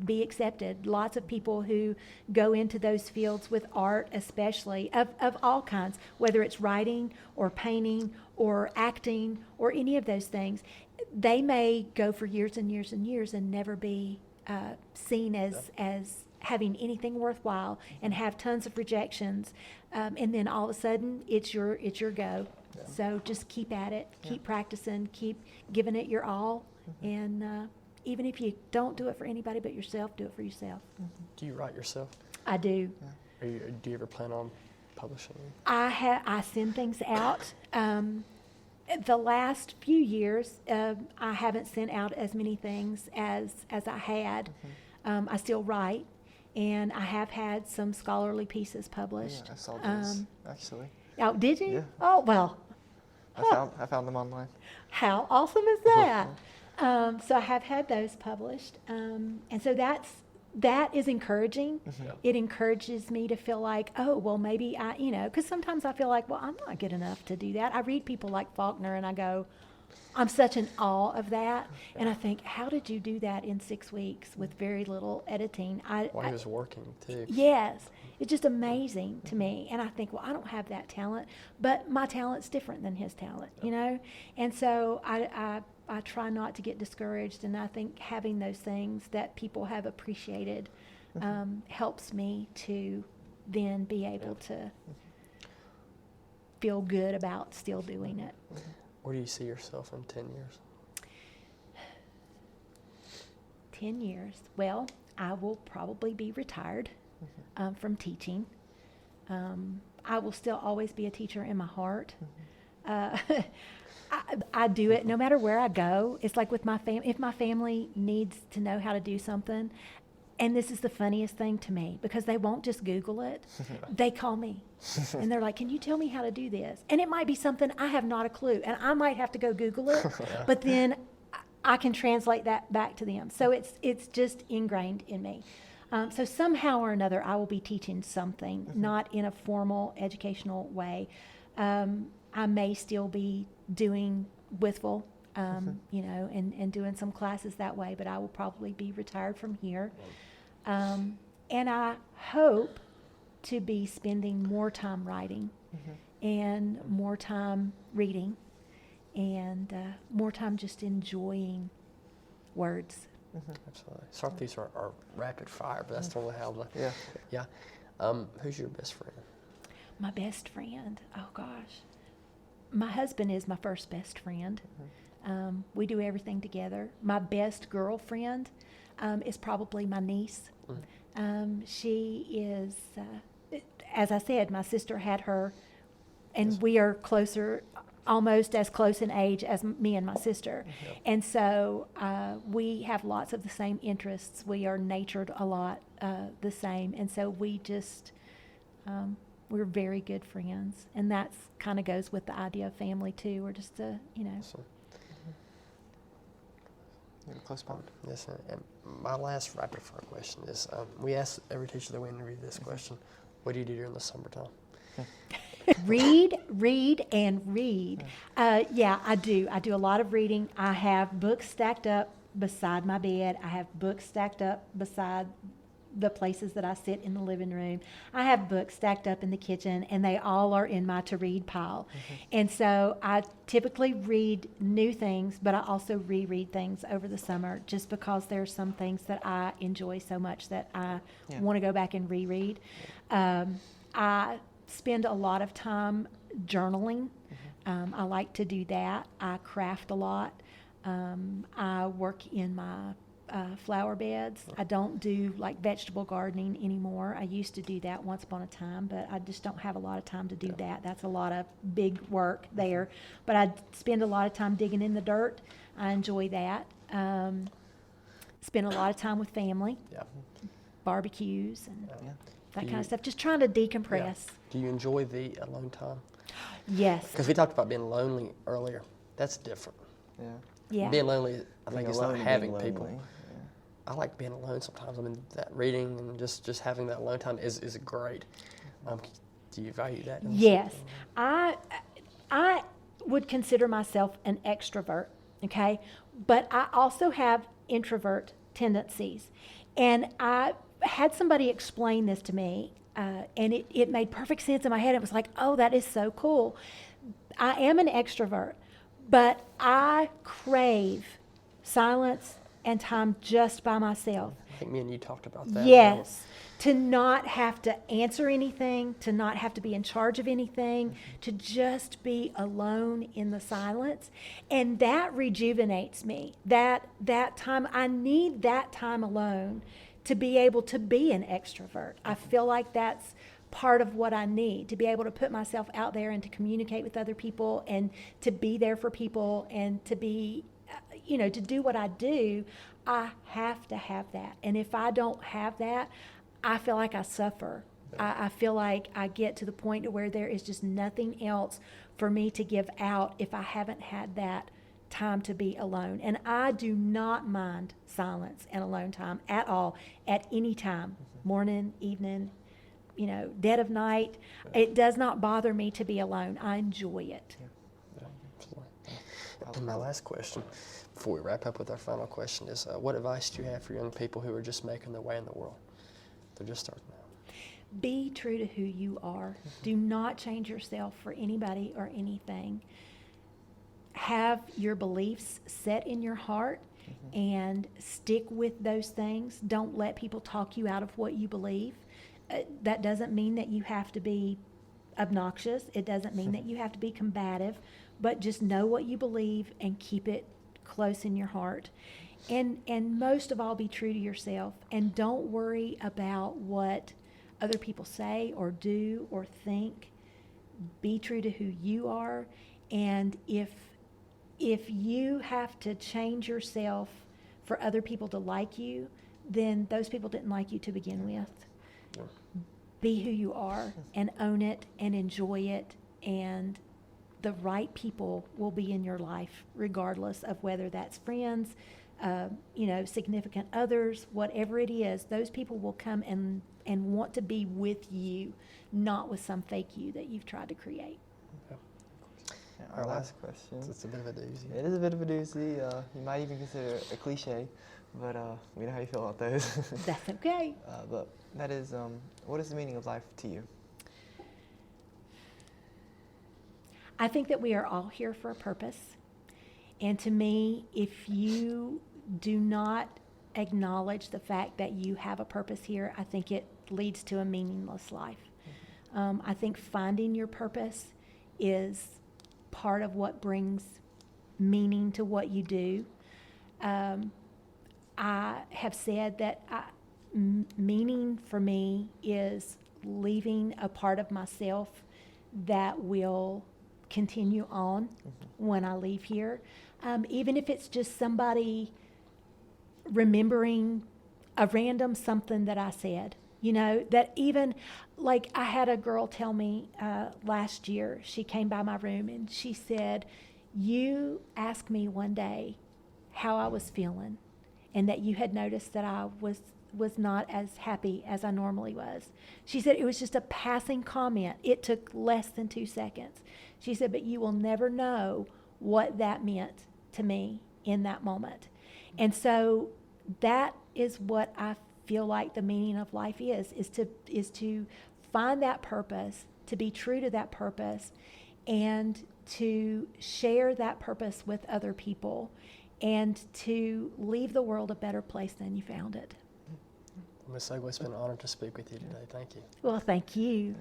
be accepted. Lots of people who go into those fields with art, especially of all kinds, whether it's writing or painting or acting or any of those things, they may go for years and years and years and never be seen as having anything worthwhile and have tons of rejections, and then all of a sudden it's your go. Yeah. So just keep at it, keep practicing, keep giving it your all, and even if you don't do it for anybody but yourself, do it for yourself. Do you write yourself? I do. Do you ever plan on publishing? I send things out. The last few years, I haven't sent out as many things as I had. I still write, and I have had some scholarly pieces published. Yeah, I saw those, actually. Oh, did you? Yeah. Oh, well. I found them online. How awesome is that? So I have had those published. And so that is encouraging. It encourages me to feel like, oh, well, maybe because sometimes I feel like, well, I'm not good enough to do that. I read people like Faulkner and I go, I'm such in awe of that. And I think, how did you do that in 6 weeks with very little editing? While he was working, too. Yes. It's just amazing to me. And I think, well, I don't have that talent, but my talent's different than his talent, And so I try not to get discouraged, and I think having those things that people have appreciated helps me to then be able to feel good about still doing it. Where do you see yourself in 10 years? 10 years. Well, I will probably be retired. from teaching. I will still always be a teacher in my heart. I do it no matter where I go. It's like with my family. If my family needs to know how to do something, and this is the funniest thing to me, because they won't just Google it. They call me. And they're like, can you tell me how to do this? And it might be something I have not a clue. And I might have to go Google it. But then I can translate that back to them. So it's just ingrained in me. So somehow or another, I will be teaching something, not in a formal educational way. I may still be doing Wythe, and doing some classes that way, but I will probably be retired from here. And I hope to be spending more time writing and more time reading and more time just enjoying words. Absolutely. Some of these are rapid fire, but that's totally how. Yeah. Who's your best friend? My best friend. Oh gosh, my husband is my first best friend. We do everything together. My best girlfriend is probably my niece. She is, as I said, my sister had her, and we are closer, almost as close in age as me and my sister. And so we have lots of the same interests. We are natured a lot the same. And so we just, we're very good friends. And that kind of goes with the idea of family too. We're just, Awesome. You're a close bond. Yes, sir. And my last rapid fire question is, we ask every teacher that we interview this question: what do you do during the summertime? read, and read. Yeah, I do. I do a lot of reading. I have books stacked up beside my bed. I have books stacked up beside the places that I sit in the living room. I have books stacked up in the kitchen, and they all are in my to-read pile. And so I typically read new things, but I also reread things over the summer, just because there's some things that I enjoy so much that I want to go back and reread. I spend a lot of time journaling. I like to do that. I craft a lot. I work in my flower beds. I don't do like vegetable gardening anymore. I used to do that once upon a time, but I just don't have a lot of time to do that. That's a lot of big work there. But I spend a lot of time digging in the dirt. I enjoy that. Spend a lot of time with family. Barbecues and that kind of stuff. Just trying to decompress. Do you enjoy the alone time? Yes. Because we talked about being lonely earlier. That's different. Yeah. Being lonely, I think it's not having being people. lonely. I like being alone sometimes. I mean, that reading and just having that alone time is great. Do you value that? Yes. I would consider myself an extrovert, okay? But I also have introvert tendencies. And I had somebody explain this to me, and it made perfect sense in my head. It was like, oh, that is so cool. I am an extrovert, but I crave silence and time just by myself. I think me and you talked about that. Yes. To not have to answer anything, to not have to be in charge of anything, to just be alone in the silence. And that rejuvenates me. That time, I need that time alone to be able to be an extrovert. I feel like that's part of what I need, to be able to put myself out there and to communicate with other people and to be there for people and to be, to do what I do. I have to have that. And if I don't have that, I feel like I suffer. I feel like I get to the point to where there is just nothing else for me to give out if I haven't had that time to be alone. And I do not mind silence and alone time at all, at any time, morning, evening, dead of night. It does not bother me to be alone. I enjoy it. Absolutely. And my last question, before we wrap up with our final question, is what advice do you have for young people who are just making their way in the world? They're just starting out. Be true to who you are. Do not change yourself for anybody or anything. Have your beliefs set in your heart and stick with those things. Don't let people talk you out of what you believe. That doesn't mean that you have to be obnoxious. It doesn't mean that you have to be combative, but just know what you believe and keep it close in your heart. And most of all, be true to yourself, and don't worry about what other people say or do or think. Be true to who you are. And if you have to change yourself for other people to like you, then those people didn't like you to begin with. Yeah. Be who you are and own it and enjoy it, and the right people will be in your life regardless of whether that's friends, significant others, whatever it is. Those people will come and want to be with you, not with some fake you that you've tried to create. Our last question. It's a bit of a doozy. It is a bit of a doozy. You might even consider it a cliche, but we know how you feel about those. That's okay. But that is, what is the meaning of life to you? I think that we are all here for a purpose. And to me, if you do not acknowledge the fact that you have a purpose here, I think it leads to a meaningless life. I think finding your purpose is part of what brings meaning to what you do. I have said that meaning for me is leaving a part of myself that will continue on when I leave here. Even if it's just somebody remembering a random something that I said, that even, like, I had a girl tell me last year, she came by my room and she said, you asked me one day how I was feeling, and that you had noticed that I was not as happy as I normally was. She said it was just a passing comment. It took less than 2 seconds. She said, but you will never know what that meant to me in that moment. And so that is what I feel like the meaning of life is to find that purpose, to be true to that purpose, and to share that purpose with other people, and to leave the world a better place than you found it. Ms. Ogle, it's been an honor to speak with you today. Thank you. Well, thank you.